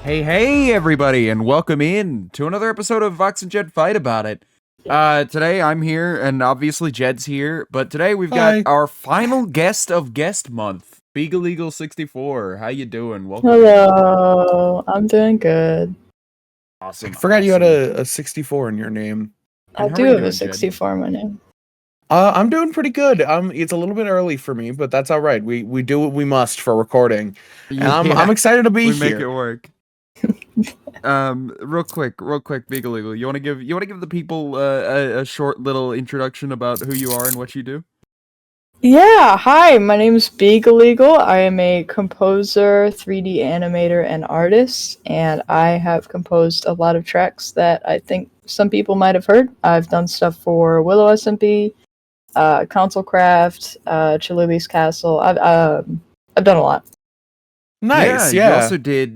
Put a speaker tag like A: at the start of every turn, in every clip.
A: Hey, everybody, and welcome in to another episode of Vox and Jed Fight About It. Today I'm here, and obviously Jed's here, but today we've got our final guest of guest month, Beagleagle64. How you doing? Welcome.
B: Hello, I'm doing good.
A: Awesome.
C: I forgot you had a 64 in your name.
B: I do have a 64 in my name.
C: I'm doing pretty good. It's a little bit early for me, but that's all right. We do what we must for recording, and I'm excited to be here.
A: We make it work. Real quick, Beagleagle, you want to give the people a short little introduction about who you are and what you do?
B: Yeah, hi, my name is Beagleagle. I am a composer, 3D animator, and artist, and I have composed a lot of tracks that I think some people might have heard. I've done stuff for Willow SMP, Consolecraft, Chili's Castle. I've done a lot.
C: Nice,
A: yeah.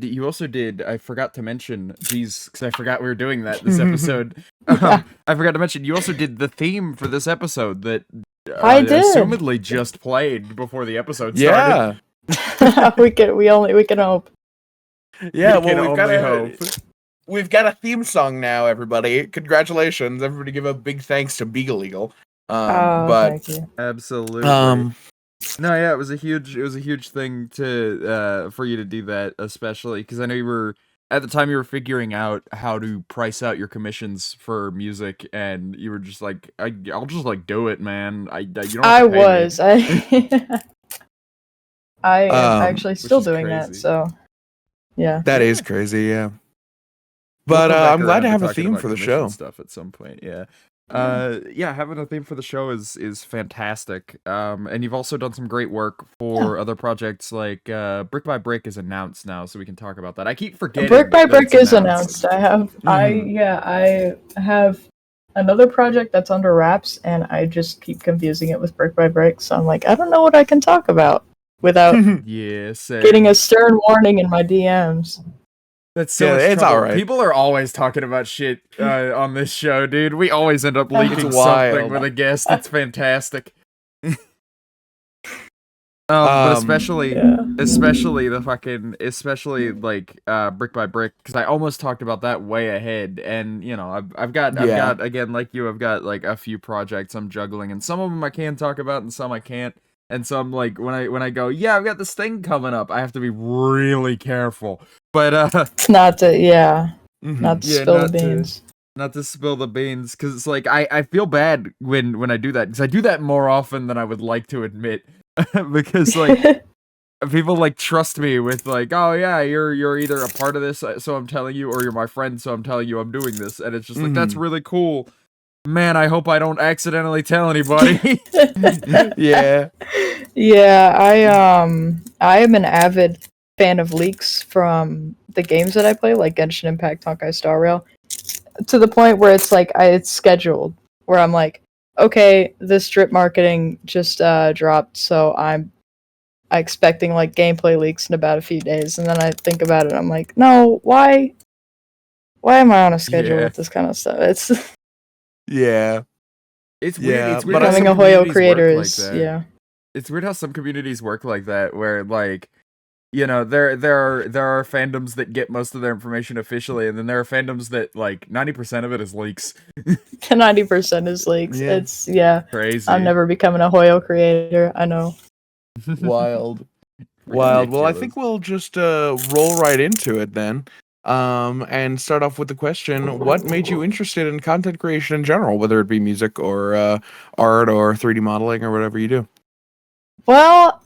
A: You also did. I forgot to mention these because I forgot we were doing that this episode. I forgot to mention you also did the theme for this episode that
B: I did.
A: Assumedly just played before the episode started.
B: Yeah, we can hope.
C: Yeah, well, we've got a theme song now, everybody. Congratulations, everybody! Give a big thanks to Beagleagle.
B: Thank you.
A: Absolutely. No, yeah, it was a huge thing to for you to do that, especially because I know you were at the time you were figuring out how to price out your commissions for music, and you were just like, I'll just like do it, man. You don't have to pay me.
B: I am actually still doing
A: crazy.
B: that, so yeah.
C: That is crazy, yeah. But I'm glad to have a theme for the show.
A: Stuff at some point, yeah. Yeah, having a theme for the show is fantastic. And you've also done some great work for other projects, like Brick by Brick is announced now, so we can talk about that. I keep forgetting.
B: Brick by Brick is announced. I have another project that's under wraps, and I just keep confusing it with Brick by Brick. So I'm like, I don't know what I can talk about without getting a stern warning in my DMs.
A: That's so much
C: it's
A: trouble.
C: all right.
A: People are always talking about shit on this show, dude. We always end up leaking something with a guest. It's fantastic. But especially like Brick by Brick, because I almost talked about that way ahead. And you know, I've got again, like you, I've got like a few projects I'm juggling, and some of them I can talk about, and some I can't. And so I'm like, when I go, yeah, I've got this thing coming up, I have to be really careful. But
B: not to spill the beans.
A: Not to spill the beans, because it's like I feel bad when I do that, because I do that more often than I would like to admit. Because like people like trust me with like, oh yeah, you're either a part of this, so I'm telling you, or you're my friend, so I'm telling you I'm doing this, and it's just like that's really cool. Man, I hope I don't accidentally tell anybody.
C: Yeah.
B: Yeah, I am an avid fan of leaks from the games that I play, like Genshin Impact, Honkai Star Rail, to the point where it's like it's scheduled, where I'm like, okay, this drip marketing just dropped, so I'm expecting like gameplay leaks in about a few days, and then I think about it, I'm like, no, why am I on a schedule with this kind of stuff? It's
A: it's weird.
B: It's weird. Becoming a Hoyo creator is
A: It's weird how some communities work like that, where like, you know, there are fandoms that get most of their information officially, and then there are fandoms that like 90% of it is leaks.
B: 90% is leaks.
C: Yeah.
B: It's
A: crazy.
B: I'm never becoming a Hoyo creator. I know.
C: Wild. Well, I think we'll just roll right into it then. And start off with the question: what made you interested in content creation in general, whether it be music or art or 3D modeling or whatever you do?
B: Well,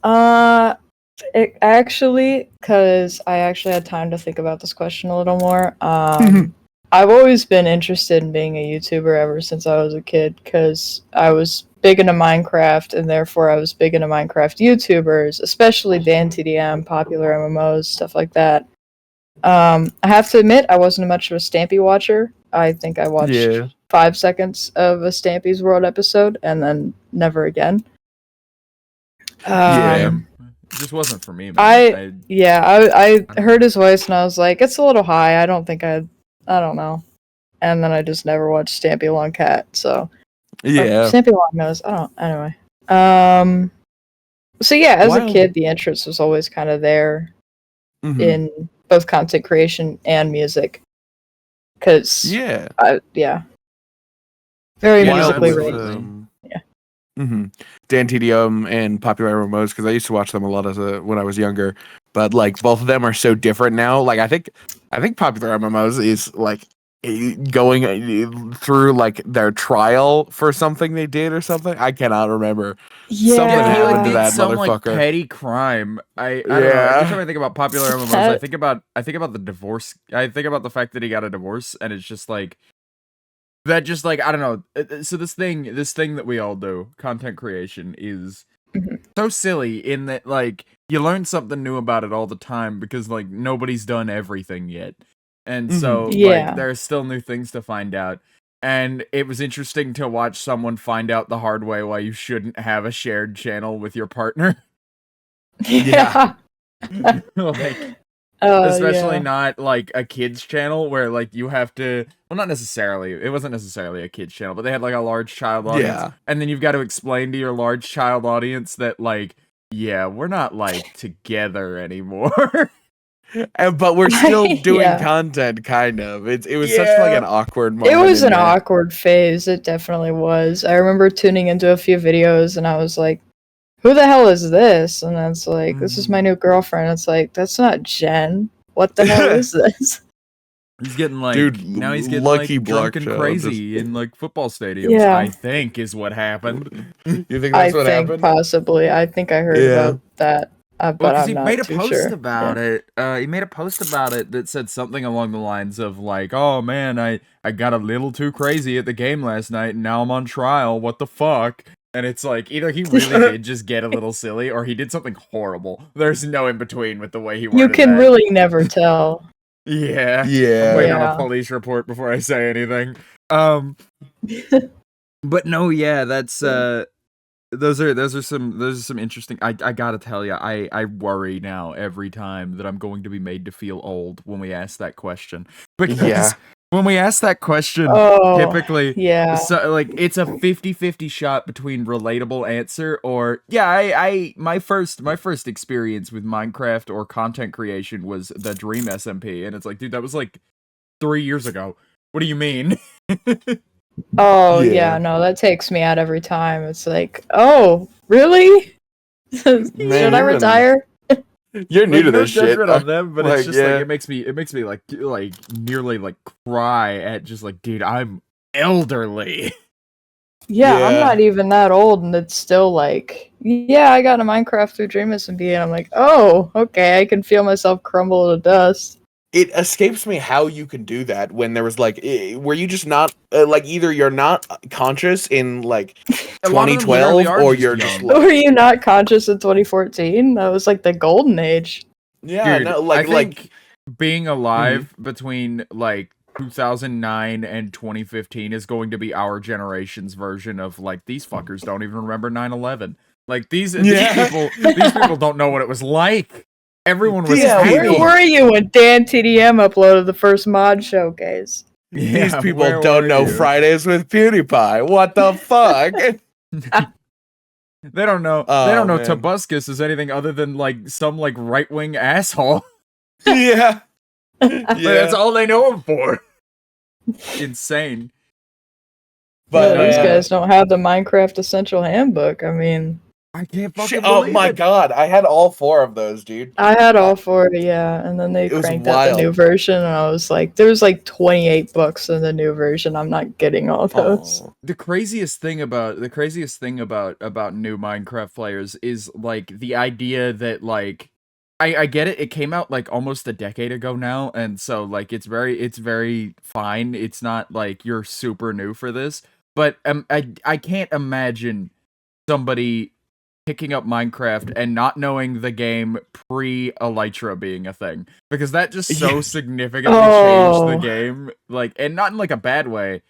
B: it actually, because I actually had time to think about this question a little more. I've always been interested in being a YouTuber ever since I was a kid, because I was big into Minecraft, and therefore I was big into Minecraft YouTubers, especially Dan TDM, popular MMOs, stuff like that. I have to admit, I wasn't much of a Stampy watcher. I think I watched 5 seconds of a Stampy's World episode, and then never again.
A: just wasn't for me, man.
B: I heard his voice and I was like, it's a little high. I don't know. And then I just never watched Stampy Long Cat. So
C: Yeah.
B: Stampy Long Nose. Anyway. So yeah, as a kid, the interest was always kind of there in both content creation and music. Because very musically raised.
C: Dan TDM and Popular MMOs, because I used to watch them a lot when I was younger, but like both of them are so different now. Like I think Popular MMOs is like going through like their trial for something they did or something. I cannot remember.
B: Yeah,
C: something happened to
A: did
C: that
A: some
C: motherfucker.
A: like petty crime. I don't know. Every time I think about Popular MMOs, I think about the divorce. I think about the fact that he got a divorce, and it's just like. That just like I don't know. So this thing that we all do, content creation, is so silly in that like you learn something new about it all the time because like nobody's done everything yet, and so like there are still new things to find out. And it was interesting to watch someone find out the hard way why you shouldn't have a shared channel with your partner.
B: Yeah.
A: Like. Especially not like a kids channel where like you have to not necessarily it wasn't necessarily a kids channel, but they had like a large child audience, and then you've got to explain to your large child audience that like we're not like together anymore.
C: But we're still doing content, kind of. It was such like an awkward moment.
B: It was an awkward phase. It definitely was. I remember tuning into a few videos and I was like, who the hell is this? And it's like, this is my new girlfriend. It's like, that's not Jen. What the hell is this?
A: He's getting like, now he's getting
C: lucky
A: like drunk and crazy in like football stadiums. I think is what happened.
C: You think that's what happened?
B: Possibly. I think I heard about that. But I'm
A: he
B: not
A: made a
B: too
A: post
B: sure.
A: about it. He made a post about it that said something along the lines of like, "Oh man, I got a little too crazy at the game last night, and now I'm on trial. What the fuck?" And it's like either he really did just get a little silly, or he did something horrible. There's no in between with the way he worded
B: You can
A: that.
B: really never tell.
A: Yeah. I'm waiting on a police report before I say anything. But no, that's those are some interesting. I gotta tell you, I worry now every time that I'm going to be made to feel old when we ask that question, because when we ask that question, typically, so like it's a 50-50 shot between relatable answer or my first experience with Minecraft or content creation was the Dream SMP, and it's like, dude, that was like 3 years ago. What do you mean?
B: No, that takes me out every time. It's like, oh, really? Should I retire?
C: You're new to this shit.
A: On them, but it's just like it makes me like nearly like cry at just like, dude, I'm elderly.
B: I'm not even that old, and it's still like, I got a Minecraft through Dream SMP, and I'm like, oh, okay, I can feel myself crumble to dust.
C: It escapes me how you can do that when there was like, were you just not like either you're not conscious in like 2012 or you're just like,
B: were you not conscious in 2014? That was like the golden age.
C: Yeah,
A: dude,
C: no,
A: I think being alive between like 2009 and 2015 is going to be our generation's version of like, these fuckers don't even remember 9/11. Like these people don't know what it was like. Everyone was happy.
B: Where were you when Dan TDM uploaded the first mod showcase?
C: These people don't know Fridays with PewDiePie. What the fuck?
A: They don't know. They don't know Tobuscus is anything other than like some like right-wing asshole.
C: Yeah.
A: That's all they know him for. Insane.
B: But these guys don't have the Minecraft Essential Handbook. I mean,
A: I can't fucking believe
C: it. Oh my god, I had all 4 of those, dude.
B: I had all 4, and then they cranked out the new version, and I was like, there's like 28 books in the new version. I'm not getting all those.
A: The craziest thing about new Minecraft players is like the idea that like I get it. It came out like almost a decade ago now, and so like it's very fine. It's not like you're super new for this, but I can't imagine somebody picking up Minecraft and not knowing the game pre-Elytra being a thing, because that just so significantly changed the game, like, and not in like a bad way,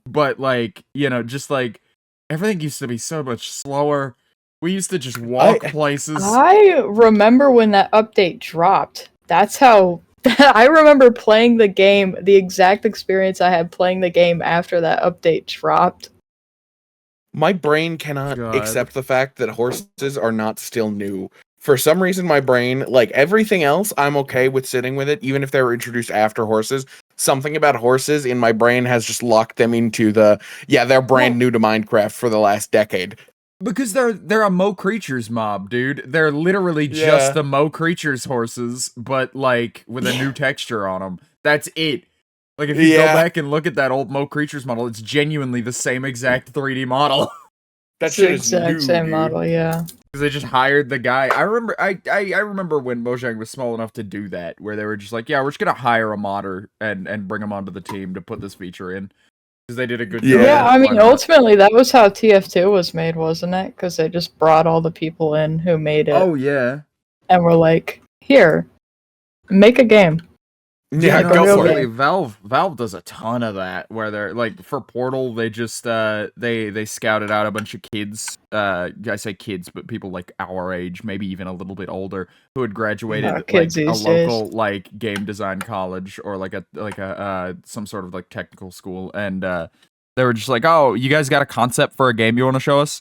A: but like, you know, just like everything used to be so much slower. We used to just walk places.
B: I remember when that update dropped. That's how I remember playing the game, the exact experience I had playing the game after that update dropped.
C: My brain cannot accept the fact that horses are not still new. For some reason, my brain, like everything else, I'm okay with sitting with it, even if they were introduced after horses. Something about horses in my brain has just locked them into they're brand new to Minecraft for the last decade.
A: Because they're a Mo Creatures mob, dude. They're literally just the Mo Creatures horses, but like with a new texture on them. That's it. Like if you go back and look at that old Mo Creatures model, it's genuinely the same exact 3D model.
C: That shit
B: is
C: is
B: the exact
C: new,
B: same
C: dude.
B: Model, yeah.
A: Because they just hired the guy. I remember when Mojang was small enough to do that, where they were just like, yeah, we're just gonna hire a modder and bring him onto the team to put this feature in. Because they did a good job.
B: Yeah, I mean, ultimately, that was how TF2 was made, wasn't it? Because they just brought all the people in who made it.
A: Oh, yeah.
B: And were like, here, make a game.
C: Yeah,
A: no,
C: go for
A: absolutely.
C: it.
A: Valve does a ton of that, where they're like for Portal, they just they scouted out a bunch of kids. I say kids, but people like our age, maybe even a little bit older, who had graduated like a local like game design college or like a some sort of like technical school, and they were just like, "Oh, you guys got a concept for a game you want to show us?"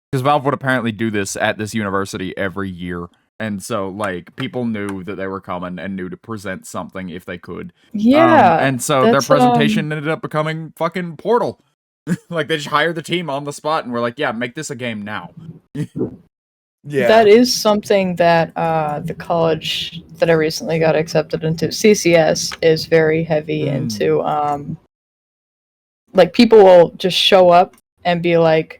A: Because Valve would apparently do this at this university every year. And so, like, people knew that they were coming and knew to present something if they could.
B: Yeah.
A: And so their presentation ended up becoming fucking Portal. Like, they just hired the team on the spot and were like, yeah, make this a game now.
C: Yeah.
B: That is something that the college that I recently got accepted into, CCS, is very heavy into. Like, people will just show up and be like,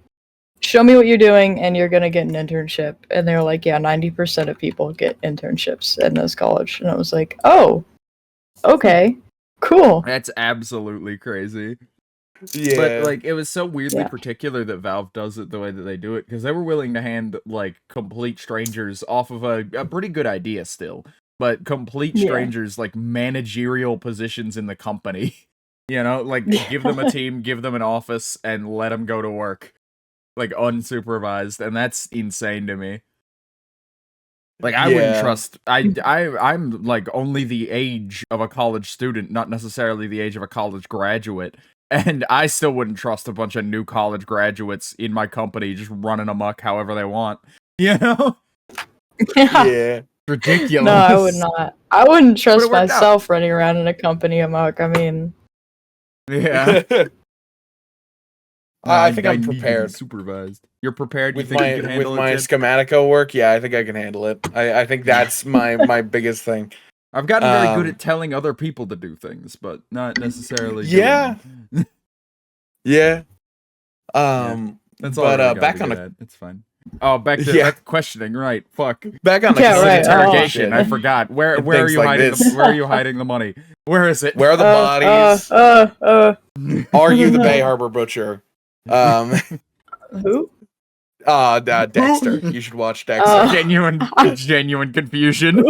B: show me what you're doing and you're gonna get an internship. And they're like, yeah, 90% of people get internships in this college. And I was like, oh, okay, cool.
A: That's absolutely crazy.
C: Yeah.
A: But like, it was so weirdly particular that Valve does it the way that they do it, because they were willing to hand like complete strangers off of a pretty good idea still, but complete strangers like managerial positions in the company. You know, like give them a team, give them an office, and let them go to work. Like unsupervised, and that's insane to me. Like I wouldn't trust. I'm like only the age of a college student, not necessarily the age of a college graduate, and I still wouldn't trust a bunch of new college graduates in my company just running amok however they want. You know?
C: Yeah.
A: Ridiculous.
B: No, I would not. I wouldn't trust myself running around in a company amok. I mean,
A: yeah.
C: I think I'm prepared.
A: Supervised. You're prepared.
C: With
A: you think you can handle
C: my schematico work, yeah, I think I can handle it. I think that's my biggest thing.
A: I've gotten very good at telling other people to do things, but not necessarily.
C: Yeah. Yeah.
A: That's all. But back on the. It's fine. Oh, back to questioning. Right. Fuck.
C: Back on the
A: interrogation. I forgot. Where are you hiding? Where are you hiding the money? Where is it?
C: Where are the bodies? Are you the Bay Harbor Butcher?
B: Who?
C: Dexter. You should watch Dexter.
A: Genuine confusion.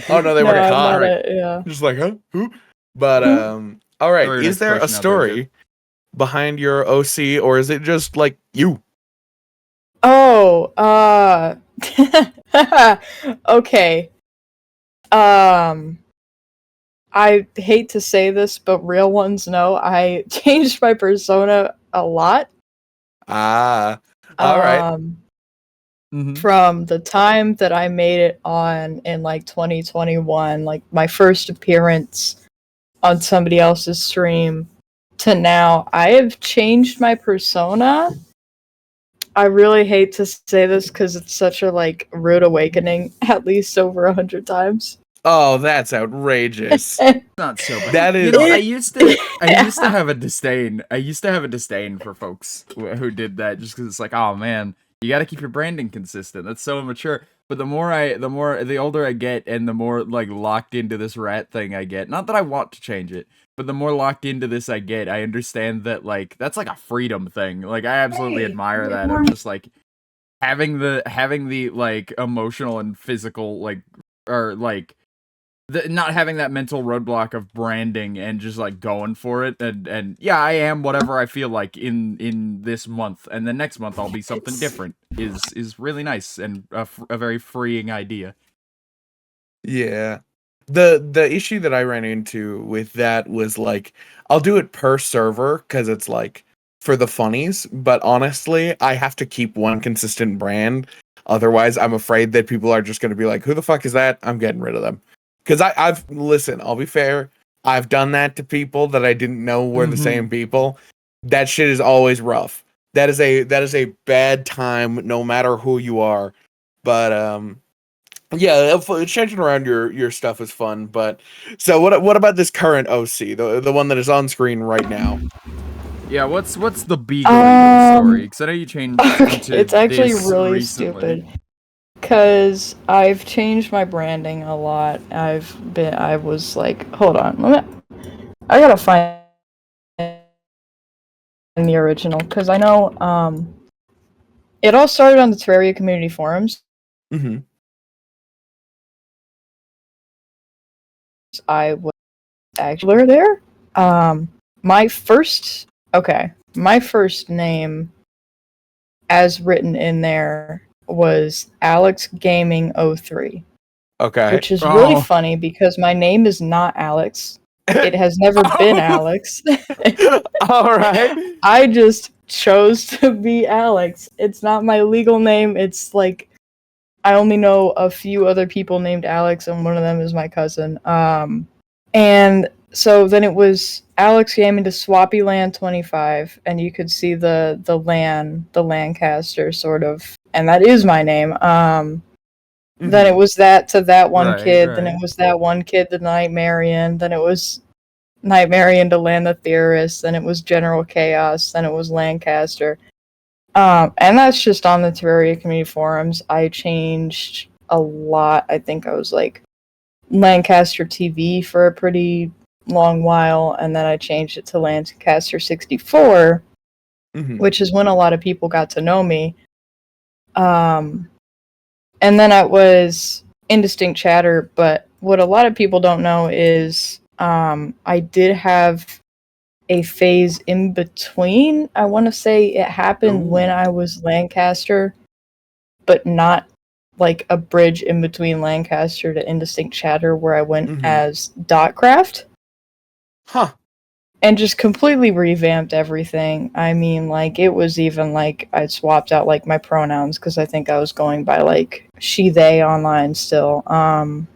C: Oh no, they were caught.
B: Yeah.
C: Just like, huh? Who? But all right. Is there a story behind your OC, or is it just like you?
B: Oh, okay. I hate to say this, but real ones know I changed my persona a lot.
C: All right.
B: From the time that I made it on in like 2021, like my first appearance on somebody else's stream, to now, I have changed my persona. I really hate to say this because it's such a like rude awakening, at least over 100 times.
C: Oh, that's outrageous.
A: Not so bad.
C: That is.
A: You know, I used to have a disdain. I used to have a disdain for folks who did that, just because it's like, oh man, you got to keep your branding consistent. That's so immature. But the older I get, and the more like locked into this rat thing I get. Not that I want to change it, but the more locked into this I get, I understand that like that's like a freedom thing. Like I absolutely admire that of just like having the like emotional and physical like or like not having that mental roadblock of branding and just like going for it, and yeah, I am whatever I feel like in this month, and then next month I'll be something different is really nice and a very freeing idea.
C: Yeah. The issue that I ran into with that was like I'll do it per server because it's like for the funnies, but honestly, I have to keep one consistent brand. Otherwise, I'm afraid that people are just going to be like, "Who the fuck is that?" I'm getting rid of them. Because I've listen, I'll be fair. I've done that to people that I didn't know were the same people. That shit is always rough. That is a bad time, no matter who you are. But yeah, changing around your stuff is fun, but so what about this current OC, the one that is on screen right now?
A: Yeah, what's the Beagleagle story? Because I know you changed into
B: it's actually
A: this
B: really
A: recently.
B: stupid. Because I've changed my branding a lot. I was like, hold on, I gotta find the original, because I know, it all started on the Terraria community forums.
C: Mm-hmm.
B: I was actually there. My first name, as written in there, was Alex Gaming 03.
C: Okay.
B: Which is really funny because my name is not Alex. It has never been Alex.
C: All right.
B: I just chose to be Alex. It's not my legal name. It's like I only know a few other people named Alex, and one of them is my cousin. And so then it was Alex Gaming to Swampyland 25, and you could see the Lancaster sort of, and that is my name. Then it was that to that one kid, then it was that one kid to Nightmarian, then it was Nightmarian to Land the Theorist, then it was General Chaos, then it was Lancaster. And that's just on the Terraria community forums. I changed a lot. I think I was like Lancaster TV for a pretty long while, and then I changed it to Lancaster 64, which is when a lot of people got to know me. And then I was Indistinct Chatter, but what a lot of people don't know is I did have a phase in between. I want to say it happened when I was Lancaster, but not like a bridge in between Lancaster to Indistinct Chatter where I went as Dotcraft.
C: Huh.
B: And just completely revamped everything. I mean, like, it was even, like, I swapped out, like, my pronouns, because I think I was going by, like, she, they online still. And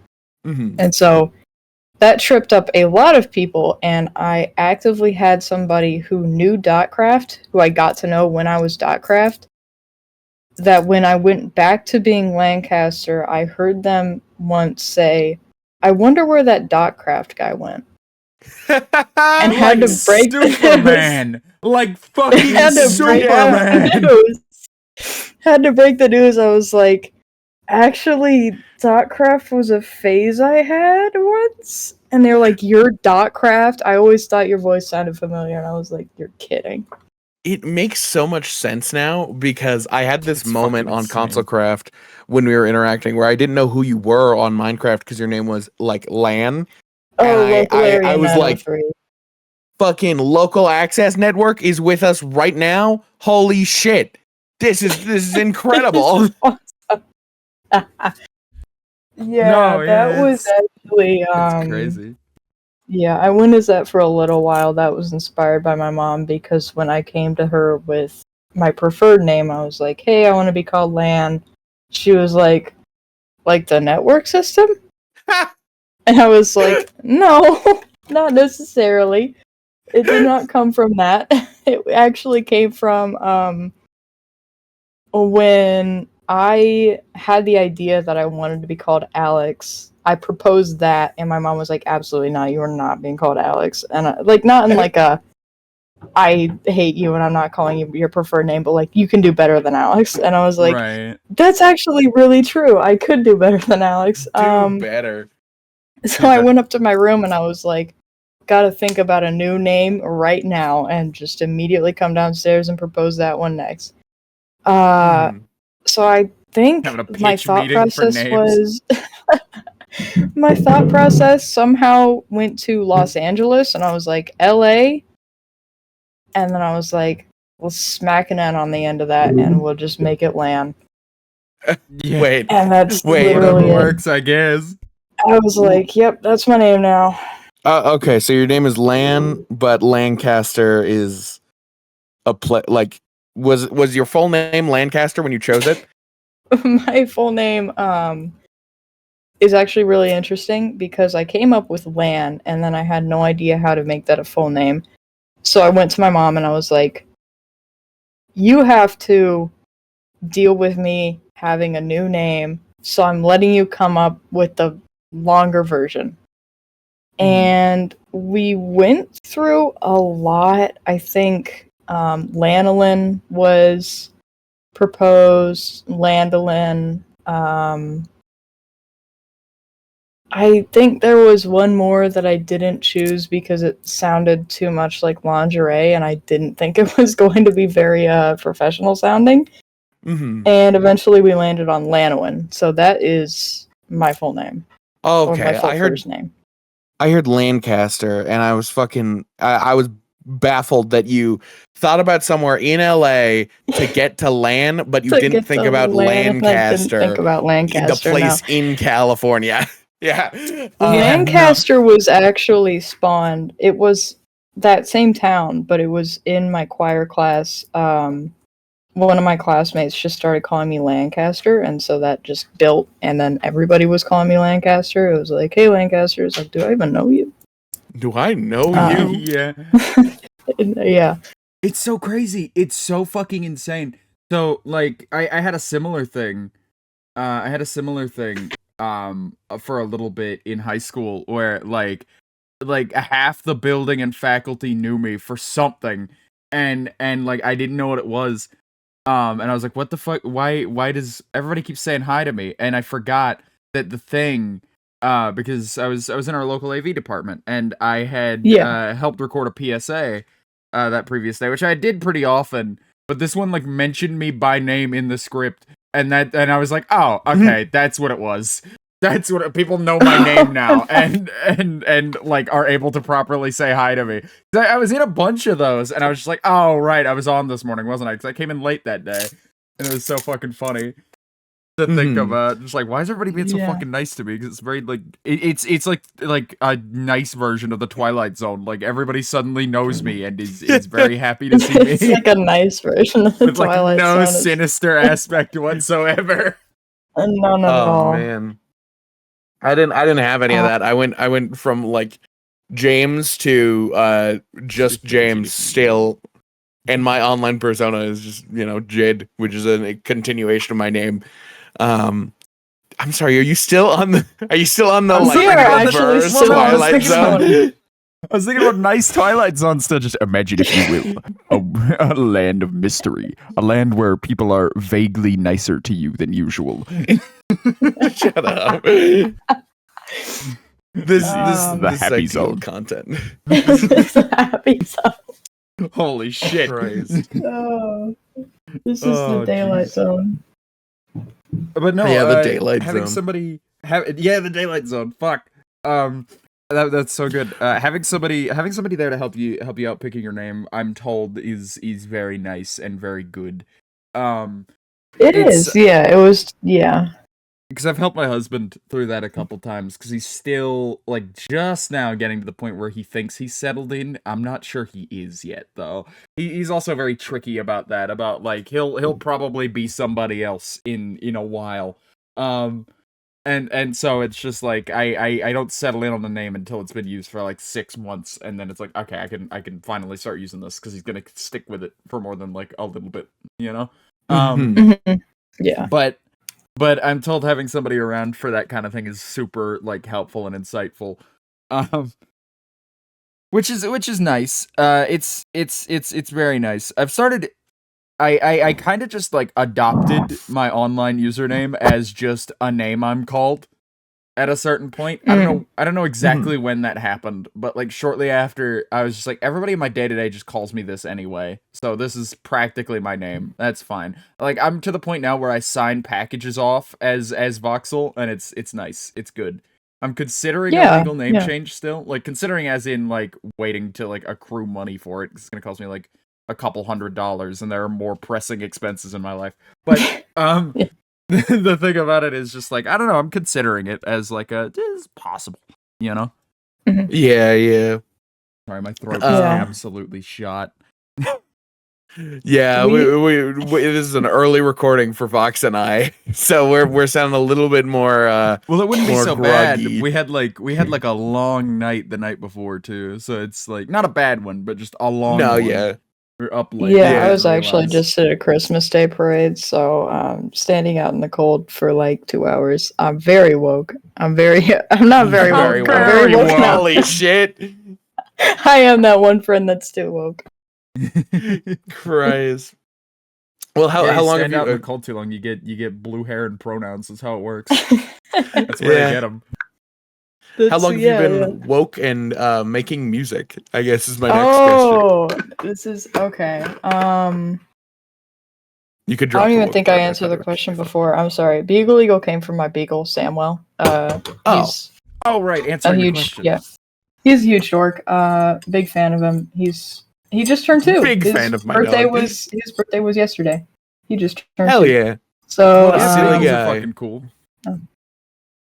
B: so, that tripped up a lot of people, and I actively had somebody who knew Dotcraft, who I got to know when I was Dotcraft, that when I went back to being Lancaster, I heard them once say, I wonder where that Dotcraft guy went.
A: And had to break Superman, like fucking Superman.
B: Had to break the news. I was like, actually, Dotcraft was a phase I had once, and they were like, "You're Dotcraft." I always thought your voice sounded familiar, and I was like, "You're kidding."
C: It makes so much sense now because I had this moment on ConsoleCraft when we were interacting where I didn't know who you were on Minecraft because your name was like Lan. And I was like, fucking local access network is with us right now. Holy shit. This is incredible.
B: That was actually
A: it's crazy.
B: Yeah, I went as that for a little while. That was inspired by my mom because when I came to her with my preferred name, I was like, "Hey, I want to be called Lan." She was like the network system? And I was like, "No, not necessarily. It did not come from that. It actually came from when I had the idea that I wanted to be called Alex. I proposed that, and my mom was like, absolutely not, you are not being called Alex. And not in like a, I hate you and I'm not calling you your preferred name, but like, you can do better than Alex. And I was like, that's actually really true. I could do better than Alex.
C: Do better.
B: So I went up to my room and I was like, gotta think about a new name right now, and just immediately come downstairs and propose that one next. So I think my thought process was My thought process somehow went to Los Angeles, and I was like, LA, and then I was like, we'll smack an N on the end of that, and we'll just make it LAN.
A: Yeah.
C: Wait,
B: And that's
C: wait.
A: Whatever
B: literally it.
A: works, I guess.
B: I was like, yep, that's my name now.
C: Okay, so your name is Lan, but Lancaster is a like was your full name Lancaster when you chose it?
B: My full name is actually really interesting because I came up with Lan, and then I had no idea how to make that a full name. So I went to my mom and I was like, you have to deal with me having a new name, so I'm letting you come up with the longer version. And we went through a lot. I think Lanolin was proposed, Landolin. I think there was one more that I didn't choose because it sounded too much like lingerie, and I didn't think it was going to be very professional sounding.
C: Mm-hmm.
B: And eventually we landed on Lanolin, so that is my full name. Or my
C: Okay,
B: full first name.
C: I heard Lancaster, and I was I was baffled that you thought about somewhere in LA to get to Lan, but you didn't think about Lancaster.
B: I didn't think about Lancaster.
C: The place in California. Yeah.
B: Lancaster was actually spawned. It was that same town, but it was in my choir class. One of my classmates just started calling me Lancaster, and so that just built, and then everybody was calling me Lancaster. It was like, hey, Lancaster. It's like, do I even know you?
C: Do I know you?
A: Yeah.
B: Yeah.
A: It's so crazy. It's so fucking insane. So, like, I had a similar thing. For a little bit in high school where, like half the building and faculty knew me for something, and like, I didn't know what it was. And I was like, what the fuck? Why does everybody keep saying hi to me? And I forgot that the thing, because I was in our local AV department, and I had helped record a PSA that previous day, which I did pretty often, but this one, like, mentioned me by name in the script, and I was like, oh, okay, that's what it was. That's what people know my name now, and like, are able to properly say hi to me. I was in a bunch of those, and I was just like, oh right, I was on this morning, wasn't I? Because I came in late that day, and it was so fucking funny to think about. Just like, why is everybody being so fucking nice to me? Because it's very, like, it's like a nice version of the Twilight Zone. Like, everybody suddenly knows me and is very happy to see me.
B: It's like a nice version of the
A: with,
B: Twilight
A: like, no
B: Zone.
A: sinister aspect whatsoever.
B: None at all.
C: Oh man. I didn't have any of that. I went from, like, James to just James still, and my online persona is just, Jed, which is a continuation of my name. I'm sorry, are you still on the reverse Twilight Zone?
A: I was thinking about nice Twilight Zone stuff. Just imagine, if you will, a land of mystery, a land where people are vaguely nicer to you than usual.
C: Shut up. This
A: the happy zone
C: content.
B: The happy zone.
A: Holy shit!
C: Christ.
B: Oh, this is the Daylight Zone.
A: But no,
C: the Daylight
A: having
C: Zone.
A: somebody the Daylight Zone. Fuck. That's so good. Having somebody there to help you out picking your name, I'm told, is very nice and very good.
B: It is. Yeah. It was. Yeah.
A: Because I've helped my husband through that a couple times, because he's still, like, just now getting to the point where he thinks he's settled in. I'm not sure he is yet, though. He's also very tricky about that, about, like, he'll probably be somebody else in a while. And so it's just like, I don't settle in on the name until it's been used for, like, 6 months, and then it's like, okay, I can finally start using this, because he's gonna stick with it for more than, like, a little bit,
B: Yeah.
A: But I'm told having somebody around for that kind of thing is super, like, helpful and insightful, which is nice. It's very nice. I've started. I kind of just, like, adopted my online username as just a name I'm called at a certain point. I don't know exactly when that happened, but, like, shortly after, I was just like, everybody in my day-to-day just calls me this anyway, so this is practically my name. That's fine. Like, I'm to the point now where I sign packages off as Voxel, and it's nice. It's good. I'm considering a
B: Yeah,
A: legal name
B: yeah.
A: change still. Like, considering as in, like, waiting to, like, accrue money for it. It's gonna cost me, like, a couple $100, and there are more pressing expenses in my life. But,
B: Yeah.
A: the thing about it is just, like, I don't know, I'm considering it as, like, it's possible, you know?
B: Mhm.
C: Yeah.
A: Sorry, my throat is
B: Yeah.
A: absolutely shot.
C: Yeah,
B: We-
C: this is an early recording for Vox and I, so we're sounding a little bit more.
A: Well, it wouldn't be
C: more
A: so
C: groggy.
A: bad. We had like a long night the night before too, so it's like not a bad one, but just a long
C: No,
A: one.
C: yeah,
A: We're up late.
B: Yeah,
C: Yeah.
B: I was
A: I
B: actually
A: realized.
B: just at a Christmas Day parade, so standing out in the cold for like 2 hours. I'm very woke. I'm not very
C: I'm
B: woke.
C: very
B: I'm
C: woke.
B: very woke now.
C: Holy shit,
B: I am that one friend that's too woke.
C: Christ. Well, how
A: Yeah, you
C: long have
A: stand out in
C: you?
A: the cold too long, you get blue hair and pronouns. That's how it works. That's where
C: Yeah.
A: they get them.
C: How long have you been woke and making music? I guess is my next question.
B: Oh, this is okay.
C: You could
B: I
C: drop.
B: don't
C: the
B: even
C: woke
B: think
C: part,
B: I answered the question before. I'm sorry. Beagle Eagle came from my beagle, Samwell. He's
A: Oh right,
B: a
A: answering the
B: huge,
A: question.
B: yeah. He's a huge dork. Big fan of him. He just turned 2.
C: Big
B: His
C: fan of my
B: birthday
C: dog.
B: was his birthday was yesterday. He just turned
C: Hell
B: 2.
C: yeah.
B: So
A: What a
C: silly
A: Beagles
C: guy.
A: are fucking cool.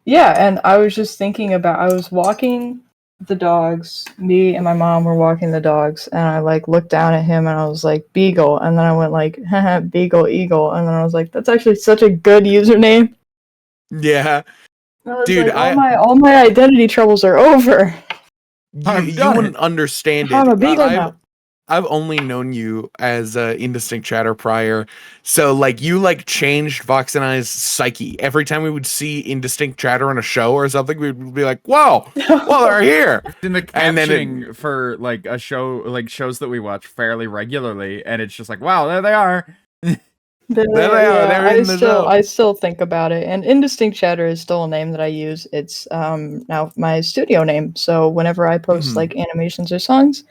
B: yeah, and I was just thinking about I was walking the dogs. Me and my mom were walking the dogs, and I like looked down at him and I was like Beagle, and then I went like haha, Beagle Eagle, and then I was like that's actually such a good username.
C: Yeah,
B: I was
C: dude,
B: like, all my identity troubles are over.
A: I've
C: you
A: done
C: wouldn't
A: it.
C: understand
B: I'm
C: it.
B: a beagle now.
C: I've only known you as indistinct chatter prior, so like you like changed Vox and I's psyche. Every time we would see indistinct chatter on a show or something, we'd be like, "Whoa, well they're here!"
A: In the
C: And then
A: captioning for like a show, like shows that we watch fairly regularly, and it's just like, wow, there they are.
C: There they are. They're in the show.
B: I still think about it, and indistinct chatter is still a name that I use. It's now my studio name. So whenever I post
C: Mhm.
B: like animations or songs,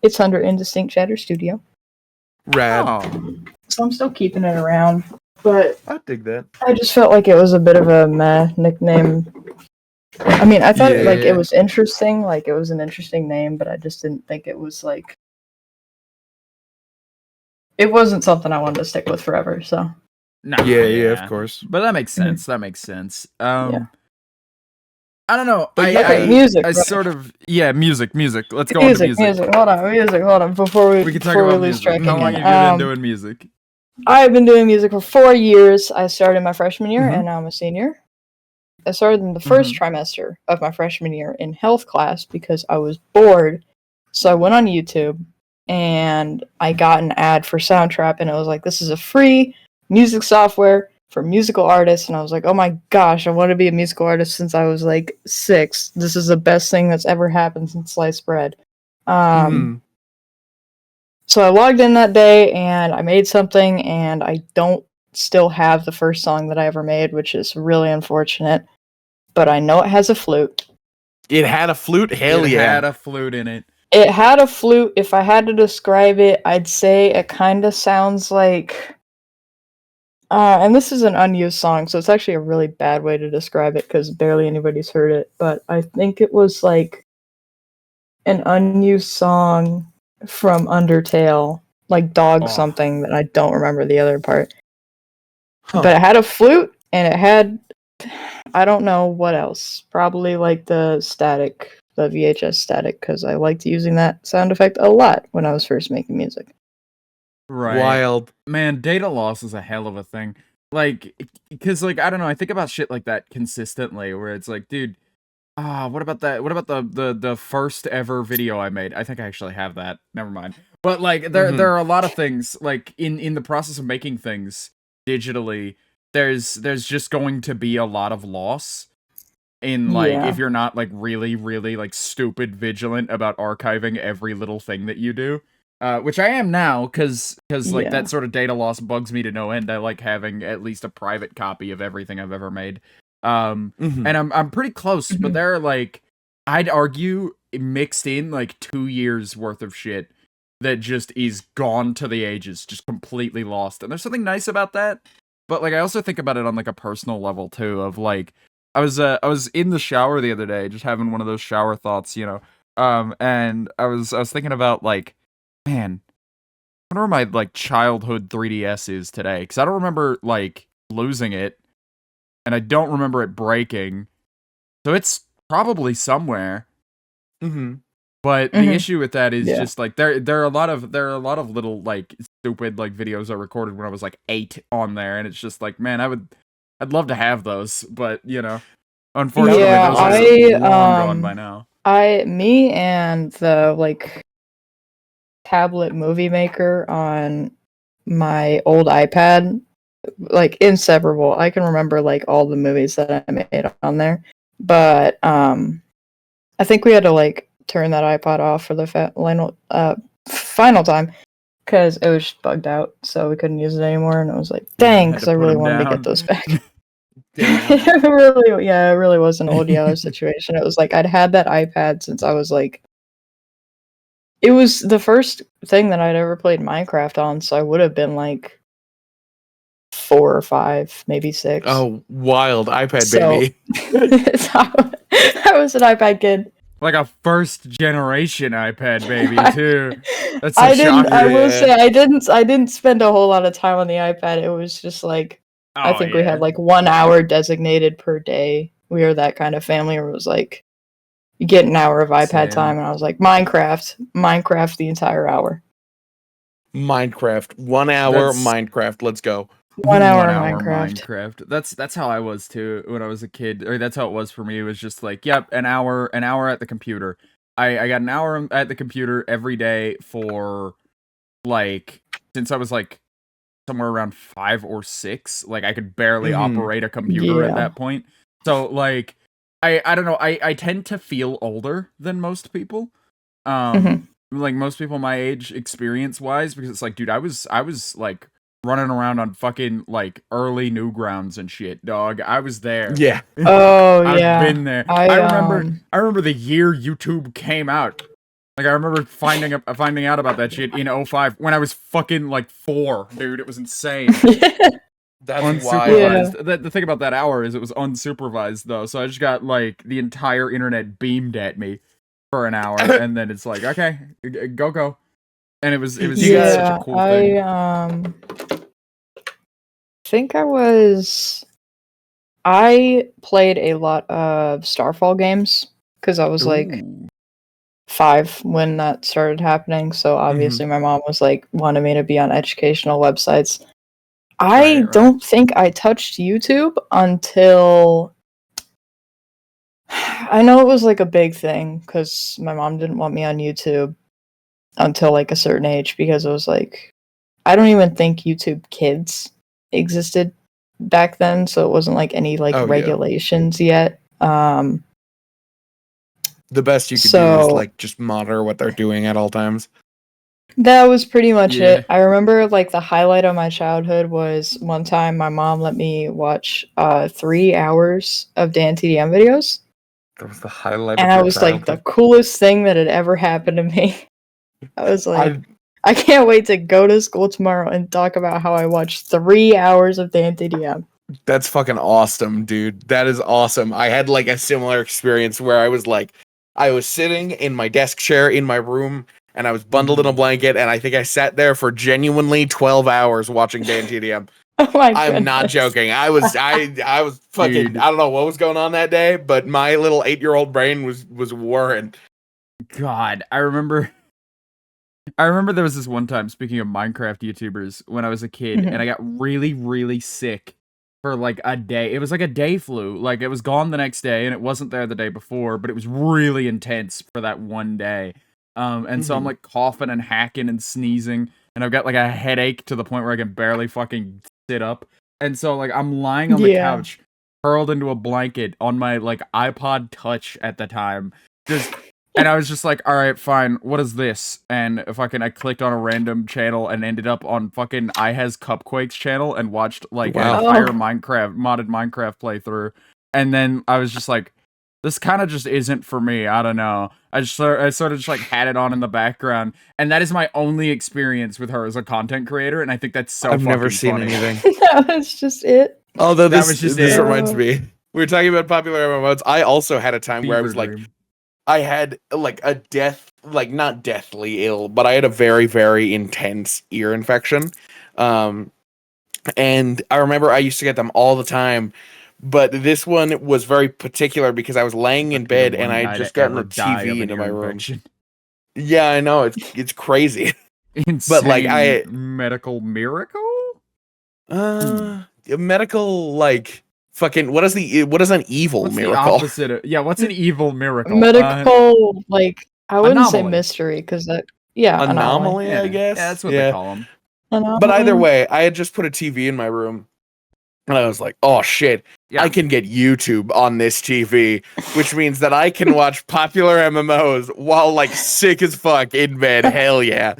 B: it's under Indistinct Chatter Studio.
C: Rad.
A: Oh,
B: So I'm still keeping it around, but
C: I dig that.
B: I just felt like it was a bit of a meh nickname. I mean, I thought like
C: Yeah.
B: it was interesting, like it was an interesting name, but I just didn't think it was like it wasn't something I wanted to stick with forever. So
A: nah,
C: Yeah, of course.
A: But that makes
B: Mhm.
A: sense. That makes sense.
B: Yeah.
A: I don't know.
C: But
B: okay, music.
A: I
B: right.
A: sort of music. Let's go on to music.
B: Hold on. Before we
A: We can talk
B: before we
A: about
B: lose
A: music.
B: track
A: How long
B: again.
A: have you been doing music?
B: I've been doing music for 4 years. I started my freshman year,
A: Mhm.
B: and now I'm a senior. I started in the 1st trimester of my freshman year in health class because I was bored. So I went on YouTube and I got an ad for Soundtrap, and it was like, this is a free music software for musical artists. And I was like, oh my gosh, I want to be a musical artist since I was like 6. This is the best thing that's ever happened since sliced bread.
C: Mhm.
B: So I logged in that day and I made something, and I don't still have the first song that I ever made, which is really unfortunate. But I know it has a flute.
C: It had a flute. Hell
A: It
C: yeah.
A: had a flute in it.
B: It had a flute. If I had to describe it, I'd say it kind of sounds like. And this is an unused song, so it's actually a really bad way to describe it because barely anybody's heard it. But I think it was like an unused song from Undertale, like Dog
A: Oh.
B: something that I don't remember the other part.
C: Huh.
B: But it had a flute, and it had, I don't know what else. Probably like the static, the VHS static, because I liked using that sound effect a lot when I was first making music.
A: Right.
C: Wild.
A: Man, data loss is a hell of a thing. Like, because, like, I don't know, I think about shit like that consistently, where it's like, dude, what about that? What about the first ever video I made? I think I actually have that. Never mind. But, like, there are a lot of things, like, in the process of making things digitally, there's just going to be a lot of loss. In, like,
B: Yeah.
A: if you're not, like, really, really, like, stupid vigilant about archiving every little thing that you do. Which I am now, because like,
B: Yeah.
A: that sort of data loss bugs me to no end. I like having at least a private copy of everything I've ever made. And I'm pretty close, but there are, like, I'd argue, mixed in, like, 2 years worth of shit that just is gone to the ages, just completely lost. And there's something nice about that, but, like, I also think about it on, like, a personal level, too, of, like, I was in the shower the other day, just having one of those shower thoughts, you know. And I was thinking about like, man, I wonder where my like childhood 3DS is today, because I don't remember like losing it, and I don't remember it breaking, so it's probably somewhere.
C: Mm-hmm.
A: But the issue with that is
B: Yeah.
A: just like there are a lot of little like stupid like videos I recorded when I was like 8 on there, and it's just like, man, I'd love to have those, but you know, unfortunately
B: Yeah,
A: those are long gone by now.
B: Me and the like tablet movie maker on my old iPad, like inseparable. I can remember like all the movies that I made on there, but I think we had to like turn that iPod off for the final time because it was just bugged out, so we couldn't use it anymore. And it was like, dang, because I really wanted to get those back. it really was an old Yeller situation. It was like I'd had that iPad since I was like, it was the first thing that I'd ever played Minecraft on, so I would have been like 4 or 5, maybe 6.
C: Oh, wild iPad baby!
B: I was an iPad kid.
A: Like a first generation iPad baby too. That's
B: I
A: shocking.
B: will say I didn't spend a whole lot of time on the iPad. It was just like I think we had like 1 hour designated per day. We were that kind of family where it was like you get an hour of iPad time, and I was like Minecraft the entire hour.
C: Minecraft 1 hour. Minecraft. Let's go.
B: 1 hour Minecraft.
A: That's how I was too when I was a kid. Or that's how it was for me. It was just like, yep, an hour at the computer. I got an hour at the computer every day for like since I was like somewhere around 5 or 6. Like I could barely operate a computer at that point. So like I don't know, I tend to feel older than most people. Like most people my age experience wise, because it's like, dude, I was like running around on fucking like early Newgrounds and shit, dog. I was there.
C: Yeah.
B: Oh
A: I've
B: yeah.
A: been there. I remember the year YouTube came out. Like I remember finding out about that shit in 2005 when I was fucking like 4, dude. It was insane.
C: That's
A: unsupervised.
C: wild.
A: The thing about that hour is it was unsupervised though, so I just got like the entire internet beamed at me for an hour, and then it's like, okay, go. And it was such a cool thing.
B: I think I played a lot of Starfall games because I was like 5 when that started happening. So obviously my mom was like wanted me to be on educational websites. I don't think I touched YouTube until I know it was like a big thing because my mom didn't want me on YouTube until like a certain age because it was like I don't even think YouTube Kids existed back then, so it wasn't like any like regulations yet. The
C: best you could do is like just monitor what they're doing at all times.
B: That was pretty much it. I remember like the highlight of my childhood was one time my mom let me watch 3 hours of Dan TDM videos.
C: That was the highlight
B: and I was like the coolest thing that had ever happened to me. I was like, I can't wait to go to school tomorrow and talk about how I watched 3 hours of Dan TDM.
C: That's fucking awesome, dude. That is awesome. I had like a similar experience where I was sitting in my desk chair in my room and I was bundled in a blanket and I think I sat there for genuinely 12 hours watching Dan TDM.
B: Oh my goodness.
C: I'm not joking. I was fucking, dude. I don't know what was going on that day, but my little 8-year-old brain was whirring.
A: God, I remember there was this one time, speaking of Minecraft YouTubers, when I was a kid, and I got really, really sick for like a day. It was like a day flu. Like it was gone the next day, and it wasn't there the day before, but it was really intense for that one day. And so I'm like coughing and hacking and sneezing, and I've got like a headache to the point where I can barely fucking sit up. And so like I'm lying on the couch, curled into a blanket on my like iPod Touch at the time, just. And I was just like, all right, fine. What is this? And I clicked on a random channel and ended up on fucking iHas Cupquakes channel and watched like an entire modded Minecraft playthrough. And then I was just like, this kind of just isn't for me. I don't know. I sort of just like had it on in the background, and that is my only experience with her as a content creator. And I think that's so.
C: I've never seen
A: funny.
C: anything.
B: That was just it.
C: Although this reminds me. we were talking about popular MMOs. I also had a time where I was like, I had like a not deathly ill, but I had a very, very intense ear infection. And I remember I used to get them all the time. But this one was very particular because I was laying in bed and I had just gotten a TV into my room. Yeah, I know. It's crazy.
A: Insane
C: but like
A: medical miracle?
C: Medical like fucking what is an evil
A: what's
C: miracle?
A: The opposite of, what's an evil miracle?
B: Medical like I wouldn't
A: anomaly.
B: say mystery because that anomaly,
C: I guess.
A: Yeah, that's what they call them.
C: But either way, I had just put a TV in my room. And I was like, oh shit, I can get YouTube on this TV, which means that I can watch popular MMOs while like sick as fuck in bed. Hell yeah.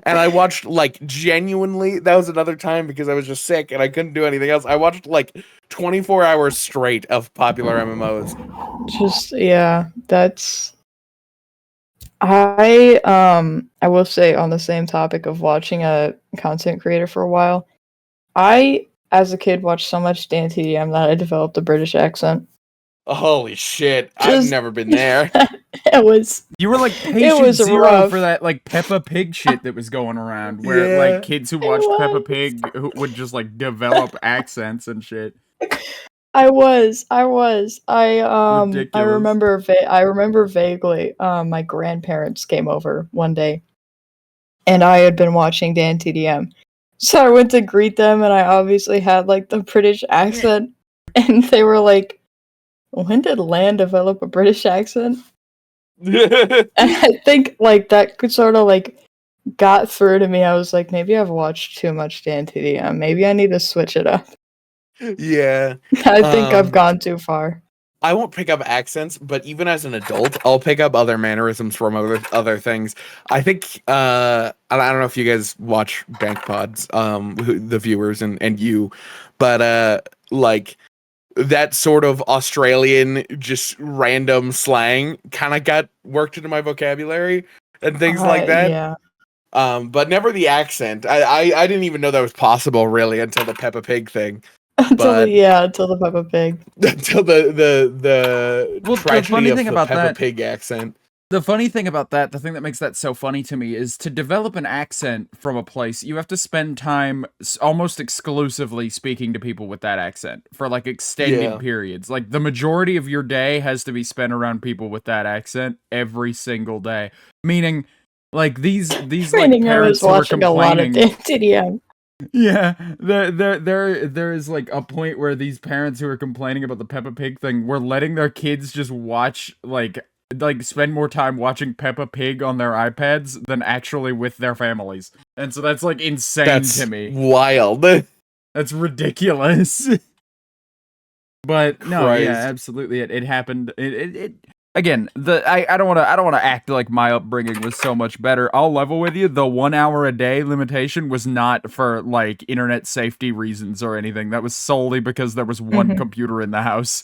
C: And I watched like genuinely, that was another time because I was just sick and I couldn't do anything else. I watched like 24 hours straight of popular MMOs.
B: That's I will say on the same topic of watching a content creator for a while, I as a kid watched so much Dan TDM that I developed a British accent.
C: Holy shit. I've never been there.
A: You were like patient zero for that like Peppa Pig shit that was going around where like kids who watched Peppa Pig would just like develop accents and shit.
B: I remember vaguely my grandparents came over one day and I had been watching Dan TDM. So I went to greet them and I obviously had like the British accent and they were like, when did Lan develop a British accent? And I think like that could sort of like got through to me. I was like, maybe I've watched too much Dan TDM. Maybe I need to switch it up.
C: Yeah.
B: I think I've gone too far.
C: I won't pick up accents, but even as an adult, I'll pick up other mannerisms from other things. I think I don't know if you guys watch Bank Pods, the viewers and you, but like that sort of Australian just random slang kind of got worked into my vocabulary and things like that.
B: Yeah.
C: But never the accent. I didn't even know that was possible really until the Peppa Pig thing.
B: Until the Peppa Pig.
C: Until the tragedy of the Peppa Pig accent.
A: The funny thing about that, the thing that makes that so funny to me is to develop an accent from a place, you have to spend time almost exclusively speaking to people with that accent for like extended periods. Like the majority of your day has to be spent around people with that accent every single day. Meaning like these like parents who are complaining. A lot of
B: TDM.
A: Yeah, there is like a point where these parents who are complaining about the Peppa Pig thing were letting their kids just watch like spend more time watching Peppa Pig on their iPads than actually with their families. And so that's like insane to me.
C: Wild.
A: That's ridiculous. But no, yeah, absolutely. It happened. It again, I don't want to act like my upbringing was so much better. I'll level with you. The 1 hour a day limitation was not for like internet safety reasons or anything. That was solely because there was one computer in the house.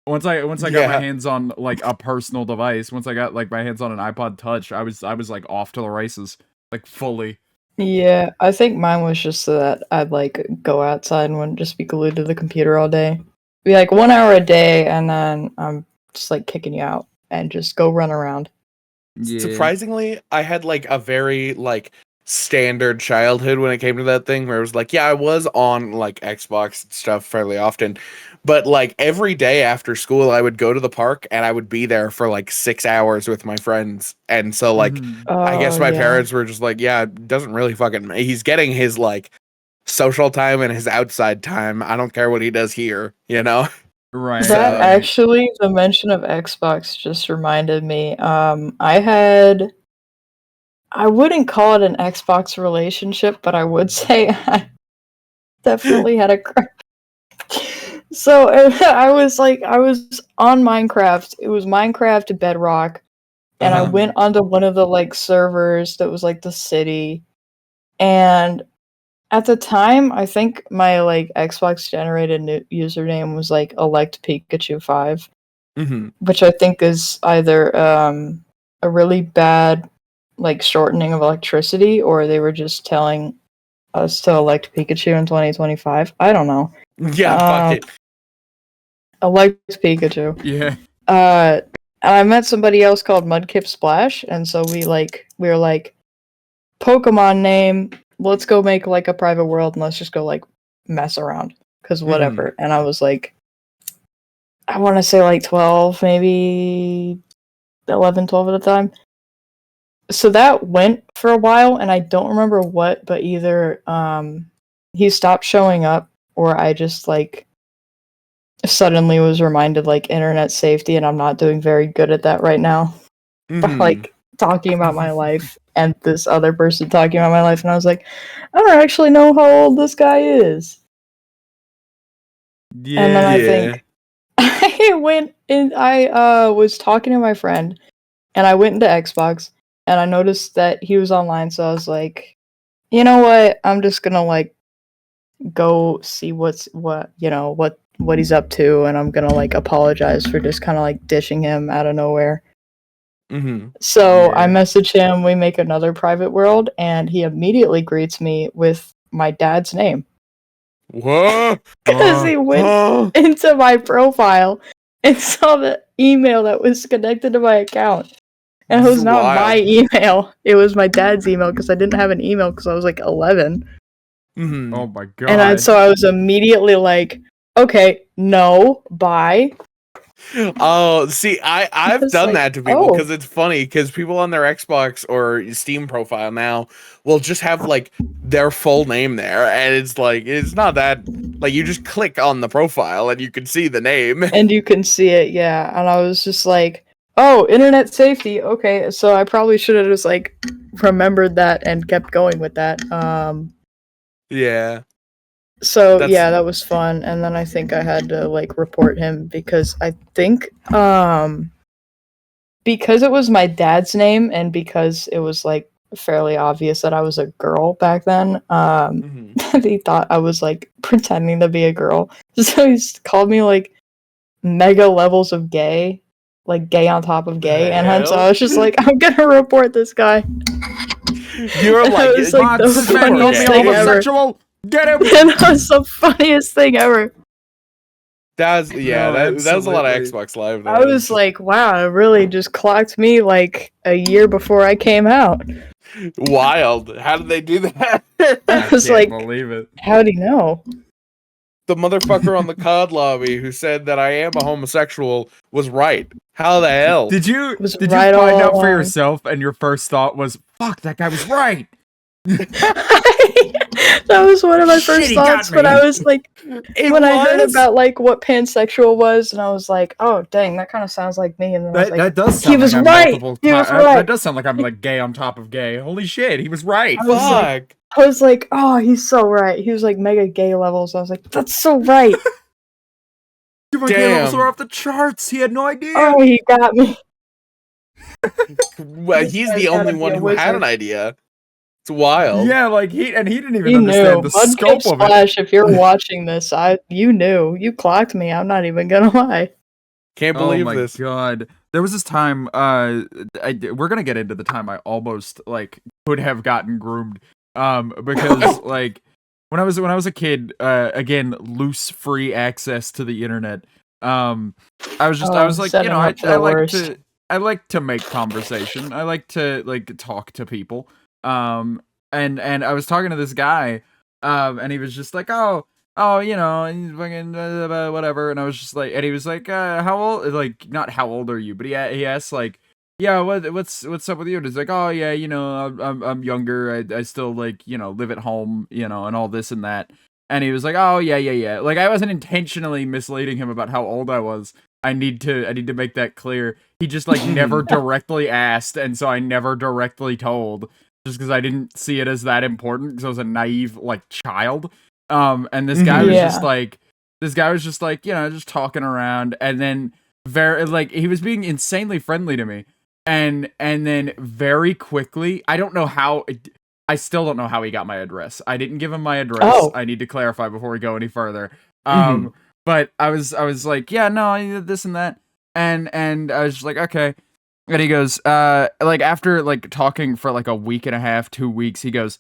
A: Once I got my hands on like a personal device, once I got like my hands on an iPod Touch, I was like off to the races, like fully.
B: Yeah, I think mine was just so that I'd like go outside and wouldn't just be glued to the computer all day. Be like 1 hour a day, and then I'm just like kicking you out and just go run around.
C: Yeah. Surprisingly, I had like a very like standard childhood when it came to that thing where it was like, yeah, I was on like Xbox and stuff fairly often, but like every day after school I would go to the park and I would be there for like 6 hours with my friends. And so like I guess my parents were just like, yeah, it doesn't really fucking, he's getting his like social time and his outside time. I don't care what he does here, you know?
A: Right.
B: That actually, the mention of Xbox just reminded me. I wouldn't call it an Xbox relationship, but I would say I definitely had a crush. So I was on Minecraft. It was Minecraft Bedrock, and I went onto one of the like servers that was like the city, and at the time, I think my like Xbox generated username was like Elect Pikachu 5, which I think is either a really bad like shortening of electricity, or they were just telling us to elect Pikachu in 2025. I don't know.
C: Yeah, fuck it.
B: I liked Pikachu.
A: Yeah.
B: And I met somebody else called Mudkip Splash, and so we were like, Pokemon name, let's go make like a private world and let's just go like mess around. Cause whatever. And I was like, I wanna say like 12, maybe 11, 12 at a time. So that went for a while, and I don't remember what, but either he stopped showing up, or I just like suddenly was reminded like internet safety, and I'm not doing very good at that right now. Like talking about my life and this other person talking about my life, and I was like, I don't actually know how old this guy is.
A: Yeah.
B: And then I think I went in. I was talking to my friend, and I went into Xbox, and I noticed that he was online. So I was like, you know what? I'm just gonna like go see what he's up to, and I'm gonna like apologize for just kind of like dishing him out of nowhere. So I message him. We make another private world, and he immediately greets me with my dad's name.
C: What?
B: Because he went into my profile and saw the email that was connected to my account. And it was not my email. It was my dad's email because I didn't have an email because I was like 11.
A: Oh my god.
B: And so I was immediately like, okay, no, bye.
C: Oh, see, I've done
B: like,
C: that to people because it's funny because people on their Xbox or Steam profile now will just have like their full name there, and it's like it's not that like you just click on the profile and you can see the name.
B: And you can see it, yeah. And I was just like, oh, internet safety, okay. So I probably should have just like remembered that and kept going with that.
C: Yeah.
B: So yeah, that was fun, and then I think I had to like report him because I think because it was my dad's name and because it was like fairly obvious that I was a girl back then, he thought I was like pretending to be a girl. So he called me like mega levels of gay, like gay on top of gay, and so I was just like, I'm gonna report this guy.
C: You're like,
B: it's like the funniest thing ever.
A: Get him!
B: And that was the funniest thing ever.
C: That was a lot of Xbox Live.
B: I was like, wow, it really just clocked me like a year before I came out.
C: Wild. How did they do that?
B: I was like,
A: believe it.
B: How'd he know?
C: The motherfucker on the COD lobby who said that I am a homosexual was right. How the hell?
A: Did you
B: right
A: find out for yourself and your first thought was, fuck, that guy was right?
B: That was one of my first thoughts when I was like, I heard about like what pansexual was, and I was like, oh dang, that kind of sounds like me. And then I was like,
A: that does sound
B: he was right. He was right.
A: That does sound like I'm like gay on top of gay. Holy shit, he was right.
B: I was like, oh, he's so right. He was like mega gay levels. I was like, that's so right.
A: Dude, my gay levels are off the charts. He had no idea.
B: Oh, he got me.
C: Well, he's the only one who had an idea. It's wild.
A: Yeah, like he didn't even understand the scope of
B: Splash, if you're watching this, you knew. You clocked me. I'm not even gonna lie.
C: Can't believe this.
A: Oh my god. There was this time, we're gonna get into the time I almost like could have gotten groomed. Because like when I was a kid, again, loose free access to the internet. I was like, you know, I like to make conversation. I like to like talk to people. And I was talking to this guy, and he was just like, oh, you know, fucking whatever. And I was just like, and he was like, how old? Like, not how old are you? But he asked like, yeah, what's up with you? And he's like, oh yeah, you know, I'm younger. I still like, you know, live at home, you know, and all this and that. And he was like, oh yeah. Like I wasn't intentionally misleading him about how old I was. I need to make that clear. He just like never directly asked, and so I never directly told. Just because I didn't see it as that important, because I was a naive like child. And this guy was just like, you know, just talking around, and then he was being insanely friendly to me, and then very quickly, I I still don't know how he got my address. I didn't give him my address.
B: Oh.
A: I need to clarify before we go any further. But I was like, yeah, no, I need this and that, and I was just like, okay. And he goes, like after like talking for like a week and a half, 2 weeks, he goes,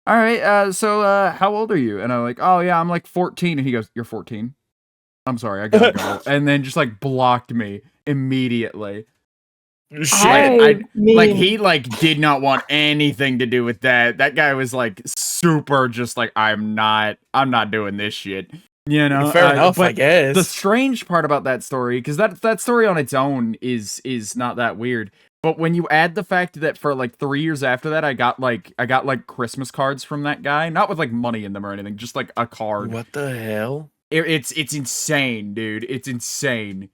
A: all right, so how old are you? And I'm like, oh yeah, I'm like 14. And he goes, you're 14? I'm sorry, I gotta go. And then just like blocked me immediately.
B: I mean,
A: Like he like did not want anything to do with that. That guy was like super just like I'm not doing this shit. You know,
C: Fair enough,
A: but
C: I guess.
A: the strange part about that story, because that story on its own is not that weird. But when you add the fact that for like 3 years after that, I got like Christmas cards from that guy, not with like money in them or anything, just like a card.
C: What the hell?
A: It's insane, dude. It's insane.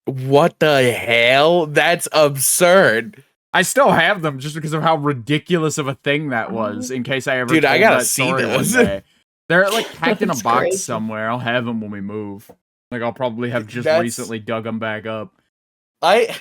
C: What the hell? That's absurd.
A: I still have them just because of how ridiculous of a thing that was. In case I ever
C: Dude, I
A: told
C: gotta
A: that
C: see
A: story
C: those.
A: one day. They're like packed in a
B: That's
A: box
B: crazy.
A: somewhere. I'll have them when we move. Like I'll probably have just
C: That's-
A: recently dug them back up.
C: I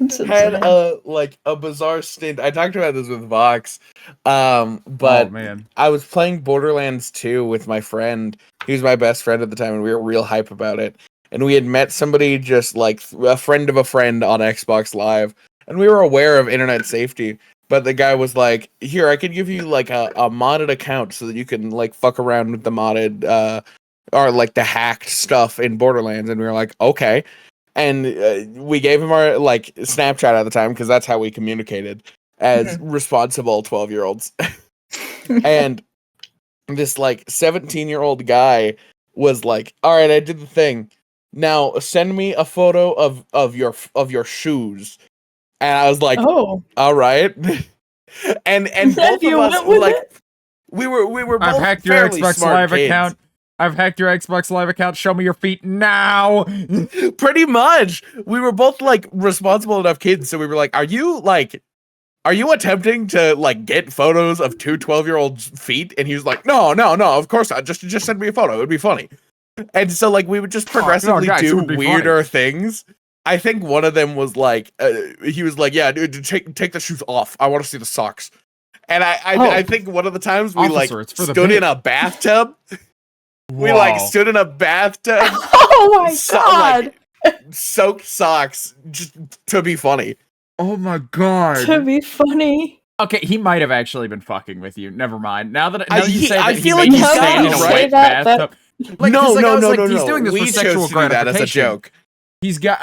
B: It's
C: had
B: insane.
C: a bizarre stint. I talked about this with Vox.
A: Oh
C: But
A: man,
C: I was playing Borderlands 2 with my friend. He was my best friend at the time, and we were real hype about it. And we had met somebody just like a friend of a friend on Xbox Live, and we were aware of internet safety. But the guy was like, "Here, I could give you like a modded account so that you can like fuck around with the modded or like the hacked stuff in Borderlands." And we were like, "Okay." And we gave him our like Snapchat at the time because that's how we communicated as responsible 12-year-olds. And this like 17-year-old guy was like, "All right, I did the thing. Now send me a photo of your shoes." And I was like,
B: Oh,
C: "All right." and both
B: you
C: of us
B: went with
C: like
B: it?
C: we were both
A: I've hacked your
C: fairly
A: Xbox
C: smart
A: Live
C: kids.
A: account. I've hacked your Xbox Live account. Show me your feet now.
C: Pretty much. We were both like responsible enough kids, so we were like, are you attempting to like get photos of two 12-year-olds' feet? And he was like, no, of course not. Just send me a photo. It would be funny. And so like we would just progressively
A: guys, it
C: do
A: would be
C: weirder things. I think one of them was like, he was like, "Yeah, dude, take the shoes off. I want to see the socks." And I think one of the times we
A: Officer,
C: like
A: it's for the
C: stood
A: bit.
C: in a bathtub. We like
A: Whoa.
C: stood in a bathtub.
B: Oh my god!
C: Soaked socks just to be funny.
A: Oh my god.
B: To be funny.
A: Okay, he might have actually been fucking with you. Never mind. Now that you
C: he-
A: say
C: I
A: that,
C: feel
A: he
C: like
A: made
C: he's
A: you stand in
C: gotta
A: a
C: say
A: wet
B: that-
A: bathtub. Like,
C: no,
A: 'cause, like, I was
C: no,
A: like,
C: no,
A: he's
C: no.
A: doing this
C: We
A: for sexual
C: chose to do that as a
A: gratification.
C: joke.
A: He's got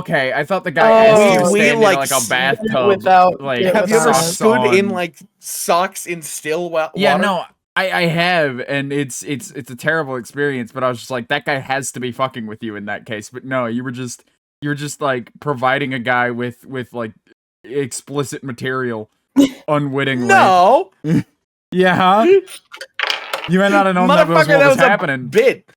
A: okay. I thought the guy
B: Oh.
A: asked you to
C: We,
A: stand in
C: like,
A: like a
C: s-
A: bathtub.
B: without-
A: like,
B: yeah,
C: Have you ever
B: without-
C: stood in
A: on.
C: like socks in still water?
A: Yeah, no, I have, and it's a terrible experience. But I was just like, that guy has to be fucking with you in that case. But no, you were just like providing a guy with like explicit material unwittingly.
C: No,
A: Yeah, huh? You might not have known that was
C: motherfucker,
A: what was
C: that was
A: happening.
C: a bit.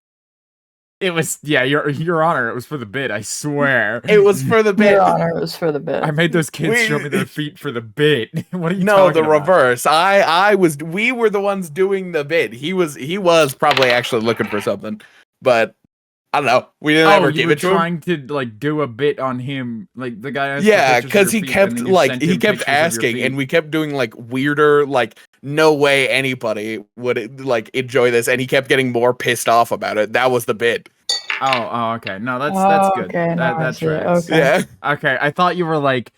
A: It was, yeah, your honor. It was for the bid. I swear.
C: It was for the bit.
B: Your honor, it was for the bit.
A: I made those kids show me their feet for the bit. What are you
C: No,
A: talking
C: the
A: about?
C: reverse. We were the ones doing the bit. He was probably actually looking for something, but I don't know. We didn't ever
A: you
C: give
A: were
C: it to him.
A: trying to like do a bit on him, like the guy. Asked for
C: Yeah,
A: pictures of
C: because
A: your
C: he
A: feet,
C: kept
A: and then you
C: like
A: sent
C: he
A: him
C: kept
A: pictures of your
C: asking,
A: feet.
C: and we kept doing like weirder, like no way anybody would like enjoy this, and he kept getting more pissed off about it. That was the bit.
A: Oh, okay. No, that's
B: Oh,
A: good.
B: okay, now I
A: That
B: see it,
A: tracks.
B: okay.
C: Yeah.
A: Okay, I thought you were like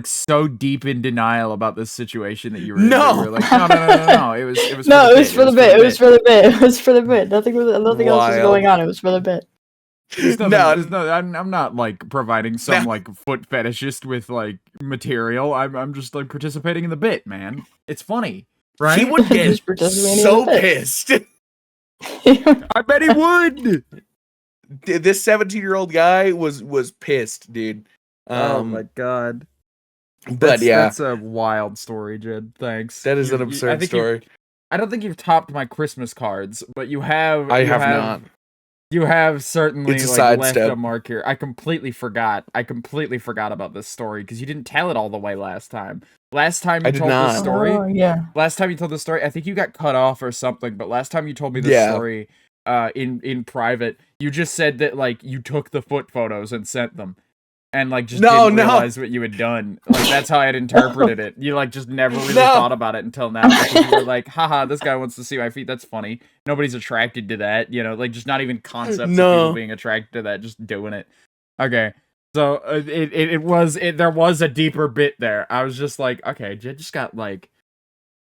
A: so deep in denial about this situation that you were.
C: No.
A: You were like, no. It was.
B: No,
A: for
B: it
A: the
B: was for the bit. It was for the bit. It was for the bit. Nothing else was
C: Wild.
B: going on. It was for the bit.
A: I'm not like providing some like foot fetishist with like material. I'm just like participating in the bit, man. It's funny, right?
C: He would get
B: Just participating in
C: so
B: the bit.
C: pissed.
A: I bet he would.
C: This 17-year-old guy was pissed, dude.
A: god.
C: But yeah,
A: that's a wild story, Jed. Thanks.
C: that is an
A: I
C: absurd
A: think
C: story.
A: I don't think you've topped my Christmas cards, but you have.
C: I have not.
A: You have certainly
C: It's a
A: like left
C: sidestep.
A: a mark here. I completely forgot about this story because you didn't tell it all the way last time. Last time you
C: I did
A: told
C: not.
A: this story,
B: Oh, yeah.
A: last time you told the story, I think you got cut off or something. But last time you told me the
C: Yeah.
A: story, in private, you just said that like you took the foot photos and sent them, and like just didn't realize what you had done. Like that's how I had interpreted it. You like just never really thought about it until now. Because you were like, haha, this guy wants to see my feet. That's funny. Nobody's attracted to that. You know, like just not even concepts of people being attracted to that. Just doing it. Okay. So there was a deeper bit there. I was just like, okay, Jed just got like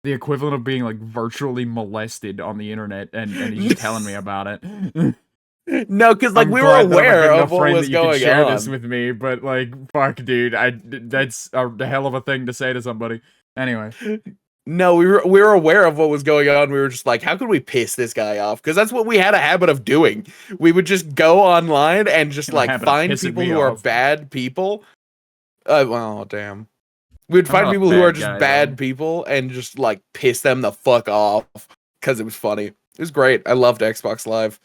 A: the equivalent of being like virtually molested on the internet, and he's just telling me about it.
C: No, because like
A: I'm
C: we were
A: glad that I'm a
C: aware
A: good
C: of
A: enough
C: what
A: friend
C: was
A: that you can
C: going
A: share this
C: on.
A: with me, but like, fuck, dude, that's a hell of a thing to say to somebody. Anyway,
C: No, we were aware of what was going on. We were just like, how could we piss this guy off? Because that's what we had a habit of doing. We would just go online and just
A: in the
C: like
A: habit of
C: find
A: pissing
C: people
A: me
C: who are
A: off.
C: bad people. Well, damn. We'd
A: I'm
C: find
A: not a
C: people who are
A: bad
C: just
A: guy,
C: bad
A: though.
C: people and just like piss them the fuck off because it was funny. It was great. I loved Xbox Live.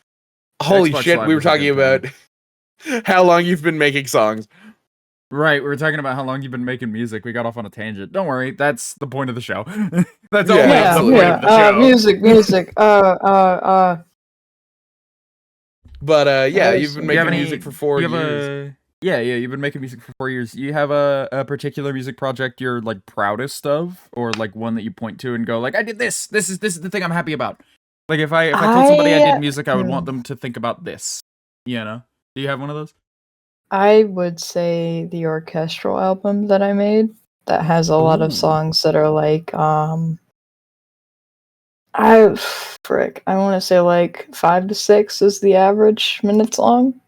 C: Holy
A: Xbox
C: shit,
A: Live
C: we were
A: was a
C: talking
A: good
C: about
A: time.
C: how long you've been making songs.
A: Right, we were talking about how long you've been making music. We got off on a tangent. Don't worry, that's the point of the show. That's
C: Yeah,
A: always the
C: absolutely.
A: point of the show.
B: Music.
C: But yeah,
B: Yes.
C: you've been
A: Do you have
C: making
A: any?
C: music for 4
A: Do you have
C: years.
A: Yeah, you've been making music for 4 years. You have a particular music project you're like proudest of, or like one that you point to and go like, I did this. This is the thing I'm happy about. Like if I told somebody I did music, I would want them to think about this. You know? Do you have one of those?
B: I would say the orchestral album that I made that has a lot of
A: Ooh.
B: songs that are like I want to say like 5 to 6 is the average minutes long.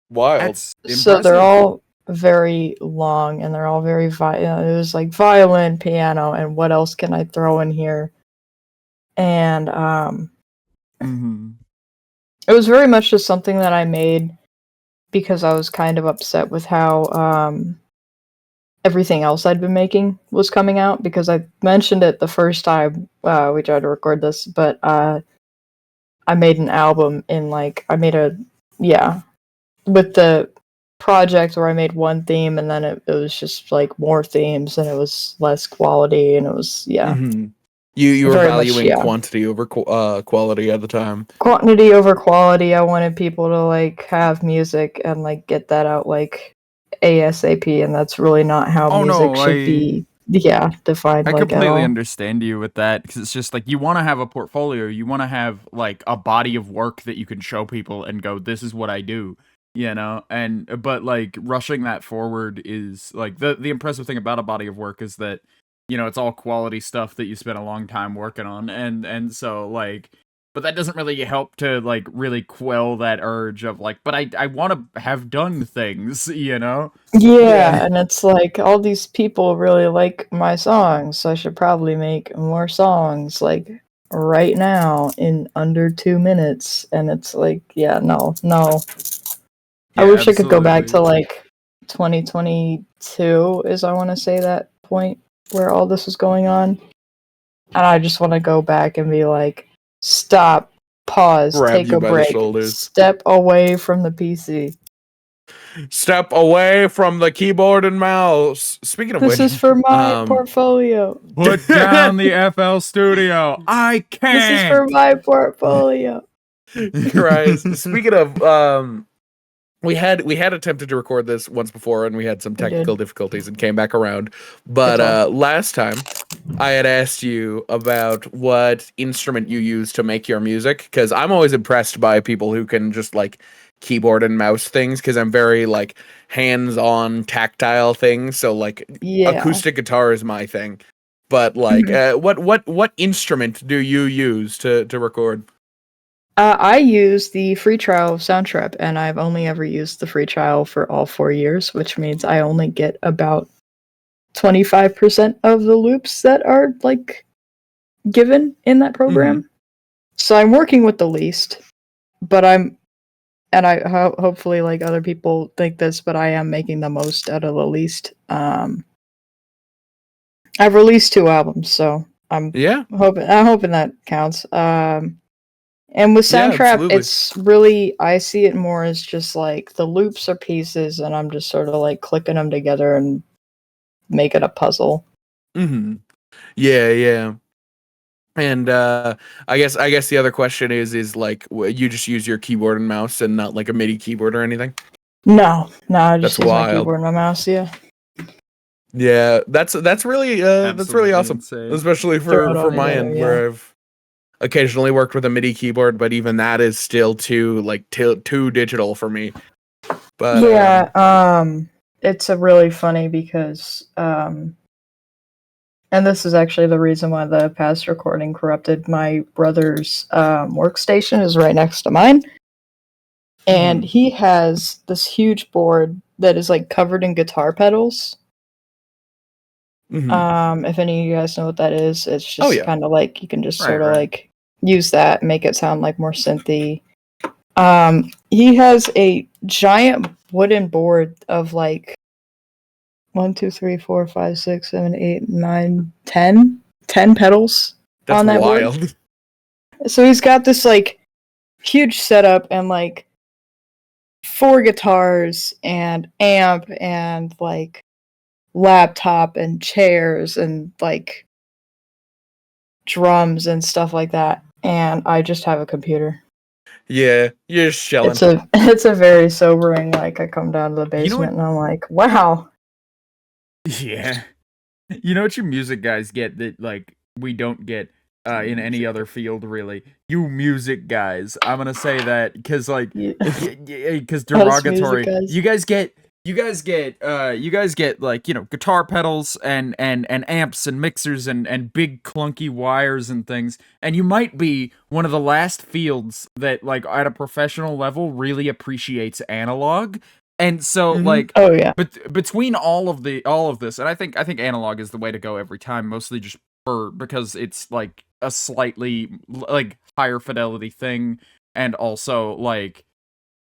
C: Wild.
A: That's
B: So they're
A: impressive.
B: all very long and they're all very it was like violin, piano, and what else can I throw in here? And it was very much just something that I made because I was kind of upset with how everything else I'd been making was coming out, because I mentioned it the first time we tried to record this, but I made an album in like with the project where I made one theme and then it was just like more themes and it was less quality and it was
C: Mm-hmm. You were
B: very much,
C: valuing quantity over quality at the time.
B: quantity over quality. I wanted people to like have music and like get that out like ASAP, and that's really not how music should be defined
A: I
B: like at
A: completely
B: all.
A: understand you with that, because it's just like you want to have a portfolio, you want to have like a body of work that you can show people and go, this is what I do, you know. And but like rushing that forward is like the impressive thing about a body of work is that, you know, it's all quality stuff that you spent a long time working on, and so like, but that doesn't really help to like really quell that urge of like, but I want to have done things, you know.
B: Yeah, and it's like all these people really like my songs, so I should probably make more songs like right now in under 2 minutes. And it's like, no. I wish I could go back to like 2022 is, I want to say, that point where all this was going on. And I just want to go back and be like, stop, pause,
C: Grab
B: take
C: you
B: a
C: by the
B: break,
C: shoulders.
B: step away from the PC.
C: Step away from the keyboard and mouse. Speaking of
B: This
C: which,
B: is for my portfolio.
A: Put down the FL Studio. I can't.
B: This is for my portfolio.
C: Christ. Speaking of, we had attempted to record this once before and we had some technical difficulties and came back around. But last time I had asked you about what instrument you use to make your music, because I'm always impressed by people who can just like keyboard and mouse things, because I'm very like hands-on tactile things. So like acoustic guitar is my thing. But like what instrument do you use to record?
B: I use the free trial of Soundtrap, and I've only ever used the free trial for all 4 years, which means I only get about 25% of the loops that are like given in that program. So I'm working with the least, but hopefully like other people think this, but I am making the most out of the least. I've released 2 albums, so I'm hoping that counts. And with Soundtrap, it's really, I see it more as just like the loops are pieces, and I'm just sort of like clicking them together and making a puzzle.
C: Yeah. And I guess the other question is like, you just use your keyboard and mouse and not like a MIDI keyboard or anything?
B: No, I just use my keyboard and my mouse. Yeah,
C: that's really awesome, insane. Especially for my end, where I've occasionally worked with a MIDI keyboard, but even that is still too digital for me. But
B: it's a really funny because and this is actually the reason why the past recording corrupted. My brother's workstation is right next to mine, and he has this huge board that is like covered in guitar pedals. If any of you guys know what that is, it's just kind of like you can just sort of like use that, make it sound like more synthy. He has a giant wooden board of like 1, 2, 3, 4, 5, 6, 7, 8, 9, 10 pedals.
C: That's
B: on that
C: wild.
B: board. So he's got this like huge setup and like 4 guitars and amp and like laptop and chairs and like drums and stuff like that. And I just have a computer.
C: Yeah, you're just chilling.
B: It's a very sobering, like I come down to the basement and I'm like, wow.
A: Yeah. You know what you music guys get that like we don't get in any other field really? You music guys. I'm gonna say that because like because derogatory. You guys get like, you know, guitar pedals and amps and mixers and big clunky wires and things, and you might be one of the last fields that like at a professional level really appreciates analog. And so like but between all of this, and I think analog is the way to go every time, mostly just because it's like a slightly like higher fidelity thing, and also like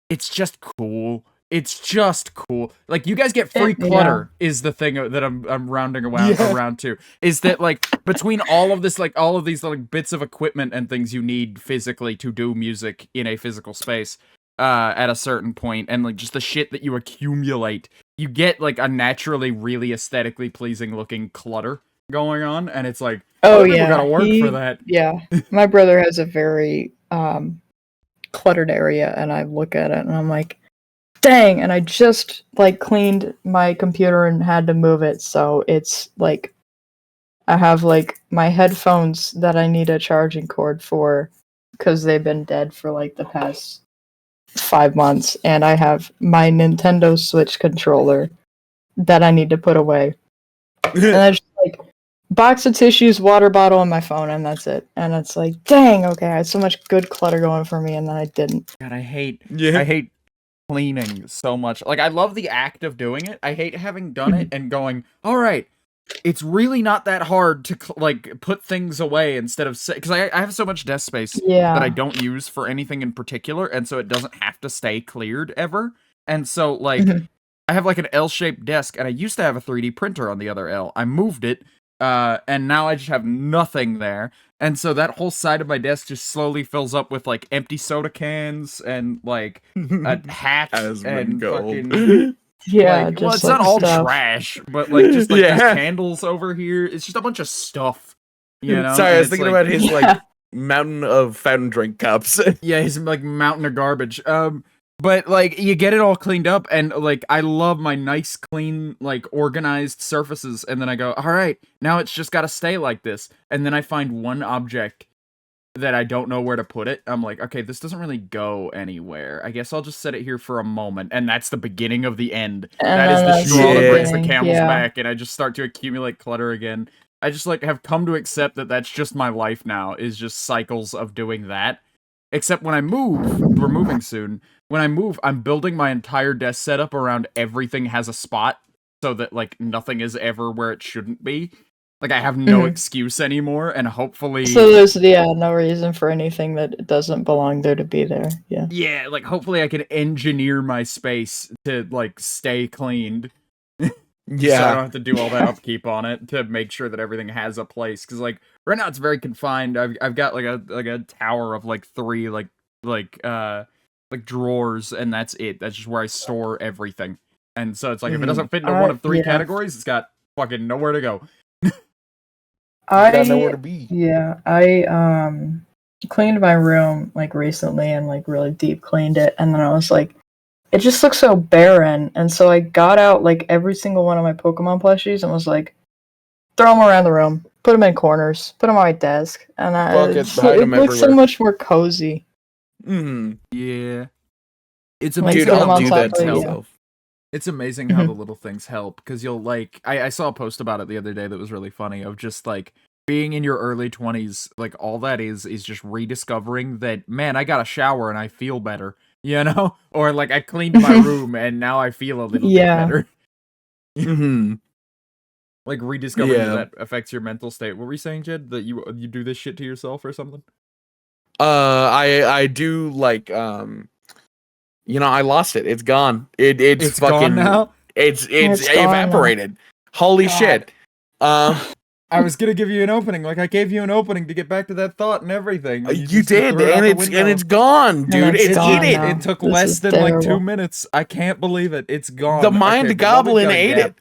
A: it's just cool. It's just cool. Like you guys get free clutter is the thing that I'm rounding around to. Is that like between all of this, like all of these like bits of equipment and things you need physically to do music in a physical space at a certain point, and like just the shit that you accumulate, you get like a naturally really aesthetically pleasing looking clutter going on, and it's like people gotta work for that.
B: Yeah. My brother has a very cluttered area, and I look at it and I'm like, dang, and I just like cleaned my computer and had to move it, so it's like I have like my headphones that I need a charging cord for because they've been dead for like the past 5 months, and I have my Nintendo Switch controller that I need to put away. And I just like box of tissues, water bottle, and my phone, and that's it. And it's like, dang, okay, I had so much good clutter going for me, and then I didn't.
A: God, I hate cleaning so much. Like, I love the act of doing it. I hate having done it and going, all right, it's really not that hard to like put things away instead of because I have so much desk space that I don't use for anything in particular, and so it doesn't have to stay cleared ever. And so like I have like an L-shaped desk, and I used to have a 3D printer on the other L. I moved it, and now I just have nothing there. And so that whole side of my desk just slowly fills up with like empty soda cans and like a hat and fucking.
B: Yeah,
A: like,
B: just
A: well, it's
B: like
A: not all
B: stuff.
A: trash, but like just like there's candles over here. It's just a bunch of stuff, you know.
C: Sorry, I was thinking about his like mountain of fountain drink cups.
A: Yeah, his like mountain of garbage. But like you get it all cleaned up, and like I love my nice, clean, like organized surfaces. And then I go, all right, now it's just got to stay like this. And then I find one object that I don't know where to put it. I'm like, okay, this doesn't really go anywhere. I guess I'll just set it here for a moment, and that's the beginning of the end. That is the straw that breaks the camel's back, and I just start to accumulate clutter again. I just like have come to accept that that's just my life now, is just cycles of doing that. Except when I move, we're moving soon. When I move, I'm building my entire desk setup around everything has a spot, so that like nothing is ever where it shouldn't be. Like, I have no excuse anymore, and hopefully...
B: So there's, no reason for anything that doesn't belong there to be there,
A: Yeah, like, hopefully I can engineer my space to, like, stay cleaned. So I don't have to do all that upkeep on it to make sure that everything has a place. Because, like, right now it's very confined. I've got, like, a tower of, like, 3, like, drawers, and that's it. That's just where I store everything. And so it's like, if it doesn't fit into one of 3 categories, it's got fucking nowhere to go.
B: I cleaned my room like recently and like really deep cleaned it, and then I was like, it just looks so barren, and so I got out like every single one of my Pokemon plushies and was like, throw them around the room, put them in corners, put them on my desk, and it looks so much more cozy.
A: Yeah, it's a
C: dude, I'll do that to myself.
A: It's amazing how the little things help, because you'll like I saw a post about it the other day that was really funny, of just like being in your early 20s, like all that is just rediscovering that, man, I got a shower and I feel better, you know? Or like I cleaned my room and now I feel a little bit better.
C: Mm-hmm.
A: Like rediscovering that affects your mental state. What were you saying, Jed? That you do this shit to yourself or something?
C: I do like I lost it. It's gone. It's fucking
A: gone now.
C: It's
B: It's
C: evaporated. Holy shit.
A: I was gonna give you an opening, like I gave you an opening to get back to that thought and everything.
C: You did, and it's gone, dude.
B: It's gone
C: ate it.
B: now.
A: It took
B: This
A: less
B: is
A: than like 2
B: terrible.
A: minutes. I can't believe it. It's gone.
C: The mind goblin ate it.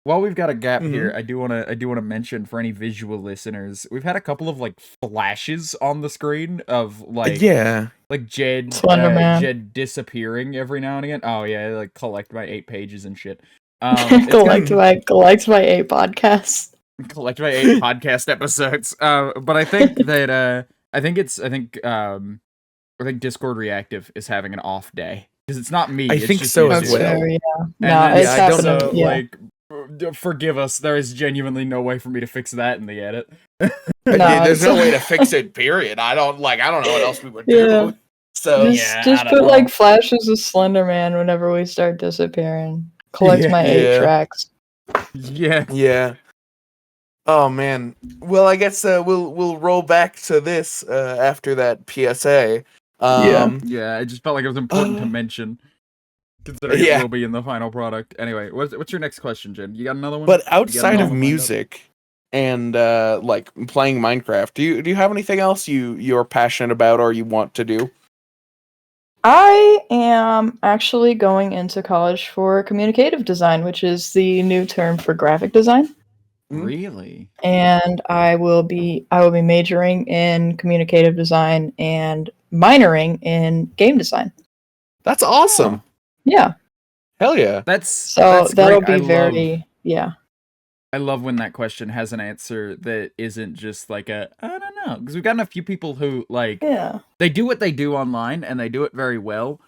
A: While we've got a gap here, I do wanna mention for any visual listeners, we've had a couple of like flashes on the screen of like Jed Jed disappearing every now and again. Oh yeah, like collect my 8 pages and shit.
B: Collect my 8 podcasts.
A: Collect my 8 podcast episodes. But I think that I think Discord Reactive is having an off day, because it's not me.
C: I
A: it's
C: think
A: just
C: so
A: you
C: as
A: two.
C: well.
B: Yeah.
A: And
B: No,
A: then,
B: it's happening.
A: so,
B: Yeah.
A: like, forgive us. There is genuinely no way for me to fix that in the edit.
C: There's no way to fix it. Period. I don't know what else we would do.
B: Yeah.
C: So
B: just put like flashes of Slender Man whenever we start disappearing. Collect my 8 tracks.
A: Yeah.
C: Oh man. Well, I guess we'll roll back to this after that PSA.
A: I just felt like it was important to mention, considering it will be in the final product. Anyway, what's your next question, Jen? You got another one?
C: But outside of music and like playing Minecraft, do you have anything else you're passionate about or you want to do?
B: I am actually going into college for communicative design, which is the new term for graphic design.
A: Really?
B: And I will be majoring in communicative design and minoring in game design.
C: That's awesome.
B: Yeah.
C: Hell yeah.
A: That's
B: that'll
A: great.
B: be very
A: I love when that question has an answer that isn't just like I don't know, because we've gotten a few people who like they do what they do online and they do it very well.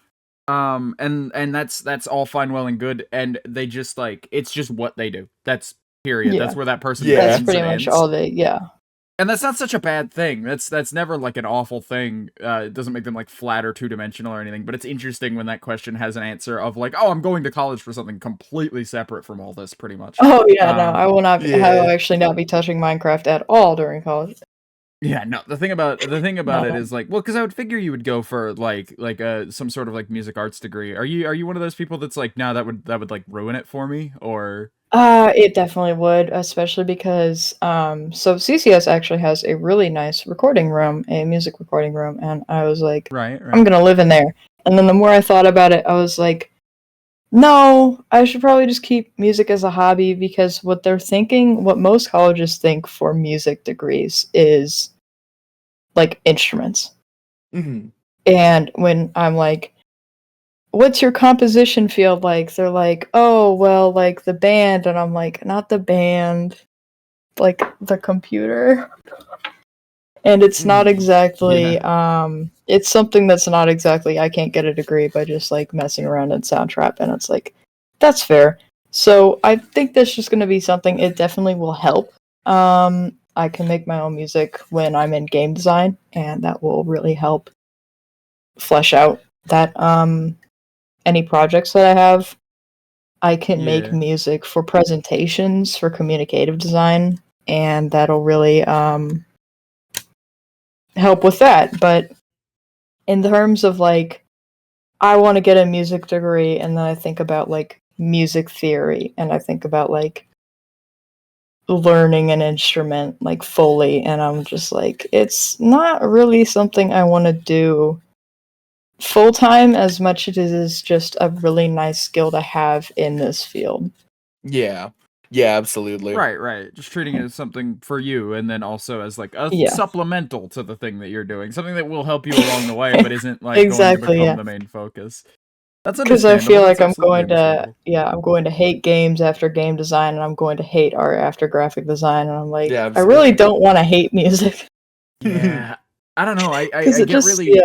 A: And that's all fine, well and good, and they just like, it's just what they do. That's period. That's where that person
B: that's pretty much all they
A: And that's not such a bad thing. That's never like an awful thing. It doesn't make them like flat or 2-dimensional or anything, but it's interesting when that question has an answer of like, oh, I'm going to college for something completely separate from all this, pretty much.
B: Oh yeah, no, I will not. I will actually not be touching Minecraft at all during college.
A: Yeah, no. The thing about it is like, well, because I would figure you would go for like some sort of like music arts degree. Are you one of those people that's like, no, that would like ruin it for me, or?
B: It definitely would, especially because so CCS actually has a really nice recording room, a music recording room, and I was like,
A: right.
B: I'm gonna live in there. And then the more I thought about it, I was like, no, I should probably just keep music as a hobby, because what most colleges think for music degrees is like instruments.
C: Mm-hmm.
B: And when I'm like, what's your composition field like? They're like, oh, well, like the band. And I'm like, not the band, like the computer. And it's not exactly, it's something that's not exactly, I can't get a degree by just like messing around in Soundtrap. And it's like, that's fair. So I think that's just going to be something, it definitely will help. I can make my own music when I'm in game design, and that will really help flesh out that, any projects that I have. I can make music for presentations for communicative design, and that'll really help with that. But in terms of like, I want to get a music degree, and then I think about like music theory, and I think about like learning an instrument like fully, and I'm just like, it's not really something I want to do full-time as much as it is just a really nice skill to have in this field.
C: Yeah, absolutely.
A: Right. Just treating it as something for you, and then also as like a supplemental to the thing that you're doing, something that will help you along the way, but isn't like going to become the main focus. That's
B: because I feel like I'm going to hate games after game design, and I'm going to hate art after graphic design, and I'm like, I really don't want to hate music.
A: Yeah, I don't know. I
B: get
A: really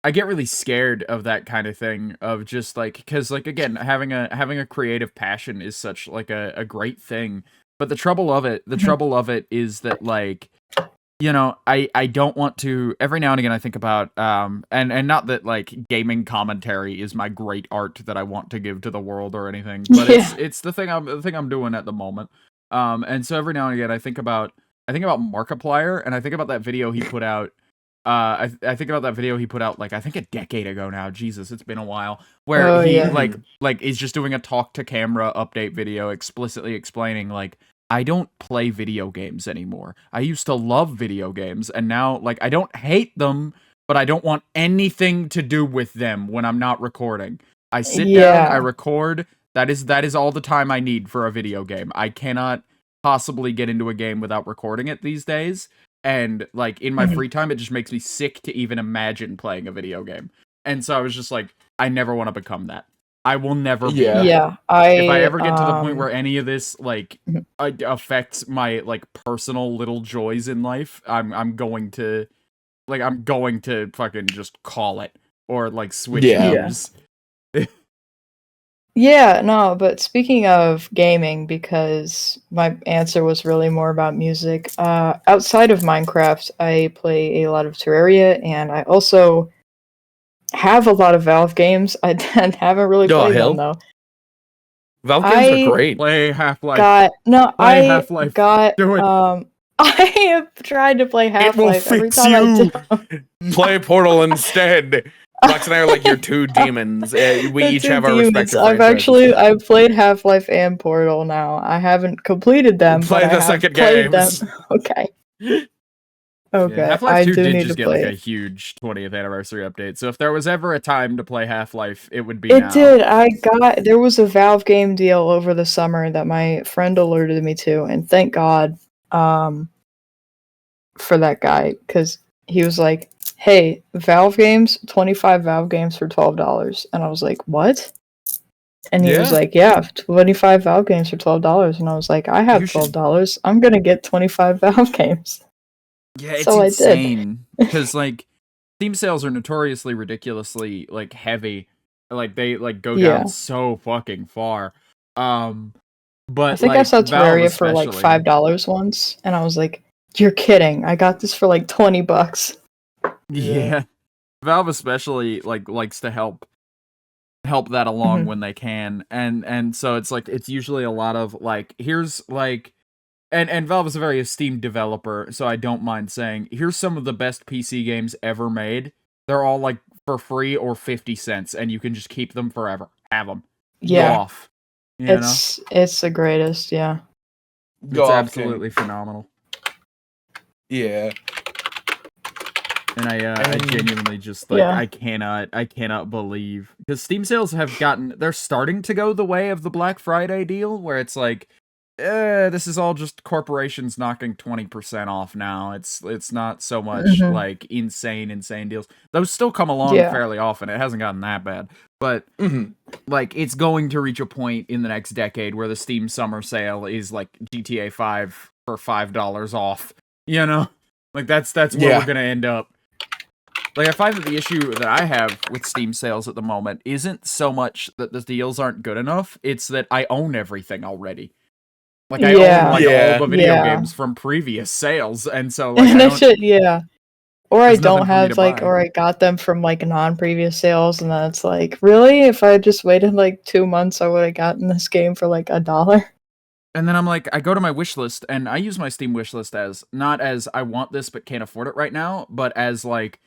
A: I get really scared of that kind of thing, of just like, because like again, having a creative passion is such like a great thing. But the trouble of it is that like, you know, I don't want to. Every now and again, I think about and not that like gaming commentary is my great art that I want to give to the world or anything, but it's the thing I'm doing at the moment. And so every now and again, I think about Markiplier, and I think about that video he put out. I think about that video he put out like I think a decade ago now. Jesus, it's been a while. Where he like is just doing a talk to camera update video, explicitly explaining like, I don't play video games anymore. I used to love video games, and now like I don't hate them, but I don't want anything to do with them when I'm not recording. I sit down, I record. That is all the time I need for a video game. I cannot possibly get into a game without recording it these days. And like in my free time, it just makes me sick to even imagine playing a video game. And so I was just like, I never want to become that. I will never be that.
B: Yeah,
A: if I ever get to the point where any of this like affects my like personal little joys in life, I'm going to fucking just call it or like switch games.
B: Yeah, no, but speaking of gaming, because my answer was really more about music, outside of Minecraft, I play a lot of Terraria, and I also have a lot of Valve games. I haven't really played them, though.
C: Valve games are great.
A: Play Half-Life.
B: Half-Life.
A: Do it.
B: I have tried to play Half-Life every time I do.
C: Play Portal instead. Vox and I are like your two demons. We each have our respective franchises.
B: I've played Half-Life and Portal now. I haven't completed them,
C: Play
B: but
C: the
B: I have
C: second
B: played
C: games.
B: them. Okay. Okay.
A: Yeah, Half-Life 2 did just get like
B: it.
A: a huge 20th anniversary update. So if there was ever a time to play Half-Life, it would be
B: now.
A: It
B: did. There was a Valve game deal over the summer that my friend alerted me to, and thank God for that guy, because he was like, hey, Valve games, 25 Valve games for $12. And I was like, what? And he was like, yeah, 25 Valve games for $12. And I was like, I have $12. I'm going to get 25 Valve games.
A: Yeah, it's insane. Because, like, Steam sales are notoriously ridiculously, like, heavy. Like, they, like, go down so fucking far. But,
B: I think I saw Terraria for, like, $5 once. And I was like, you're kidding. I got this for, like, $20.
A: Yeah. Valve especially like likes to help that along when they can. And so it's like it's usually a lot of like here's like and Valve is a very esteemed developer, so I don't mind saying here's some of the best PC games ever made. They're all like for free or 50 cents and you can just keep them forever. Have them.
B: Yeah.
A: Go off.
B: It's the greatest, yeah.
A: It's absolutely phenomenal.
C: Yeah.
A: And I genuinely just like I cannot believe, because Steam sales they're starting to go the way of the Black Friday deal, where it's like, this is all just corporations knocking 20% off now. It's not so much like insane deals. Those still come along fairly often. It hasn't gotten that bad, but like it's going to reach a point in the next decade where the Steam summer sale is like GTA 5 for $5 off. You know, like that's where we're gonna end up. Like, I find that the issue that I have with Steam sales at the moment isn't so much that the deals aren't good enough, it's that I own everything already. Like, I own, like, all the video games from previous sales, and so, like,
B: Or I don't have, like, or I got them from, like, non-previous sales, and then it's like, really? If I just waited, like, 2 months, I would have gotten this game for, like, $1.
A: And then I'm like, I go to my wish list, and I use my Steam wish list as, not as I want this but can't afford it right now, but as, like,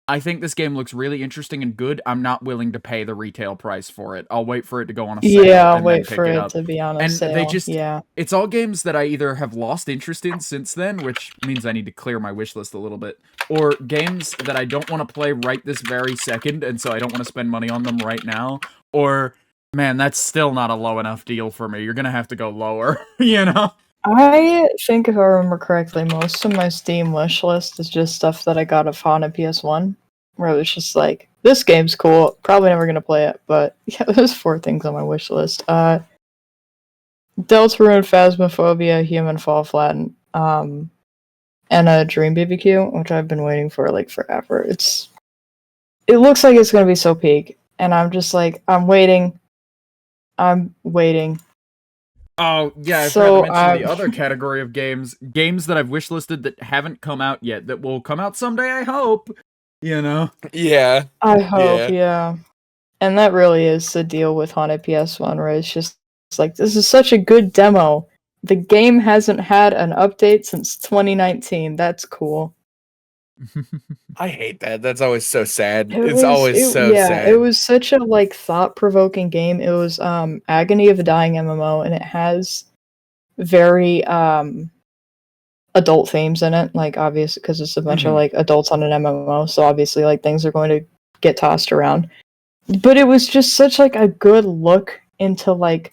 A: I think this game looks really interesting and good. I'm not willing to pay the retail price for it. I'll wait for it to go on a sale.
B: Yeah, I'll wait for it to be on a sale.
A: And they just, it's all games that I either have lost interest in since then, which means I need to clear my wish list a little bit, or games that I don't want to play right this very second, and so I don't want to spend money on them right now, or, man, that's still not a low enough deal for me. You're going to have to go lower, you know?
B: I think if I remember correctly, most of my Steam wish list is just stuff that I got upon a PS1, where it was just like, this game's cool, probably never gonna play it, but yeah, there's 4 things on my wish list. Deltarune, Phasmophobia, Human Fall Flat, and a Dream BBQ, which I've been waiting for like forever. It's it looks like it's gonna be so peak, and I'm just like, I'm waiting.
A: Oh, yeah, I
B: So,
A: forgot to mention the other category of games that I've wishlisted that haven't come out yet, that will come out someday, I hope. You know?
C: Yeah.
B: I hope, yeah. And that really is the deal with Haunted PS1, where it's like, this is such a good demo. The game hasn't had an update since 2019. That's cool.
C: I hate that. That's always so sad.
B: It
C: It's always so sad.
B: It was such a like thought-provoking game. It was Agony of a Dying MMO, and it has very adult themes in it, like obviously because it's a bunch of like adults on an MMO, so obviously like things are going to get tossed around. But it was just such like a good look into like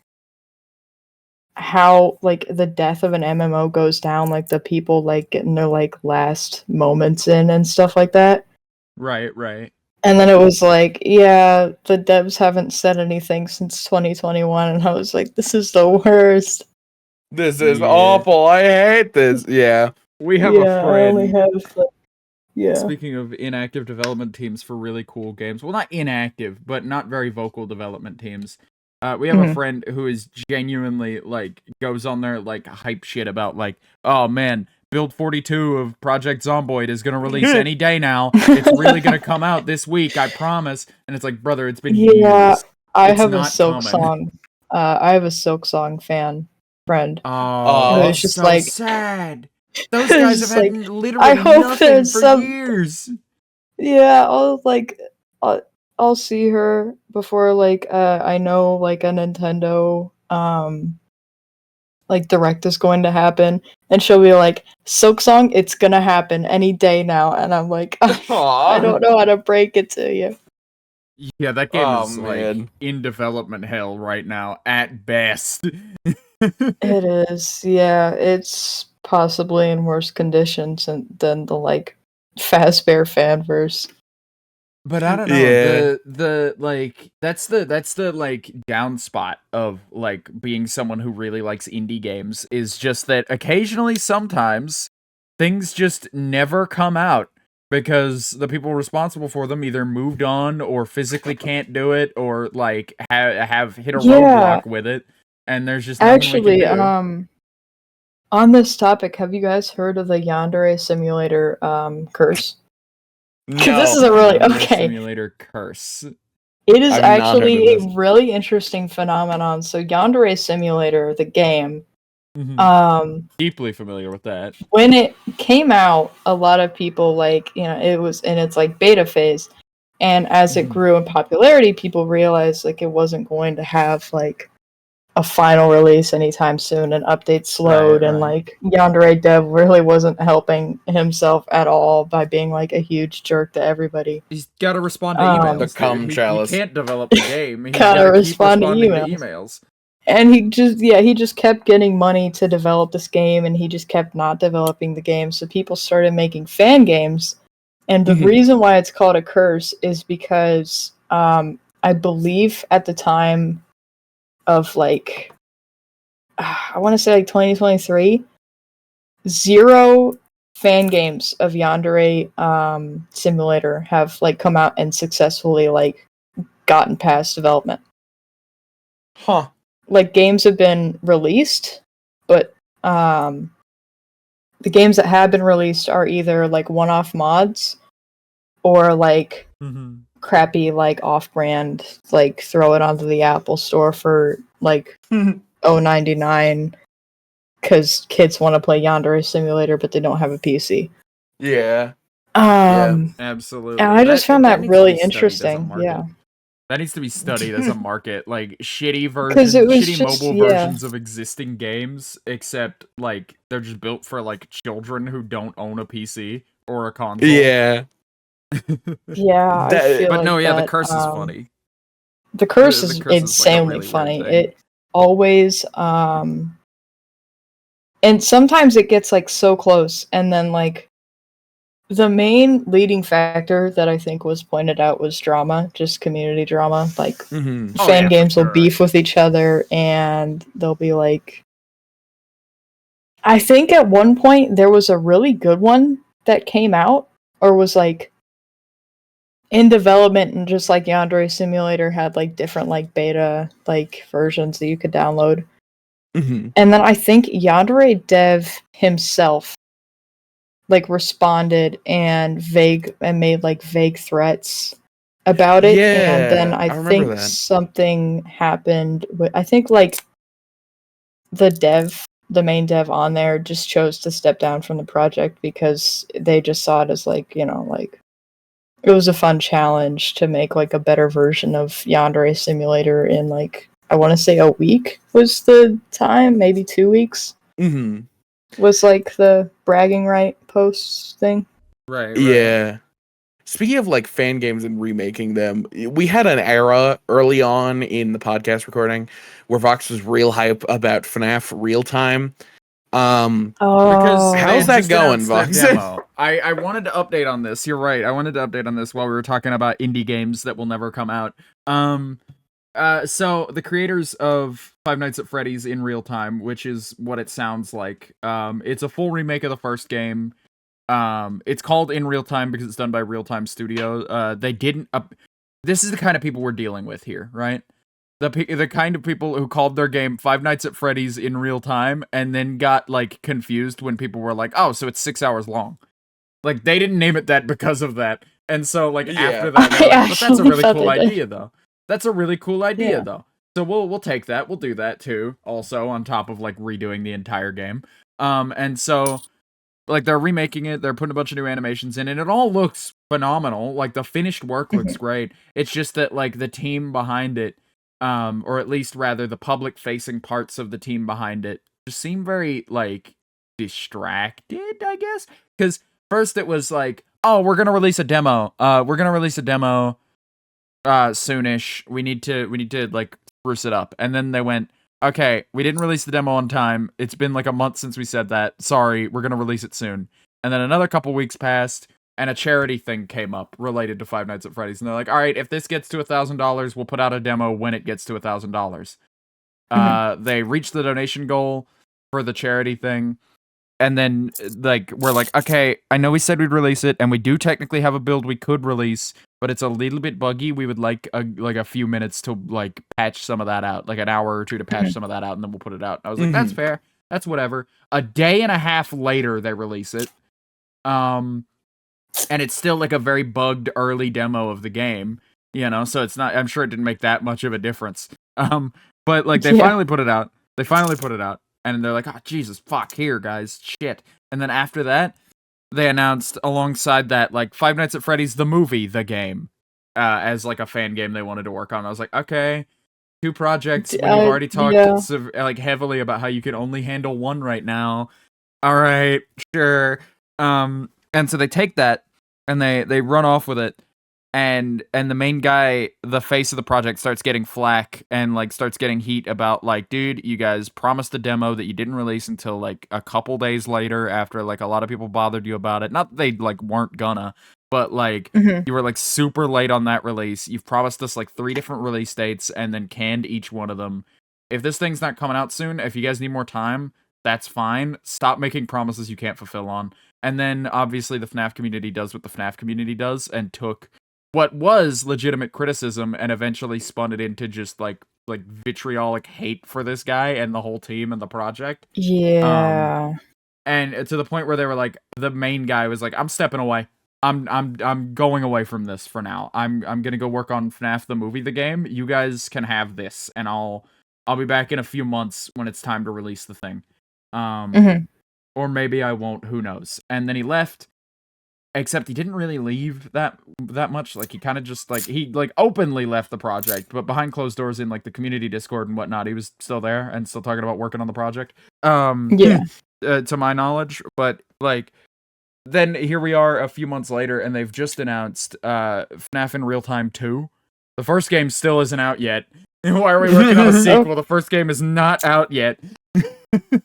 B: how like the death of an MMO goes down, like the people like getting their like last moments in and stuff like that.
A: Right.
B: And then it was like, yeah, the devs haven't said anything since 2021, and I was like, this is the worst.
C: This is awful. I hate this. Yeah.
A: We have a friend.
B: I only have like, yeah.
A: Speaking of inactive development teams for really cool games, well, not inactive, but not very vocal development teams. We have a friend who is genuinely like goes on there like hype shit about like, oh man, build 42 of Project Zomboid is gonna release any day now. It's really gonna come out this week, I promise. And it's like, brother, it's been years.
B: I have a Silk Song. I have a Silk Song fan friend.
A: Oh,
B: it's just
A: so
B: like
A: sad. Those guys have had
B: like,
A: literally
B: I hope
A: nothing
B: there's
A: for years.
B: Yeah, I'll see her before like I know like a Nintendo like direct is going to happen, and she'll be like, Silk Song, it's gonna happen any day now, and I'm like, I don't know how to break it to you.
A: Yeah, that game is like in development hell right now at best.
B: It is, yeah, it's possibly in worse conditions than the like Fazbear fanverse.
A: But I don't know. The like that's the like down spot of like being someone who really likes indie games is just that occasionally sometimes things just never come out because the people responsible for them either moved on or physically can't do it or like have hit a roadblock with it, and there's just nothing we can do.
B: On this topic, have you guys heard of the Yandere Simulator curse?
C: No.
B: This is a really
A: Simulator curse.
B: It is actually a really interesting phenomenon. So Yandere Simulator, the game,
A: deeply familiar with that.
B: When it came out, a lot of people like, you know, it was in its like beta phase, and as it grew in popularity, people realized like it wasn't going to have like a final release anytime soon, and updates slowed, and like Yandere dev really wasn't helping himself at all by being like a huge jerk to everybody.
A: He's got to respond to emails.
C: The cum chalice.
A: He can't develop the game. He's
B: got to
A: keep
B: responding to
A: emails.
B: And he just kept getting money to develop this game, and he just kept not developing the game. So people started making fan games, and the reason why it's called a curse is because I believe at the time of like I want to say like 2023, 0 fan games of Yandere Simulator have like come out and successfully like gotten past development. Like games have been released, but the games that have been released are either like one-off mods or like crappy like off-brand, like throw it onto the Apple Store for like $0.99 because kids want to play Yandere Simulator but they don't have a PC.
C: Yeah.
A: Absolutely.
B: And I just found that really interesting. Yeah.
A: That needs to be studied as a market, like shitty mobile versions of existing games, except like they're just built for like children who don't own a PC or a console.
C: Yeah.
B: Yeah,
A: the curse is funny.
B: The curse is insanely funny. It always and sometimes it gets like so close, and then like the main leading factor that I think was pointed out was drama, just community drama. Like fan games will beef with each other, and they'll be like, I think at one point there was a really good one that came out, or was like, in development, and just like Yandere Simulator had like different like beta like versions that you could download.
C: Mm-hmm.
B: And then I think Yandere dev himself like responded and made like vague threats about it. And then I
C: remember
B: think
C: that.
B: something happened with, I think like the main dev on there just chose to step down from the project because they just saw it as like, you know, like it was a fun challenge to make like a better version of Yandere Simulator in like, I want to say a week was the time, maybe 2 weeks.
C: Mm-hmm.
B: Was like the bragging right posts thing.
A: Right.
C: Yeah. Speaking of like fan games and remaking them, we had an era early on in the podcast recording where Vox was real hype about FNAF Real Time.
A: Because
C: how's
A: they
C: that
A: just
C: going,
A: announced the
C: Vox?
A: demo. I wanted to update on this. You're right. I wanted to update on this while we were talking about indie games that will never come out. So the creators of Five Nights at Freddy's in Real Time, which is what it sounds like. It's a full remake of the first game. It's called In Real Time because it's done by Real Time Studio. They didn't. This is the kind of people we're dealing with here, right? The kind of people who called their game Five Nights at Freddy's in Real Time and then got like confused when people were like, "Oh, so it's 6 hours long." Like they didn't name it that because of that. And so like after that, they're like, but that's a really cool idea though. That's a really cool idea though. So we'll take that. We'll do that too. Also on top of like redoing the entire game. And so like they're remaking it, they're putting a bunch of new animations in, and it all looks phenomenal. Like the finished work looks great. It's just that like the team behind it, or at least rather the public facing parts of the team behind it, just seem very like distracted, I guess. Because first it was like, oh, we're gonna release a demo. Soonish. We need to like spruce it up. And then they went, okay, we didn't release the demo on time. It's been like a month since we said that. Sorry, we're gonna release it soon. And then another couple weeks passed, and a charity thing came up related to Five Nights at Freddy's. And they're like, all right, if this gets to $1,000, we'll put out a demo when it gets to $1,000. They reached the donation goal for the charity thing. And then, like, we're like, okay, I know we said we'd release it, and we do technically have a build we could release, but it's a little bit buggy. We would like a few minutes to, like, patch some of that out, like an hour or two to patch some of that out, and then we'll put it out. I was like, that's fair. That's whatever. A day and a half later, they release it. And it's still, like, a very bugged early demo of the game, you know, so it's not, I'm sure it didn't make that much of a difference. But, like, they finally put it out. And they're like, oh, Jesus, fuck, here, guys, shit. And then after that, they announced alongside that, like, Five Nights at Freddy's, the movie, the game, as, like, a fan game they wanted to work on. I was like, okay, 2 projects, when you've already talked, like, heavily about how you can only handle one right now. All right, sure. And so they take that, and they run off with it. And the main guy, the face of the project, starts getting flack and like starts getting heat about like, dude, you guys promised a demo that you didn't release until like a couple days later after like a lot of people bothered you about it. Not that they like weren't gonna, but like you were like super late on that release. You've promised us like 3 different release dates and then canned each one of them. If this thing's not coming out soon, if you guys need more time, that's fine. Stop making promises you can't fulfill on. And then obviously the FNAF community does what the FNAF community does and took what was legitimate criticism and eventually spun it into just like vitriolic hate for this guy and the whole team and the project.
B: Yeah.
A: And to the point where they were like, the main guy was like, I'm stepping away. I'm going away from this for now. I'm gonna go work on FNAF the movie, the game. You guys can have this, and I'll be back in a few months when it's time to release the thing. Or maybe I won't, who knows. And then he left. Except he didn't really leave that much. Like he kind of just like he like openly left the project, but behind closed doors in like the community Discord and whatnot, he was still there and still talking about working on the project. To my knowledge, but like then here we are a few months later, and they've just announced FNAF in Real Time 2. The first game still isn't out yet. Why are we working on a sequel? The first game is not out yet.
B: The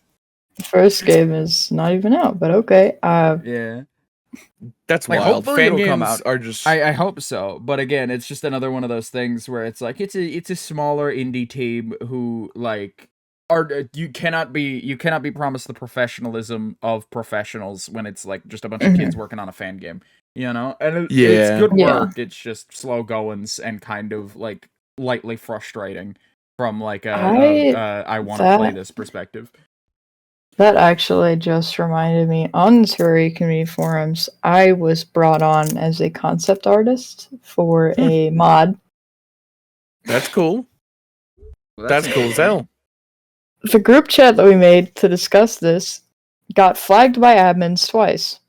B: first game is not even out, but okay.
A: Yeah.
C: That's
A: like,
C: wild.
A: Fan
C: It'll
A: games
C: come out. Are just
A: I hope so, but again, it's just another one of those things where it's like it's a smaller indie team who like are you cannot be promised the professionalism of professionals when it's like just a bunch of kids working on a fan game. you know? And it's
C: Yeah.
A: good
B: Yeah.
A: work. It's just slow goings and kind of like lightly frustrating from like I want to play this perspective.
B: That actually just reminded me, on the Surrey community forums, I was brought on as a concept artist for a mod.
C: That's cool. That's cool as hell.
B: The group chat that we made to discuss this got flagged by admins twice.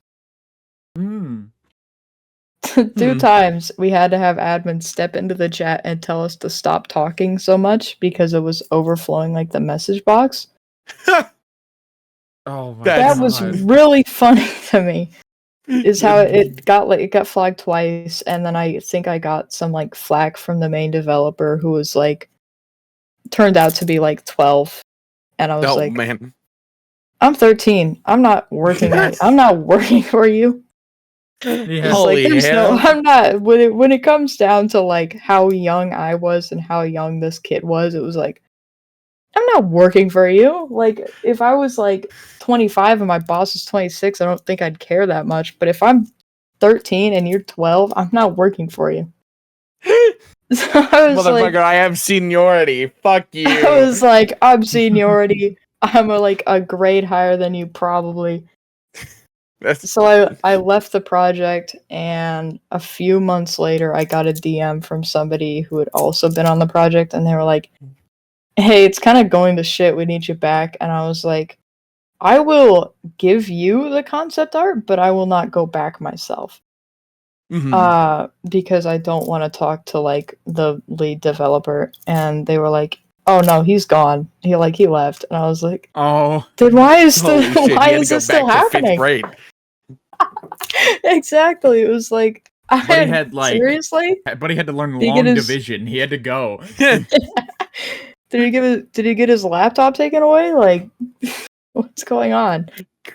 B: 2 times we had to have admins step into the chat and tell us to stop talking so much because it was overflowing like the message box.
A: Oh my
B: That
A: God.
B: was really funny to me. Is how it got flagged twice, and then I think I got some like flack from the main developer who was like turned out to be like 12, and I was like,
C: man.
B: I'm 13. I'm not working for you.
A: Yeah.
C: Holy hell.
B: I'm not when it comes down to like how young I was and how young this kid was, it was like, I'm not working for you. Like, if I was like 25 and my boss is 26, I don't think I'd care that much. But if I'm 13 and you're 12, I'm not working for you. So I was
C: Motherfucker,
B: like,
C: I have seniority. Fuck you.
B: I was like, I'm seniority. I'm a grade higher than you probably. So I left the project, and a few months later, I got a DM from somebody who had also been on the project, and they were like, hey, it's kind of going to shit, we need you back. And I was like, I will give you the concept art, but I will not go back myself. Because I don't want to talk to like the lead developer. And they were like, oh no, he's gone. He left. And I was like,
A: oh,
B: then why is
C: this
B: still happening? Exactly. It was like, seriously?
A: But he had to learn long division. He had to go.
B: Did he get his laptop taken away? Like, what's going on?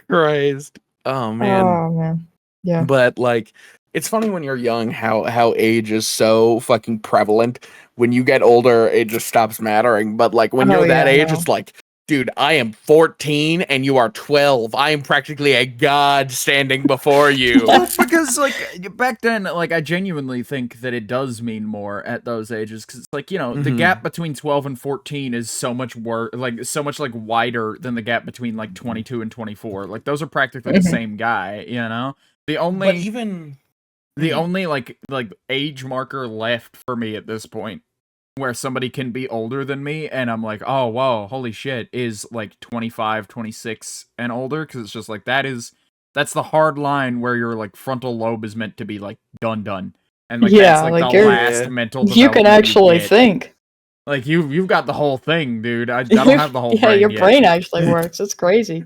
C: Christ. Oh man.
B: Oh man. Yeah.
C: But like, it's funny when you're young how age is so fucking prevalent. When you get older, it just stops mattering. But like when you're that age, it's like, dude, I am 14 and you are 12. I am practically a god standing before you.
A: Well, because like back then, like I genuinely think that it does mean more at those ages, because like, you know, the gap between 12 and 14 is so much wider than the gap between like 22 and 24. Like those are practically the same guy, you know. The only like age marker left for me at this point where somebody can be older than me and I'm like, oh whoa, holy shit, is like 25, 26 and older, because it's just like that's the hard line where your like frontal lobe is meant to be like done. And like that's like the last mental development
B: you can actually think.
A: Like you've got the whole thing, dude. I don't have the whole brain
B: your
A: yet.
B: brain actually works. It's crazy.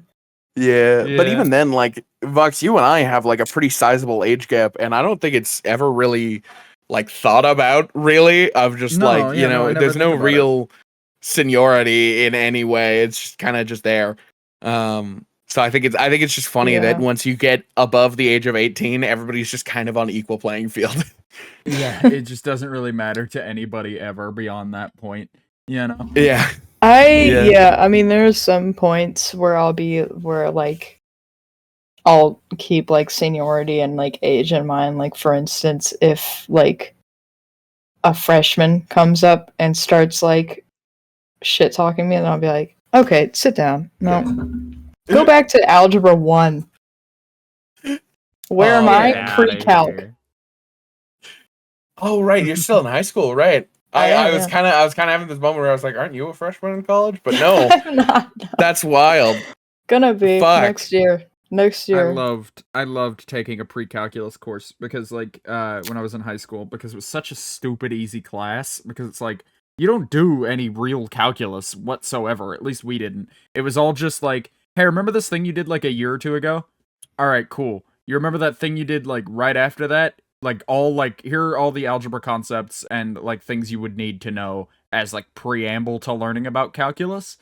C: Yeah, but even then, like, Vox, you and I have like a pretty sizable age gap, and I don't think it's ever really like thought about really of just there's no real seniority in any way. It's just kind of just there. So I think it's just funny that once you get above the age of 18, everybody's just kind of on equal playing field.
A: Yeah, it just doesn't really matter to anybody ever beyond that point, you know?
C: Yeah.
B: I mean, there's some points where I'll keep like seniority and like age in mind. Like, for instance, if like a freshman comes up and starts like shit talking me, then I'll be like, okay, sit down. No, go back to algebra 1. Where am I? Pre-calc.
C: Oh right, you're still in high school, right? I was kind of having this moment where I was like, aren't you a freshman in college? But no,
B: I'm not.
C: That's wild.
B: Gonna be next year.
A: I loved taking a pre-calculus course because like when I was in high school, because it was such a stupid easy class, because it's like you don't do any real calculus whatsoever. At least we didn't. It was all just like, hey, remember this thing you did like a year or two ago? All right, cool. You remember that thing you did like right after that? Like here are all the algebra concepts and like things you would need to know as like preamble to learning about calculus.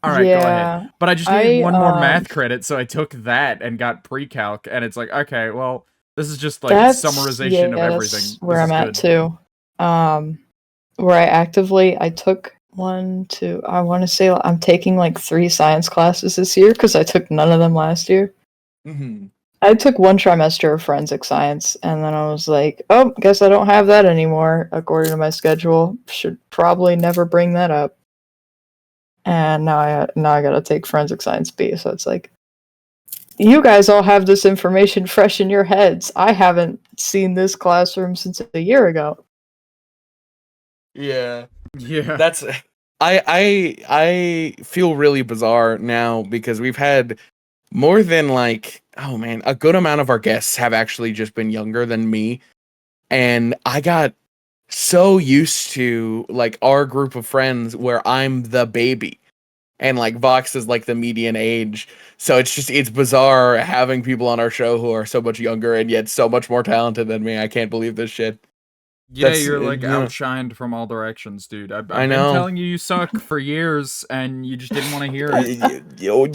A: All right, go ahead. But I just needed one more math credit, so I took that and got pre-calc, and it's like, okay, well, this is just like summarization of everything.
B: That's where I'm at too. Where I took I want to say I'm taking like 3 science classes this year because I took none of them last year. I took one trimester of forensic science, and then I was like, oh, guess I don't have that anymore, according to my schedule. Should probably never bring that up. And now I gotta take forensic science B, so it's like, you guys all have this information fresh in your heads. I haven't seen this classroom since a year ago.
C: Yeah.
A: Yeah.
C: That's I feel really bizarre now because we've had more than like, oh man, a good amount of our guests have actually just been younger than me. And I got so used to like our group of friends where I'm the baby and like Vox is like the median age. So it's bizarre having people on our show who are so much younger and yet so much more talented than me. I can't believe this shit.
A: Yeah,
C: That's,
A: you're like
C: you know,
A: outshined from all directions, dude. I've
C: I
A: been
C: know.
A: telling you suck for years, and you just didn't want to hear it.
C: I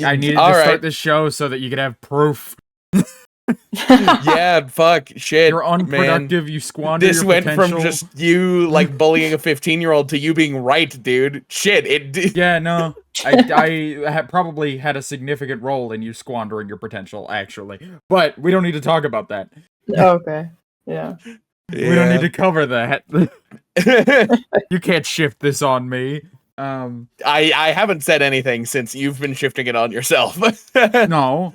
A: I needed to start this show so that you could have proof.
C: Yeah, fuck, shit.
A: You're unproductive.
C: Man.
A: You squander
C: This
A: your
C: went
A: potential.
C: from just you like bullying a 15-year-old to you being right, dude. Shit.
A: Yeah, no. I probably had a significant role in you squandering your potential, actually. But we don't need to talk about that.
B: Okay. Yeah.
A: We don't need to cover that. You can't shift this on me.
C: I haven't said anything since you've been shifting it on yourself.
A: No.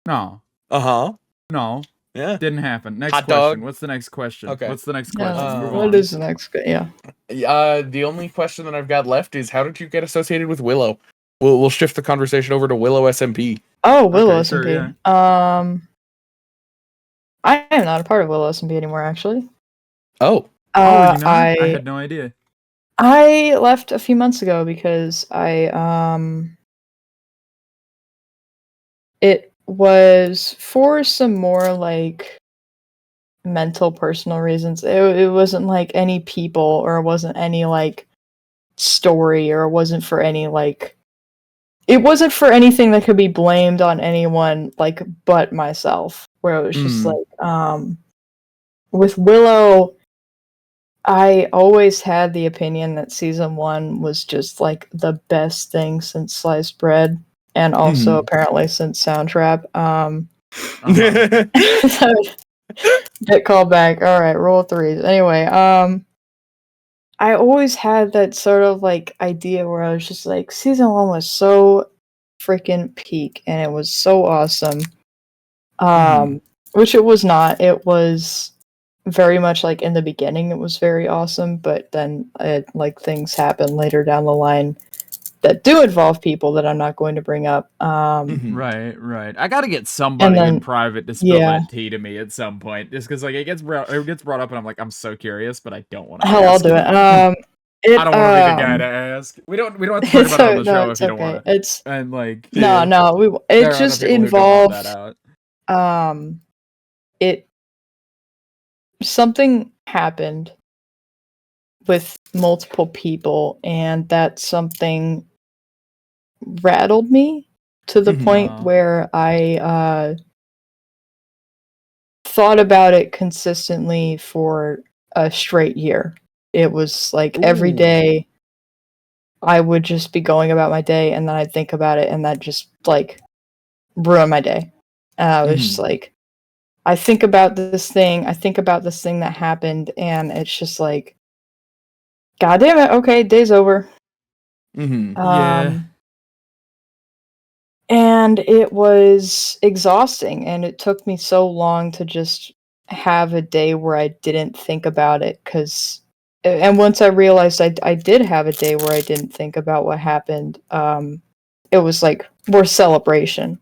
C: Uh-huh.
A: No.
C: Yeah.
A: Didn't happen. Next
C: Hot
A: question.
C: dog.
A: What's the next question?
C: Okay.
A: What's the next question? Move
B: What
A: on.
B: is the next? Yeah.
C: The only question that I've got left is how did you get associated with Willow? We'll shift the conversation over to Willow SMP.
B: Oh, Willow
A: Okay, sure,
B: SMP.
A: yeah.
B: I am not a part of Willow SMP anymore, actually.
C: Oh.
A: Oh, you know? I had no idea.
B: I left a few months ago because it was for some more like mental personal reasons. It wasn't like any people, or it wasn't any like story, or it wasn't for any like, it wasn't for anything that could be blamed on anyone like but myself, where it was just like with Willow, I always had the opinion that season 1 was just like the best thing since sliced bread, and also apparently since Soundtrap. Get called back. All right, roll threes. Anyway, I always had that sort of like idea where I was just like, season 1 was so freaking peak, and it was so awesome. Which it was not. It was very much like in the beginning it was very awesome, but then like things happen later down the line that do involve people that I'm not going to bring up.
A: Right. I gotta get somebody in private to spill that tea to me at some point, just because like it gets brought up, and I'm like, I'm so curious, but I don't want to.
B: Hell, I'll do it.
A: I don't want to be the guy to ask. We don't have to talk about it on the show if you don't want to.
B: It's
A: and like
B: no. It just involved something happened with multiple people, and that something rattled me to the point where I thought about it consistently for a straight year. It was like every day I would just be going about my day, and then I'd think about it, and that just like ruined my day. And I was just like, I think about this thing that happened, and it's just like, God damn it, okay, day's over.
A: Yeah.
B: And it was exhausting, and it took me so long to just have a day where I didn't think about it, and once I realized I did have a day where I didn't think about what happened, it was like more celebration.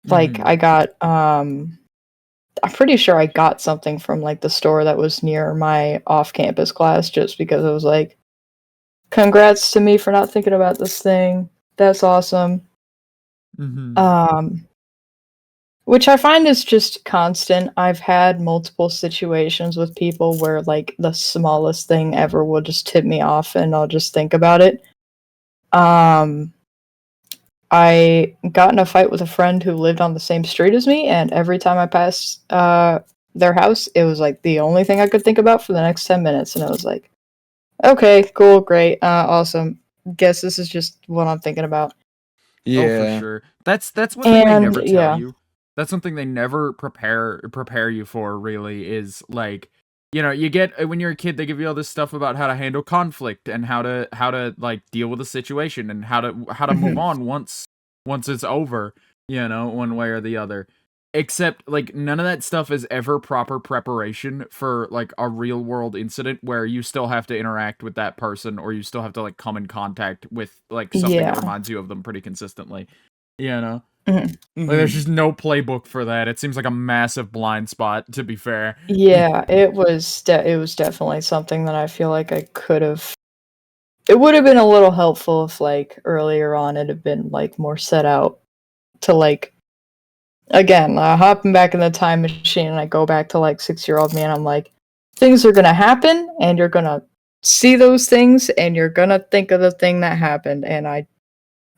B: Like I got I'm pretty sure I got something from like the store that was near my off-campus class, just because it was like, congrats to me for not thinking about this thing. That's awesome. Which I find is just constant. I've had multiple situations with people where like the smallest thing ever will just tip me off, and I'll just think about it. I got in a fight with a friend who lived on the same street as me, and every time I passed their house, it was like the only thing I could think about for the next 10 minutes, and I was like, okay, cool, great, awesome. Guess this is just what I'm thinking about.
A: Yeah, oh, for sure. That's one thing they never tell you. that's something they never prepare you for, really, is like, you know, you get, when you're a kid, they give you all this stuff about how to handle conflict and how to like deal with a situation and how to move on once it's over, you know, one way or the other. Except, like, none of that stuff is ever proper preparation for, like, a real-world incident where you still have to interact with that person, or you still have to, like, come in contact with, like, something that reminds you of them pretty consistently. You know? Like, there's just no playbook for that. It seems like a massive blind spot, to be fair.
B: Yeah, it was definitely something that I feel like I could have... It would have been a little helpful if, like, earlier on it had been, like, more set out to, like... Again, hopping back in the time machine, and I go back to, like, 6-year-old me, and I'm like, things are gonna happen, and you're gonna see those things, and you're gonna think of the thing that happened, and I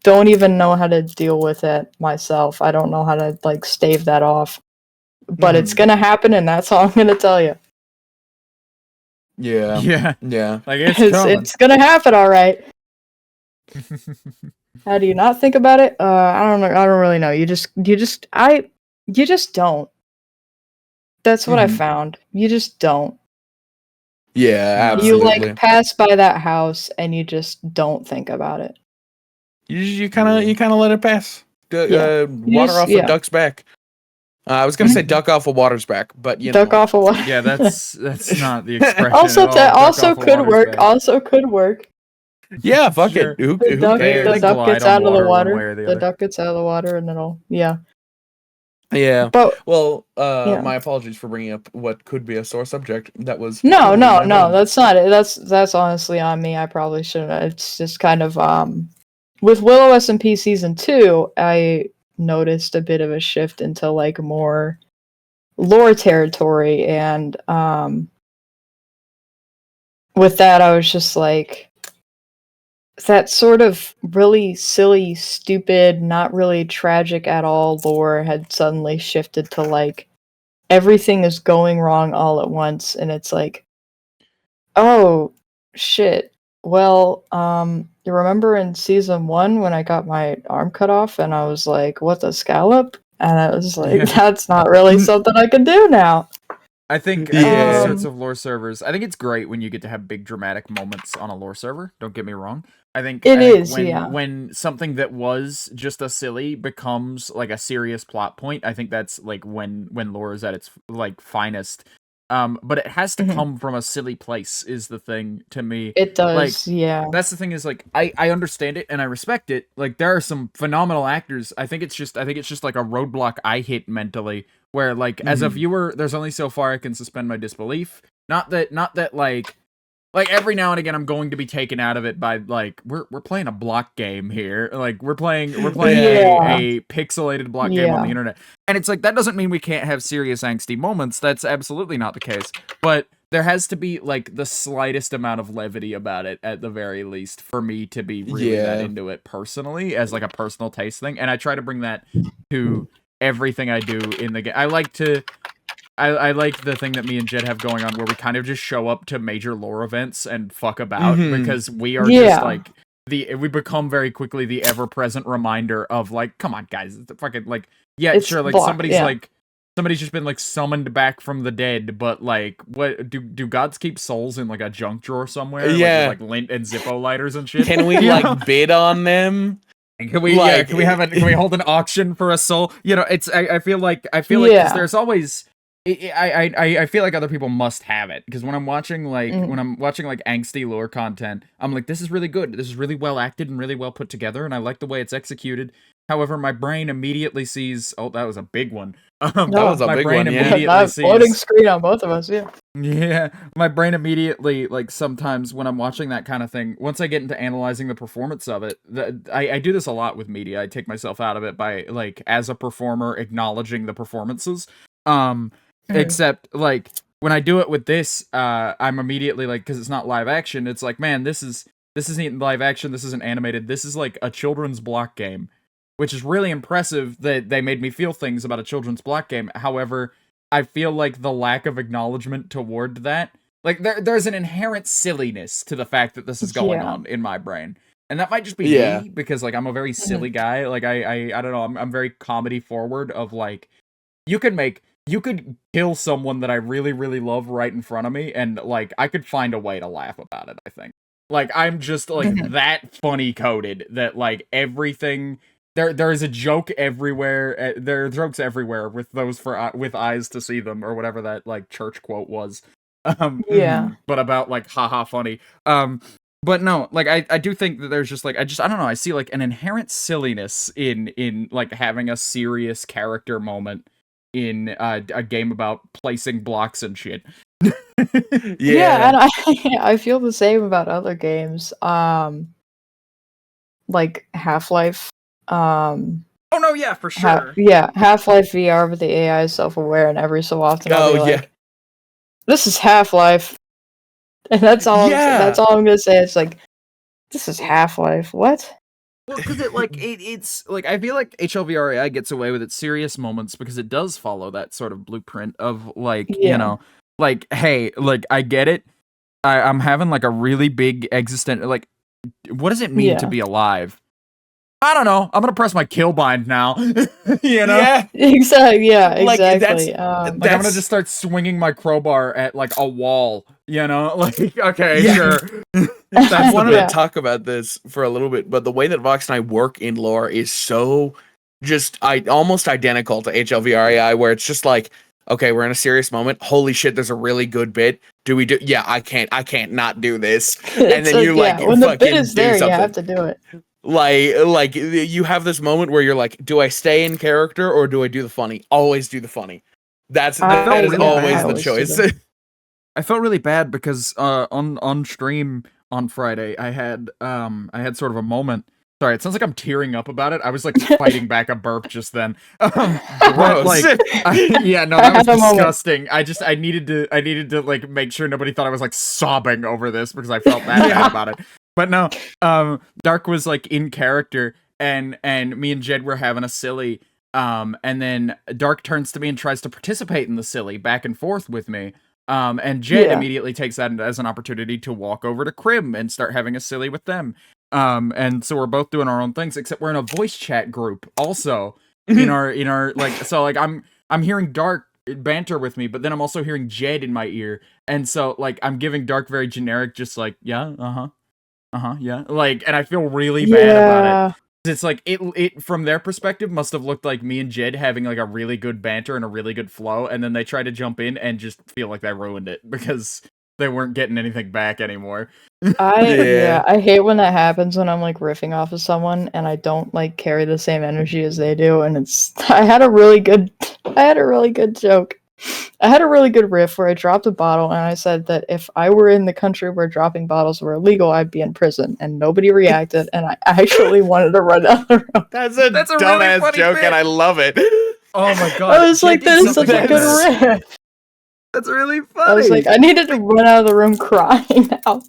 B: don't even know how to deal with it myself. I don't know how to, like, stave that off. But it's gonna happen, and that's all I'm gonna tell you.
C: Yeah.
A: Yeah.
C: Yeah.
A: Like, it's
B: gonna happen, alright. How do you not think about it? I don't know. I don't really know. You just don't. That's what I found. You just don't.
C: Yeah,
B: You,
C: absolutely.
B: like, pass by that house and you just don't think about it.
C: You kind of let it pass. Water off a duck's back. I was gonna say duck off a water's back, but you
B: duck
C: know.
B: off a water.
A: Yeah, that's not the expression.
B: Also,
A: at all.
B: also could work. Back. Also could work.
C: Yeah, fuck it. Who
B: the duck gets out of the water. The duck gets out of the water, and it'll
C: Yeah.
B: But
C: well, my apologies for bringing up what could be a sore subject. That was
B: no. That's not it. That's honestly on me. I probably shouldn't. It's just kind of with Willow SMP season 2, I noticed a bit of a shift into, like, more lore territory, and with that, I was just like, that sort of really silly, stupid, not really tragic at all lore had suddenly shifted to, like, everything is going wrong all at once, and it's like, oh, shit. Well, you remember in season 1 when I got my arm cut off, and I was like, what, the scallop? And I was like, that's not really something I can do now.
A: I think these sorts of lore servers, I think it's great when you get to have big dramatic moments on a lore server. Don't get me wrong. I think when something that was just a silly becomes, like, a serious plot point, I think that's, like, when lore is at its, like, finest. But it has to come from a silly place, is the thing to me.
B: It does,
A: like,
B: yeah.
A: That's the thing, is, like, I understand it and I respect it. Like, there are some phenomenal actors. I think it's just like a roadblock I hit mentally, where, like, as a viewer, there's only so far I can suspend my disbelief. Not that like every now and again I'm going to be taken out of it by, like, we're playing a block game here. Like, we're playing a pixelated block game on the internet. And it's like, that doesn't mean we can't have serious angsty moments. That's absolutely not the case. But there has to be, like, the slightest amount of levity about it, at the very least, for me to be really that into it personally, as, like, a personal taste thing. And I try to bring that to everything I do in the game. I like the thing that me and Jed have going on, where we kind of just show up to major lore events and fuck about, because we are just, like, we become very quickly the ever-present reminder of, like, come on, guys, it's fucking, like, it's sure, like, somebody's just been, like, summoned back from the dead, but, like, what do gods keep souls in, like, a junk drawer somewhere?
C: Yeah,
A: like lint and Zippo lighters and shit.
C: Can we like bid on them?
A: Can we hold an auction for a soul? You know, it's I feel like 'cause there's always. I feel like other people must have it, because when I'm watching like angsty lore content, I'm like, this is really good. This is really well acted and really well put together, and I like the way it's executed. However, my brain immediately sees, oh, that was a big one.
C: That was a big one.
B: That floating screen on both of us. Yeah.
A: Yeah, my brain immediately, like, sometimes when I'm watching that kind of thing, once I get into analyzing the performance of it, I do this a lot with media. I take myself out of it by, like, as a performer, acknowledging the performances. Except, like, when I do it with this, I'm immediately, like, because it's not live action, it's like, man, this isn't live action, this isn't animated, this is, like, a children's block game, which is really impressive that they made me feel things about a children's block game. However, I feel like the lack of acknowledgement toward that, like, there's an inherent silliness to the fact that this is going on in my brain. And that might just be me, because, like, I'm a very silly guy. Like, I don't know, I'm very comedy forward of, like, you could kill someone that I really, really love right in front of me, and like I could find a way to laugh about it, I think. Like I'm just like that funny coded that like everything there is a joke everywhere. There are jokes everywhere with those with eyes to see them or whatever that like church quote was.
B: Yeah.
A: But about like haha funny. But no, like I do think that there's just like I don't know, I see like an inherent silliness in like having a serious character moment in a game about placing blocks and shit.
B: Yeah, and I feel the same about other games. Like Half-Life.
A: Oh no, yeah, for sure.
B: Half-Life VR, but the AI is self-aware, and every so often I'll be like, "This is Half-Life," and that's all. That's all I'm gonna say. It's like, "This is Half-Life." What?
A: Well, because it's like I feel like HLVRAI gets away with its serious moments because it does follow that sort of blueprint of like you know, like hey, like I get it. I'm having like a really big existential like, what does it mean to be alive? I don't know. I'm gonna press my kill bind now. You know?
C: Yeah,
B: exactly. Yeah,
C: like,
B: exactly.
A: Like I'm gonna just start swinging my crowbar at like a wall. You know? Like okay, sure.
C: I wanted to talk about this for a little bit, but the way that Vox and I work in lore is so just almost identical to HLVRAI, where it's just like, okay, we're in a serious moment. Holy shit, there's a really good bit. Do we do? Yeah, I can't not do this. And then you like
B: when the bit is there,
C: something.
B: you have to do it.
C: Like you have this moment where you're like, do I stay in character or do I do the funny? Always do the funny. That is always the choice.
A: I felt really bad because on stream on Friday I had sort of a moment. Sorry, it sounds like I'm tearing up about it. I was like fighting back a burp just then. Like, yeah, no, that was disgusting. I needed to like make sure nobody thought I was like sobbing over this because I felt that bad about it. But no, Dark was like in character, and me and Jed were having a silly. And then Dark turns to me and tries to participate in the silly back and forth with me. And Jed immediately takes that as an opportunity to walk over to Crim and start having a silly with them. And so we're both doing our own things, except we're in a voice chat group also in our like, so like I'm hearing Dark banter with me, but then I'm also hearing Jed in my ear. And so like, I'm giving Dark very generic, just like, yeah, yeah. Like, and I feel really bad about it. It's like, it from their perspective must have looked like me and Jed having like a really good banter and a really good flow. And then they try to jump in and just feel like they ruined it because they weren't getting anything back anymore.
B: I hate when that happens when I'm like riffing off of someone and I don't like carry the same energy as they do, and I had a really good joke. I had a really good riff where I dropped a bottle and I said that if I were in the country where dropping bottles were illegal, I'd be in prison, and nobody reacted, and I actually wanted to run down the road.
C: That's a dumbass really joke, and I love it.
A: Oh my god.
B: I was like, that is such a good riff.
A: That's really funny.
B: I was like, I needed to run out of the room crying now.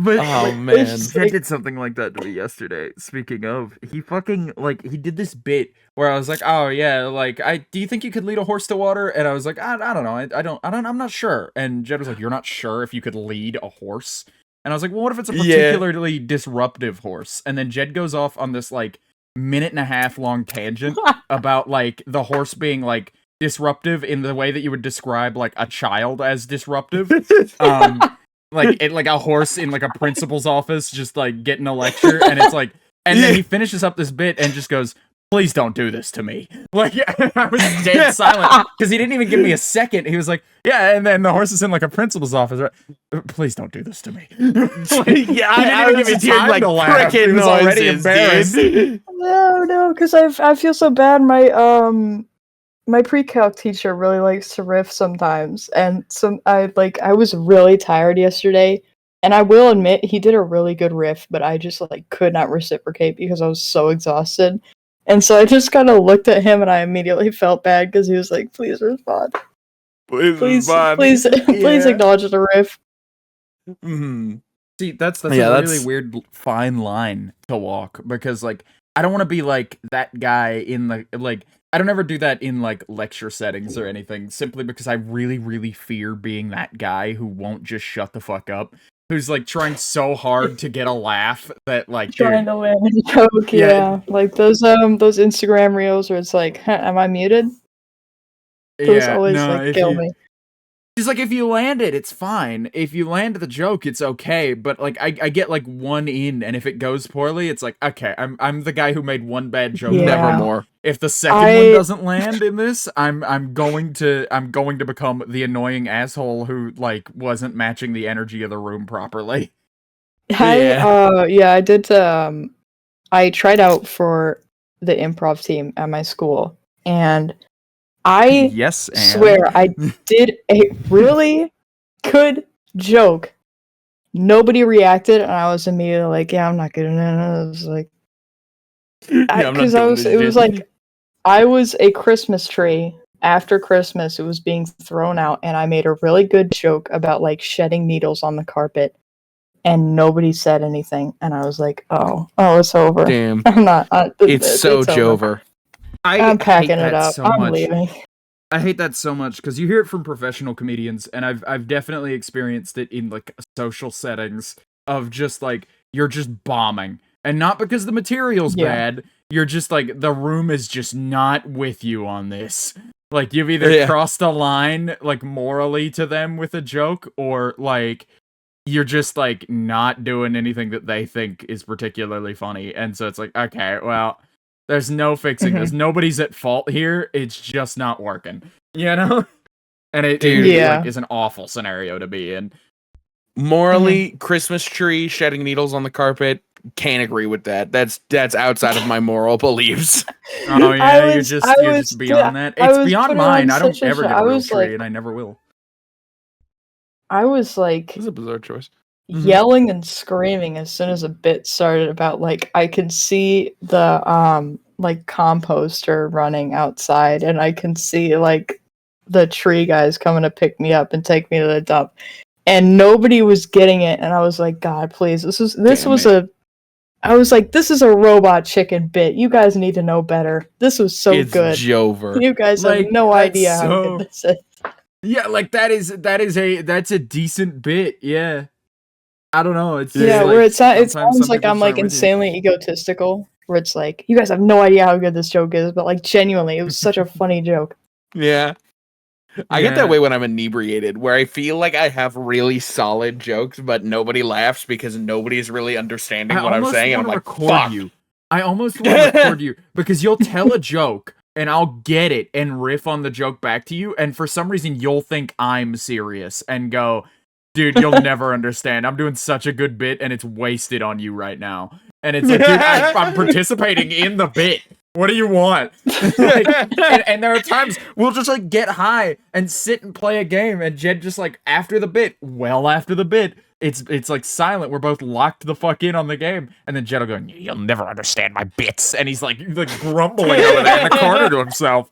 A: But
C: man,
A: Jed did something like that to me yesterday. Speaking of, he fucking like he did this bit where I was like, "Oh yeah, like do you think you could lead a horse to water?" And I was like, "I don't know, I'm not sure." And Jed was like, "You're not sure if you could lead a horse?" And I was like, "Well, what if it's a particularly disruptive horse?" And then Jed goes off on this like minute and a half long tangent about like the horse being like disruptive in the way that you would describe like a child as disruptive. Like a horse in like a principal's office just like getting a lecture, and it's like, and then he finishes up this bit and just goes, "Please don't do this to me." Like I was dead silent because he didn't even give me a second. He was like, "Yeah," and then the horse is in like a principal's office. Right? "Please don't do this to me." Like,
C: I didn't even hear like cricket
A: noises. Already embarrassed.
B: No, because I feel so bad. My pre-calc teacher really likes to riff sometimes, and I was really tired yesterday, and I will admit he did a really good riff, but I just like could not reciprocate because I was so exhausted, and so I just kind of looked at him and I immediately felt bad because he was like, "Please respond, please acknowledge the riff."
A: Mm-hmm. See, that's a really weird fine line to walk, because like I don't want to be like that guy in the like. I don't ever do that in like lecture settings or anything, simply because I really, really fear being that guy who won't just shut the fuck up, who's like trying so hard to get a laugh that like
B: trying to win and joke. Yeah, like those Instagram reels where it's like, "Am I muted?" Those
A: Yeah,
B: always
A: no,
B: like
A: if
B: kill
A: you
B: me.
A: It's like if you land it, it's fine. If you land the joke, it's okay. But like I get like one in, and if it goes poorly, it's like okay, I'm the guy who made one bad joke.
B: Yeah.
C: Nevermore.
A: If the second one doesn't land in this, I'm going to become the annoying asshole who like wasn't matching the energy of the room properly.
B: I did I tried out for the improv team at my school, and I
A: Yes, and
B: swear I did a really good joke. Nobody reacted, and I was immediately like, "Yeah, I'm not good at it." I was like, because it was like I was a Christmas tree. After Christmas, it was being thrown out, and I made a really good joke about like shedding needles on the carpet, and nobody said anything. And I was like, "Oh, it's over.
C: Damn.
B: I'm not.
C: It's so
B: over.
C: Jover.
B: I'm packing it up. I'm leaving."
A: I hate that so much because you hear it from professional comedians, and I've definitely experienced it in like social settings of just like you're just bombing, and not because the material's bad. You're just like the room is just not with you on this. Like you've either crossed a line like morally to them with a joke, or like you're just like not doing anything that they think is particularly funny, and so it's like okay, well. There's no fixing this. Nobody's at fault here. It's just not working. You know? And it like, is an awful scenario to be in.
C: Morally, Christmas tree, shedding needles on the carpet, can't agree with that. That's outside of my moral beliefs.
A: Oh yeah, you're just beyond that. It's beyond mine. I don't ever get a real tree, and I never will.
B: I was like,
C: this is a bizarre choice.
B: Yelling and screaming as soon as a bit started about like I could see the like composter running outside, and I can see like the tree guys coming to pick me up and take me to the dump, and nobody was getting it, and I was like, God, please, this was a robot chicken bit. You guys need to know better. This was so good.
C: Jover.
B: You guys have no idea how good this is.
A: Yeah, like that's a decent bit. Yeah. I don't know. It's
B: where it sounds like I'm like insanely egotistical. Where it's like, you guys have no idea how good this joke is, but like genuinely, it was such a funny joke.
C: Yeah. I get that way when I'm inebriated, where I feel like I have really solid jokes, but nobody laughs because nobody's really understanding what I'm saying, and I'm like, fuck.
A: I almost want to record you because you'll tell a joke and I'll get it and riff on the joke back to you, and for some reason you'll think I'm serious and go, dude, you'll never understand. I'm doing such a good bit and it's wasted on you right now. And it's like, dude, I'm participating in the bit. What do you want? Like, and there are times we'll just like get high and sit and play a game, and Jed just like after the bit, it's like silent. We're both locked the fuck in on the game, and then Jed will go, "You'll never understand my bits," and he's like grumbling over there in the corner to himself,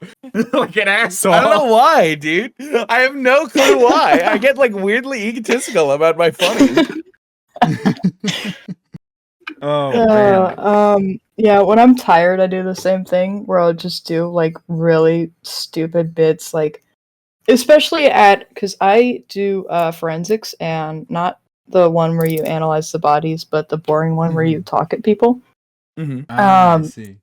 A: like an asshole.
C: I don't know why, dude. I have no clue why. I get like weirdly egotistical about my funny.
A: Man.
B: Yeah, when I'm tired, I do the same thing where I'll just do like really stupid bits, like especially because I do forensics, and not the one where you analyze the bodies, but the boring one where you talk at people.
A: I see.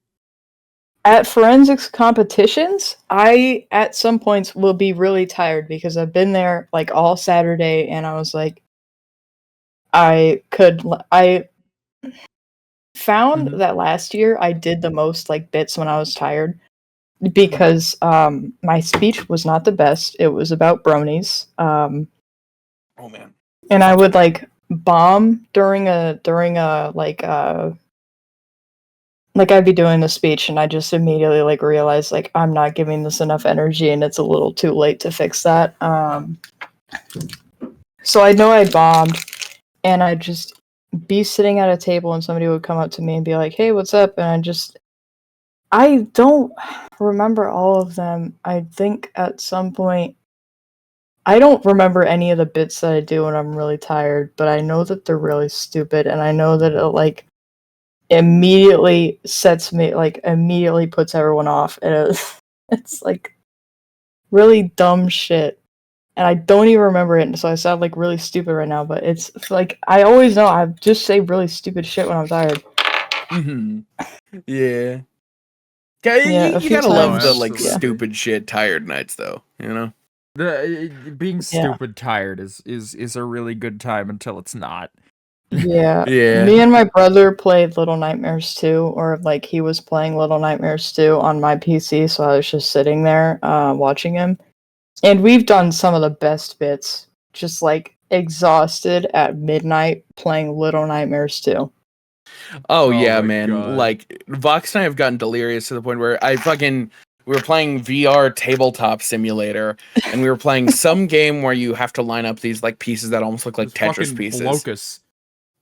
B: At forensics competitions, I at some points will be really tired because I've been there like all Saturday, and I was like, I found that last year I did the most like bits when I was tired because my speech was not the best. It was about bronies.
C: Oh man.
B: And I would like bomb during a like I'd be doing the speech, and I just immediately like realized like I'm not giving this enough energy, and it's a little too late to fix that. So I know I bombed, and I'd just be sitting at a table, and somebody would come up to me and be like, "Hey, what's up?" And I don't remember all of them. I think at some point, I don't remember any of the bits that I do when I'm really tired, but I know that they're really stupid, and I know that it like immediately puts everyone off, and it's like really dumb shit, and I don't even remember it, so I sound like really stupid right now, but it's like I always know I just say really stupid shit when I'm tired.
C: Yeah.
B: Yeah,
C: You gotta love the like
B: yeah.
C: stupid shit tired nights though. you know.
A: Being stupid tired is a really good time until it's not.
B: Yeah.
C: Yeah.
B: Me and my brother played Little Nightmares 2, or like he was playing Little Nightmares 2 on my PC, so I was just sitting there watching him. And we've done some of the best bits, just like exhausted at midnight playing Little Nightmares 2.
C: Oh
A: my
C: yeah, man.
A: God.
C: Like Vox and I have gotten delirious to the point where we were playing VR tabletop simulator, and we were playing some game where you have to line up these like pieces that almost look like Tetris pieces.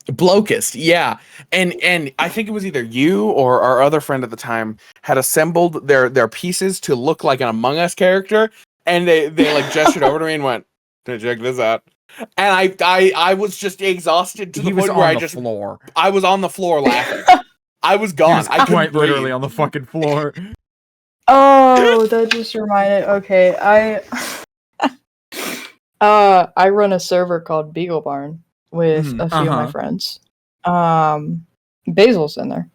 C: Blocust, yeah. And I think it was either you or our other friend at the time had assembled their pieces to look like an Among Us character, and they like gestured over to me and went, check this out. And I was just exhausted to the point where I was on the floor laughing. I was gone.
A: I quite literally on the fucking floor.
B: Oh, that just reminded. Okay, I run a server called Beagle Barn with a few of my friends. Basil's in there.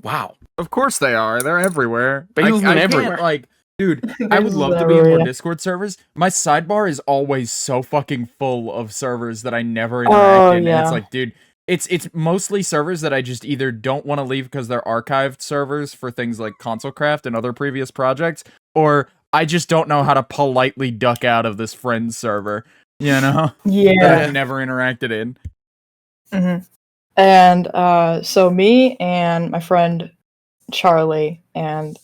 C: Wow.
A: Of course they are. They're everywhere.
C: Basil's been everywhere.
A: Like, dude, I would love to be in more Discord servers. My sidebar is always so fucking full of servers that I never interact in. Yeah. And it's like, dude, it's mostly servers that I just either don't want to leave because they're archived servers for things like ConsoleCraft and other previous projects, or I just don't know how to politely duck out of this friends server, you know?
B: Yeah.
A: That I've never interacted in.
B: Mm-hmm. And so me and my friend Charlie, and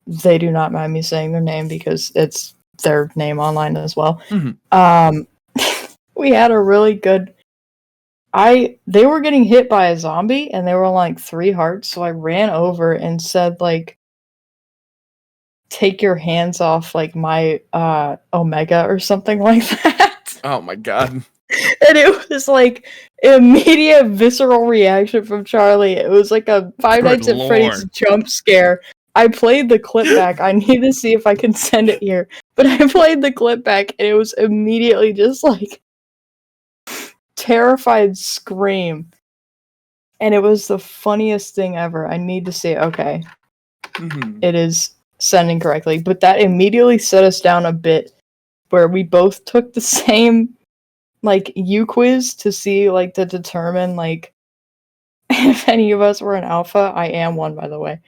B: they do not mind me saying their name because it's their name online as well.
C: Mm-hmm.
B: We had a really good... They were getting hit by a zombie, and they were on, like, 3 hearts, so I ran over and said, like, take your hands off, like, my, Omega or something like that.
C: Oh my god.
B: And it was, like, immediate visceral reaction from Charlie. It was, like, a Five Nights at Freddy's jump scare. I played the clip back. I need to see if I can send it here. But I played the clip back, and it was immediately just, like, terrified scream, and it was the funniest thing ever. I need to see. Okay, It is sending correctly, but that immediately set us down a bit where we both took the same like U quiz to see like to determine like if any of us were an alpha. I am one, by the way.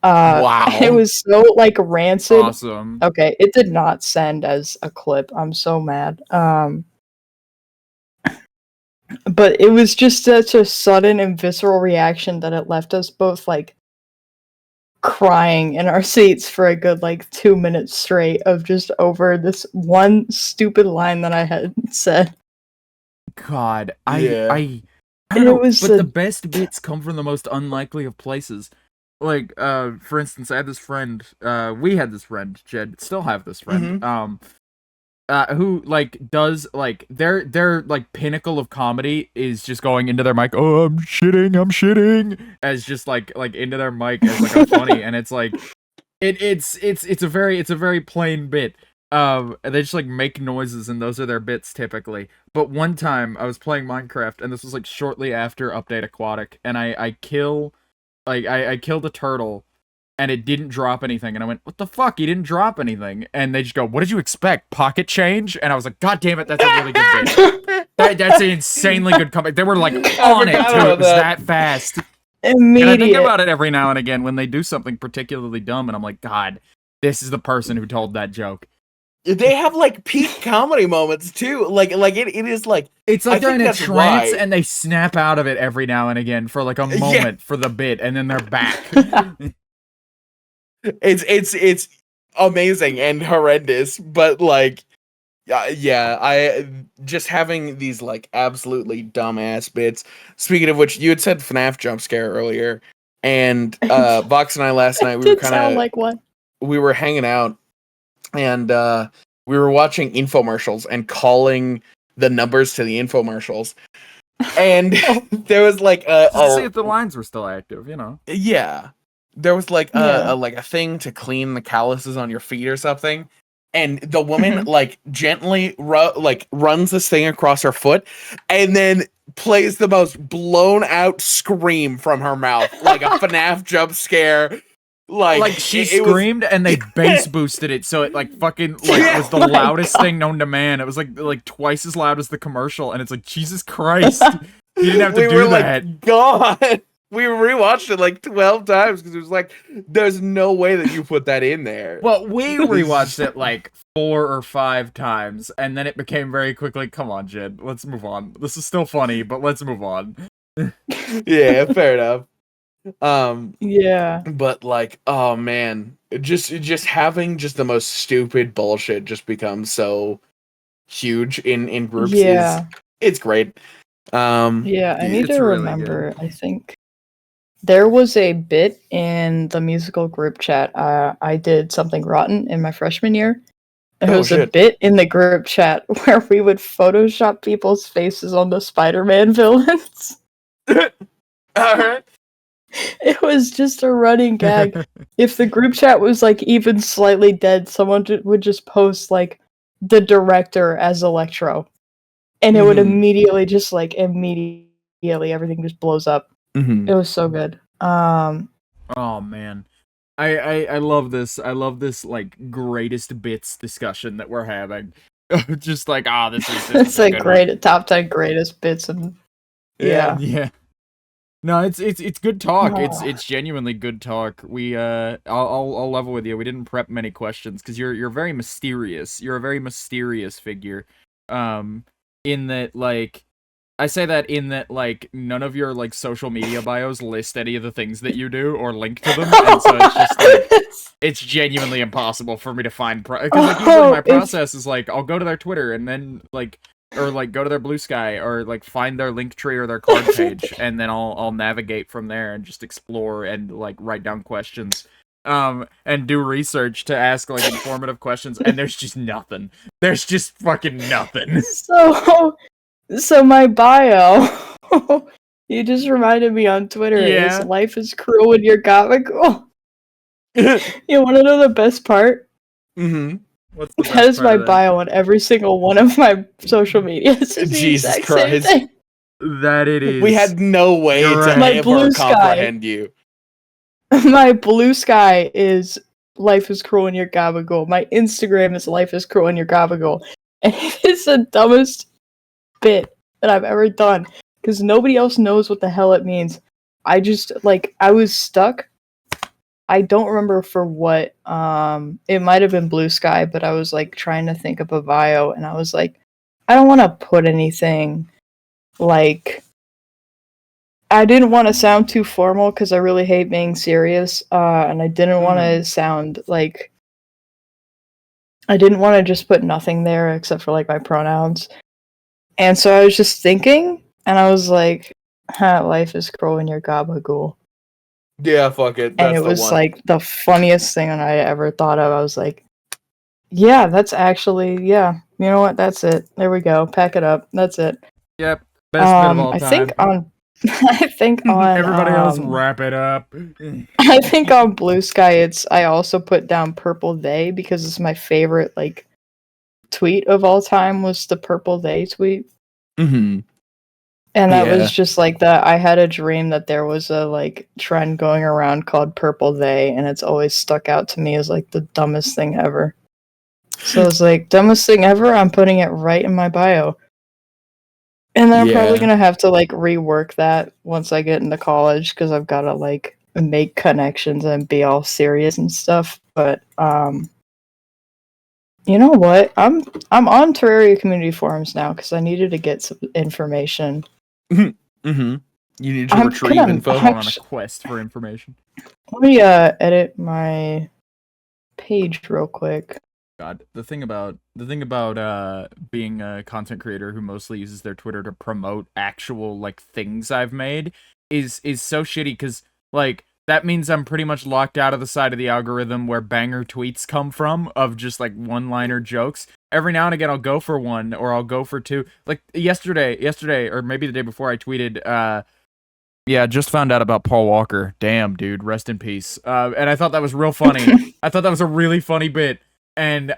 C: Wow,
B: it was so like rancid.
A: Awesome.
B: Okay, it did not send as a clip. I'm so mad. But it was just such a sudden and visceral reaction that it left us both, like, crying in our seats for a good, like, 2 minutes straight of just over this one stupid line that I had said.
A: God, I
B: don't know, but
A: the best bits come from the most unlikely of places. Like, for instance, I had this friend, we had this friend, Jed, still have this friend, who like does like their like pinnacle of comedy is just going into their mic, oh I'm shitting as just like into their mic as like a funny, and it's like it's a very plain bit. They just like make noises and those are their bits typically. But one time I was playing Minecraft and this was like shortly after Update Aquatic, and I killed a turtle. And it didn't drop anything. And I went, what the fuck? You didn't drop anything. And they just go, what did you expect? Pocket change? And I was like, God damn it, that's a really good bit. That's an insanely good comeback. They were like on it too. It was that fast.
B: Immediate.
A: And I think about it every now and again when they do something particularly dumb. And I'm like, God, this is the person who told that joke.
C: They have like peak comedy moments too. Like it is like
A: it's like they're in a trance and they snap out of it every now and again for like a moment for the bit, and then they're back.
C: It's amazing and horrendous, but like I just having these like absolutely dumbass bits. Speaking of which, you had said FNAF jump scare earlier, and Vox and I last night we were kind of
B: like one.
C: We were hanging out, and we were watching infomercials and calling the numbers to the infomercials, and there was like
A: to see if the lines were still active, you know.
C: Yeah. There was like a thing to clean the calluses on your feet or something, and the woman like gently runs this thing across her foot, and then plays the most blown out scream from her mouth, like a FNAF jump scare.
A: Like she screamed and they bass boosted it so it like fucking like was the loudest thing known to man. It was like twice as loud as the commercial, and it's like, Jesus Christ, you didn't have to do that.
C: Like, God, we rewatched it like 12 times because it was like, there's no way that you put that in there.
A: Well, we rewatched it like 4 or 5 times, and then it became very quickly, come on, Jed, let's move on. This is still funny, but let's move on.
C: Yeah, fair enough.
B: Yeah,
C: but like, oh man, just having just the most stupid bullshit just becomes so huge in groups. It's great.
B: Yeah, I need to remember. I think there was a bit in the musical group chat. I did something rotten in my freshman year. There was a bit in the group chat where we would Photoshop people's faces on the Spider-Man villains.
C: Alright.
B: It was just a running gag. If the group chat was like even slightly dead, someone would just post like the director as Electro. And it would immediately everything just blows up. It was so good.
A: Oh man. I love this. I love this like greatest bits discussion that we're having. Just like, this is
B: it's like great top 10 greatest bits and
A: yeah. No, it's good talk. It's genuinely good talk. I'll level with you. We didn't prep many questions because you're very mysterious. You're a very mysterious figure. In that, like, I say that in that, like, none of your like social media bios list any of the things that you do or link to them, and so it's just like it's genuinely impossible for me to find because like usually my process is like I'll go to their Twitter and then like. Or like go to their Blue Sky or like find their link tree or their card page, and then I'll navigate from there and just explore and like write down questions, and do research to ask like informative questions. And there's just nothing. There's just fucking nothing.
B: So my bio, you just reminded me on Twitter. Is life is cruel when you're comical. You want to know the best part? That is my bio on every single one of my social medias.
C: Jesus Christ.
A: That it is.
C: We had no way to ever comprehend you.
B: My Blue Sky is life is cruel and you're gabagool. My Instagram is life is cruel and you're gabagool. And it's the dumbest bit that I've ever done. Because nobody else knows what the hell it means. I just, like, I was stuck. I don't remember for what, it might have been Blue Sky, but I was, like, trying to think of a bio, and I was like, I don't want to put anything, like, I didn't want to sound too formal, because I really hate being serious, and I didn't want to sound, like, I didn't want to just put nothing there, except for, like, my pronouns, and so I was just thinking, and I was like, life is cruel and you're gabagool.
C: Yeah, fuck it.
B: That's and it was like the funniest thing I ever thought of. I was like, yeah, that's actually, you know what? That's it. There we go. Pack it up. That's it.
A: Yep. Best bit of all time.
B: I think on
A: everybody else wrap it up.
B: I think on Blue Sky I also put down Purple They because it's my favorite like tweet of all time was the Purple They tweet. And that was just like I had a dream that there was a like trend going around called Purple They, and it's always stuck out to me as like the dumbest thing ever. So it's like, dumbest thing ever, I'm putting it right in my bio. And then I'm probably gonna have to like rework that once I get into college, because I've gotta like make connections and be all serious and stuff. But you know what? I'm on Terraria community forums now because I needed to get some information.
C: You need to retrieve info.
A: I'm on a quest for information.
B: Let me edit my page real quick.
A: God, the thing about being a content creator who mostly uses their Twitter to promote actual like things I've made is so shitty, because like that means I'm pretty much locked out of the side of the algorithm where banger tweets come from of just like one-liner jokes. Every now and again I'll go for one or I'll go for two. Like yesterday or maybe the day before I tweeted just found out about Paul Walker. Damn, dude, rest in peace. And I thought that was real funny. I thought that was a really funny bit, and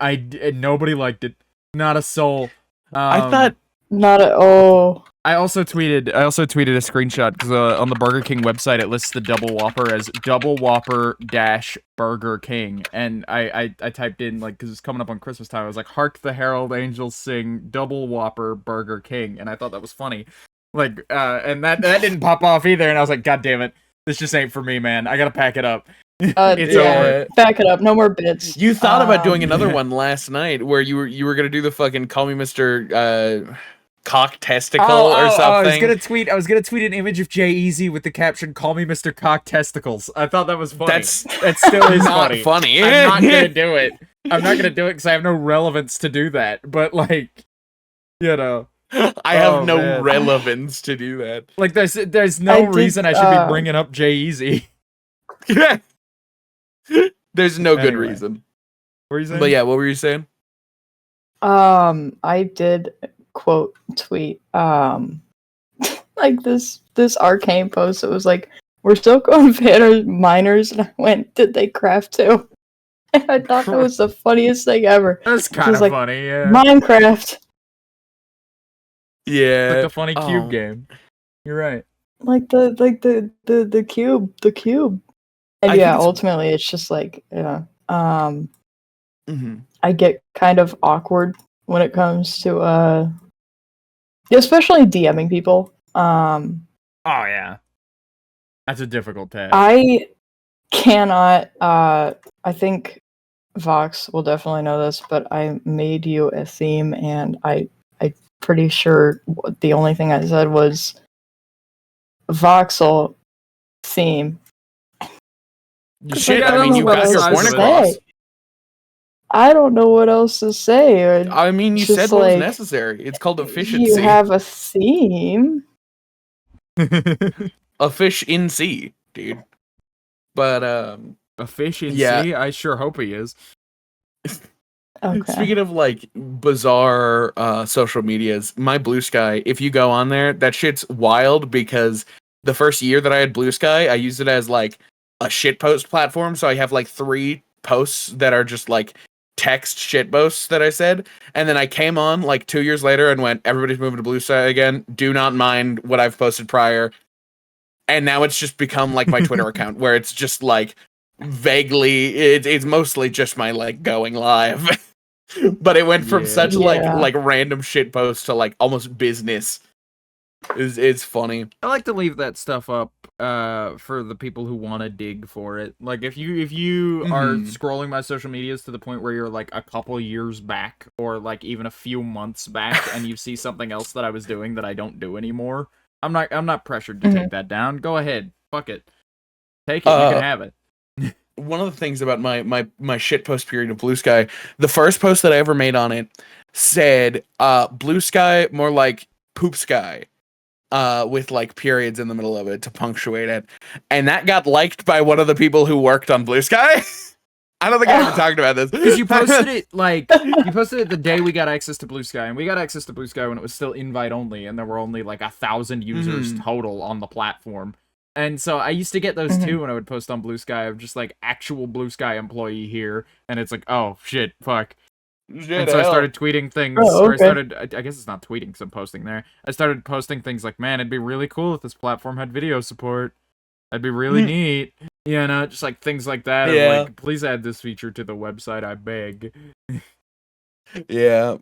A: nobody liked it. Not a soul.
C: I thought
B: not at all.
A: I also tweeted a screenshot because on the Burger King website it lists the Double Whopper as Double Whopper dash Burger King, and I typed in like because it's coming up on Christmas time. I was like, "Hark the herald angels sing, Double Whopper Burger King," and I thought that was funny. Like, and that didn't pop off either, and I was like, "God damn it, this just ain't for me, man. I gotta pack it up." It's over.
B: Back it up. No more bits.
C: You thought about doing another one last night where you were gonna do the fucking call me Mr. Cock Testicle or something.
A: I was gonna tweet an image of Jay Easy with the caption "Call me Mr. Cock Testicles." I thought that was funny. That still is
C: not funny.
A: I'm not gonna do it. I'm not gonna do it because I have no relevance to do that. But like, you know,
C: I have no relevance to do that.
A: Like, there's no reason I should be bringing up Jay Easy.
C: Yeah. There's no good reason.
A: What were you saying?
C: But yeah, what were you saying?
B: I did quote tweet like this arcane post. It was like, "We're still going miners," and I went, "Did they craft too?" And I thought that was the funniest thing ever.
A: That's kind of
B: like,
A: funny, yeah.
B: Minecraft.
C: Yeah,
A: like the funny cube game. You're right.
B: Like the cube. And yeah, ultimately it's just like, yeah. I get kind of awkward when it comes to especially DMing people.
A: Oh yeah. That's a difficult task.
B: I cannot I think Vox will definitely know this, but I made you a theme and I'm pretty sure the only thing I said was Voxel theme.
C: Shit, I mean, you got your point across.
B: I don't know what else to say.
C: I mean, you said what was necessary. It's called efficiency.
B: You have a theme.
C: A fish in sea, dude. But,
A: a fish in sea? I sure hope he is.
B: Okay.
C: Speaking of, like, bizarre social medias, my Blue Sky, if you go on there, that shit's wild because the first year that I had Blue Sky, I used it as, like, a shitpost platform, so I have like 3 posts that are just like text shitposts that I said, and then I came on like 2 years later and went, everybody's moving to Blue Sky again, do not mind what I've posted prior, and now it's just become like my Twitter account where it's just like vaguely it's mostly just my like going live. But it went from such like random shitposts to like almost business. It's funny.
A: I like to leave that stuff up for the people who want to dig for it. Like if you are scrolling my social medias to the point where you're like a couple years back or like even a few months back and you see something else that I was doing that I don't do anymore, I'm not pressured to take that down. Go ahead. Fuck it. Take it. You can have it.
C: One of the things about my shitpost period of Blue Sky, the first post that I ever made on it said Blue Sky more like poop sky. With like periods in the middle of it to punctuate it, and that got liked by one of the people who worked on Blue Sky. I don't think I ever talked about this
A: because you posted it the day we got access to Blue Sky, and we got access to Blue Sky when it was still invite only, and there were only like 1,000 users total on the platform. And so I used to get those too when I would post on Blue Sky of just like actual Blue Sky employee here, and it's like, oh shit, fuck. And so I started tweeting things. Or I guess it's not tweeting because I'm posting there. I started posting things like, man, it'd be really cool if this platform had video support. That'd be really neat. You know, just like things like that. Yeah. Like, please add this feature to the website, I beg.
C: Yeah.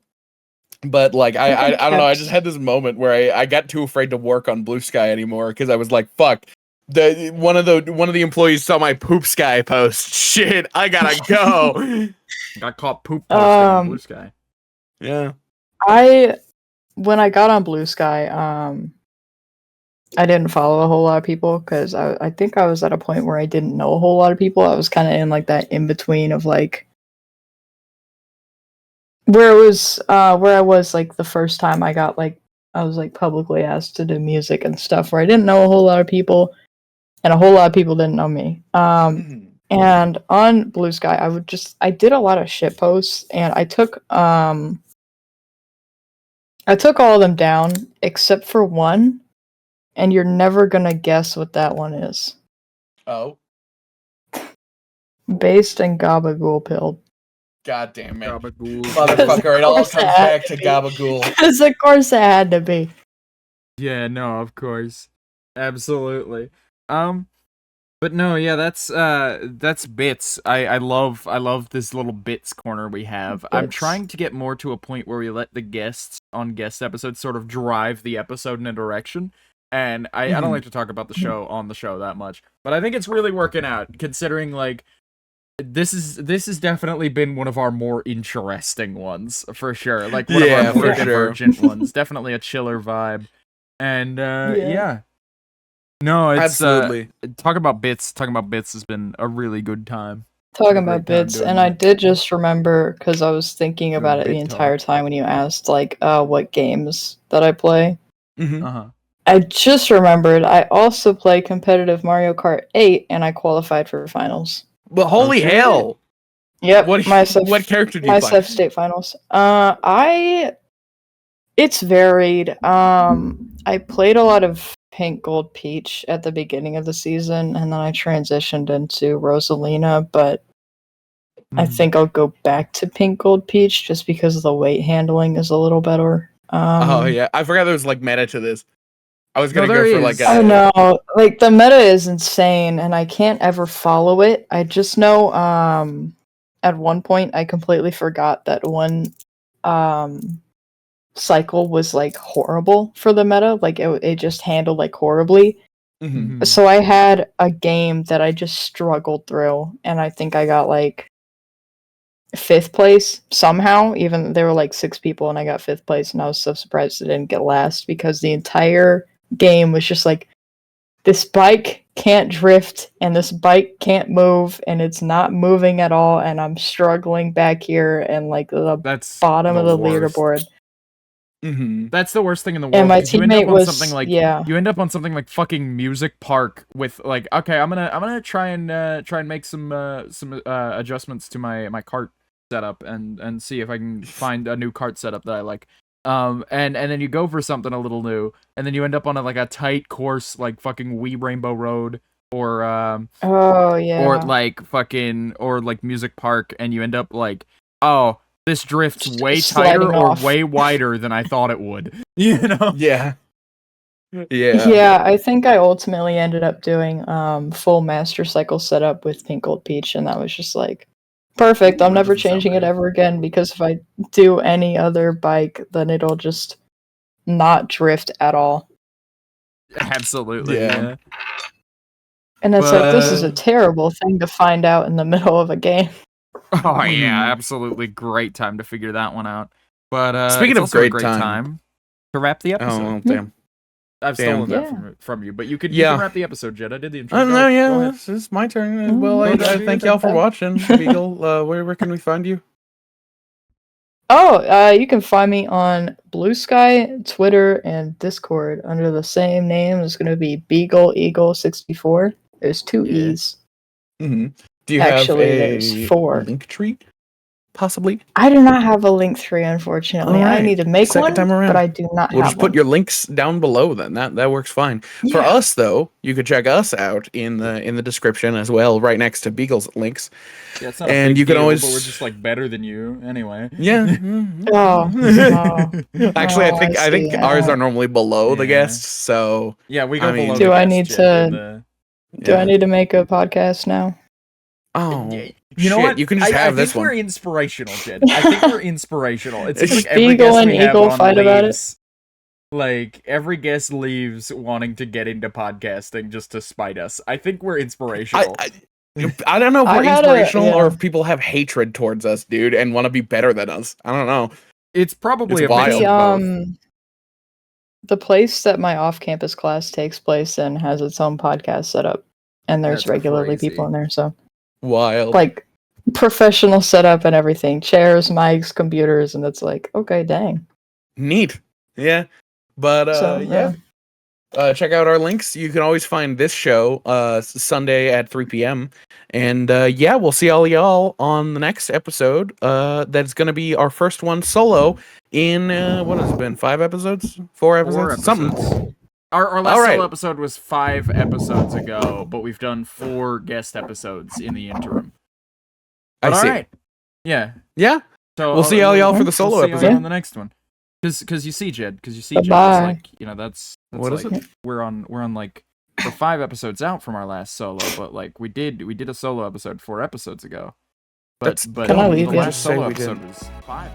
C: But like I don't know, I just had this moment where I got too afraid to work on Blue Sky anymore because I was like, fuck. One of the employees saw my poop sky post. Shit, I gotta go.
A: Got caught poop posting on Blue Sky.
C: Yeah.
B: When I got on Blue Sky, I didn't follow a whole lot of people because I think I was at a point where I didn't know a whole lot of people. I was kind of in like that in between of like where I was like the first time I was like publicly asked to do music and stuff where I didn't know a whole lot of people. And a whole lot of people didn't know me. And on Blue Sky, I did a lot of shit posts, and I took all of them down except for one, and you're never gonna guess what that one is.
C: Oh.
B: Based in Gabagool Pilled.
C: God damn it.
A: Gabagool.
C: Motherfucker, it all comes back to Gabagool.
B: Because of course it had to be.
A: Yeah, no, of course. Absolutely. But no, yeah, that's bits. I love this little bits corner we have. I'm
B: Bits.
A: trying to get more to a point where we let the guests on guest episodes sort of drive the episode in a direction. And I don't like to talk about the show on the show that much, but I think it's really working out considering like this has definitely been one of our more interesting ones for sure. Like one of our more
C: for sure.
A: divergent ones. Definitely a chiller vibe. And yeah. No, it's
C: Absolutely.
A: Talking about bits has been a really good time.
B: Talking
A: Had a
B: about
A: great time
B: bits,
A: doing
B: and I
A: that.
B: did just remember because I was thinking
A: Doing
B: about it
A: bit
B: the entire
A: talk.
B: time when you asked, like, what games that I play.
C: Mhm.
A: Uh-huh.
B: I just remembered I also play competitive Mario Kart 8, and I qualified for finals.
C: Well, holy
A: shit.
C: hell!
B: Yep,
C: What character do you
B: my
C: play?
B: Seth State finals. It's varied. I played a lot of Pink Gold Peach at the beginning of the season, and then I transitioned into Rosalina, but I think I'll go back to Pink Gold Peach just because the weight handling is a little better.
C: Oh yeah, I forgot there was like meta to this. I was
A: No,
C: gonna
A: there
C: go for like
A: is.
B: I know, like the meta is insane, and I can't ever follow it. I just know, at one point I completely forgot that one, cycle was like horrible for the meta. Like it just handled like horribly.
C: Mhm.
B: So I had a game that I just struggled through, and I think I got like 5th place somehow. Even there were like 6 people, and I got 5th place, and I was so surprised I didn't get last because the entire game was just like, this bike can't drift, and this bike can't move, and it's not moving at all, and I'm struggling back here and like the
A: That's
B: bottom of the
A: worst.
B: leaderboard.
C: Mhm.
A: That's the worst thing in the world.
B: And my
A: 'cause you end
B: teammate
A: up on
B: was
A: something like
B: yeah.
A: you end up on something like fucking Music Park with like, okay, I'm gonna try and make some adjustments to my cart setup and see if I can find a new cart setup that I like. And then you go for something a little new, and then you end up on like a tight course like fucking Wee Rainbow Road or
B: Oh yeah.
A: or like Music Park, and you end up like, oh, this drift's
B: Just
A: way
B: sliding
A: tighter or
B: off.
A: way wider than I thought it would. You know?
C: Yeah.
B: Yeah, I think I ultimately ended up doing full master cycle setup with Pink Gold Peach, and that was just like perfect.
A: Ooh,
B: I'm
A: that
B: never
A: doesn't sound
B: changing it
A: bad.
B: ever again because if I do any other bike, then it'll just not drift at all.
A: Absolutely,
C: Yeah.
A: yeah.
B: And it's like, this is a
A: But-
B: terrible thing to find out in the middle of a game.
A: Oh yeah,
C: Mhm.
A: absolutely great time to figure that one out. But
C: Speaking
A: it's
C: of
A: also a
C: great
A: great
C: time.
A: time to wrap the episode.
C: Oh damn.
A: I've
C: Damn.
A: stolen that
B: Yeah.
A: from you, but you can
C: Yeah.
A: wrap the episode, Jed. I did the intro.
C: Oh no, yeah,
A: Go ahead.
C: this is my turn. Well,
B: Mm,
C: I
A: okay.
C: thank y'all for watching. Beagle, where can we find you?
B: Oh, you can find me on Blue Sky, Twitter, and Discord under the same name. It's going to be Beagleagle64. There's 2
A: Yeah.
B: E's.
C: Mm-hmm. Do you
B: Actually,
C: have
B: there's
C: a
B: 4.
C: link tree? Possibly.
B: I do not have a Linktree, unfortunately.
C: All right.
B: I need to make
C: Second
B: one,
C: time around.
B: but I do not
C: We'll
B: have
C: just put
B: one.
C: your links down below then. That works fine. For
B: Yeah.
C: us though, you could check us out in the description as well, right next to Beagle's links.
A: Yeah, it's not
C: And
A: a big
C: you can
A: deal,
C: always
A: but we're just like better than you anyway.
C: Yeah.
B: Oh,
C: Actually,
B: Oh,
C: I think
B: see.
C: ours are normally below the
A: Yeah.
C: guests, so
A: Yeah, we go
C: I mean-
A: below
B: Do
A: the
B: I
A: guest,
B: need
A: Jed,
B: to-
A: in the-
B: Do I need to make a podcast now?
C: Oh,
A: You know
C: shit,
A: what?
C: you can just have this
A: I think
C: one.
A: we're inspirational, Jed. I think we're inspirational. It seems
C: It's
A: like every
B: Beagle
A: guest
B: and
A: we have
B: Eagle
A: on
B: fight about it?
A: leaves. Like every guest leaves wanting to get into podcasting just to spite us. I think we're inspirational.
C: I don't know if
B: I
C: we're
B: had
C: inspirational or
B: yeah.
C: if people have hatred towards us, dude, and want to be better than us. I don't know.
A: It's probably
C: It's
A: a mix
C: wild.
A: of both.
B: The place that my off-campus class takes place in has its own podcast setup, and there's
A: That's
B: regularly
A: crazy.
B: people in there, so
C: Wild.
B: like professional setup and everything, chairs, mics, computers, and it's like, okay, dang.
C: Neat. Yeah. But
B: So,
C: yeah. Check out our links. You can always find this show Sunday at 3 p.m. And yeah, we'll see all y'all on the next episode. That's going to be our first one solo in, what has it been, 5 episodes? 4 episodes?
A: 4 episodes.
C: Something.
A: Our last
C: All right.
A: solo episode was 5 episodes ago, but we've done 4 guest episodes in the interim.
C: I
A: But
C: see.
A: all right. Yeah.
C: Yeah.
A: So
C: We'll see all y'all for the
A: we'll
C: solo
A: see all
C: episode.
A: y'all on the next one. Because you see, Jed, Jed, it's
B: Bye-bye.
A: like, you know, that's
C: What is
A: like we're on like we're 5 episodes out from our last solo, but like we did a solo episode 4 episodes ago. But
C: That's
B: Can I
A: the
B: leave
A: last
B: you?
C: Say
A: solo
C: we
A: episode
C: didn't.
A: was 5.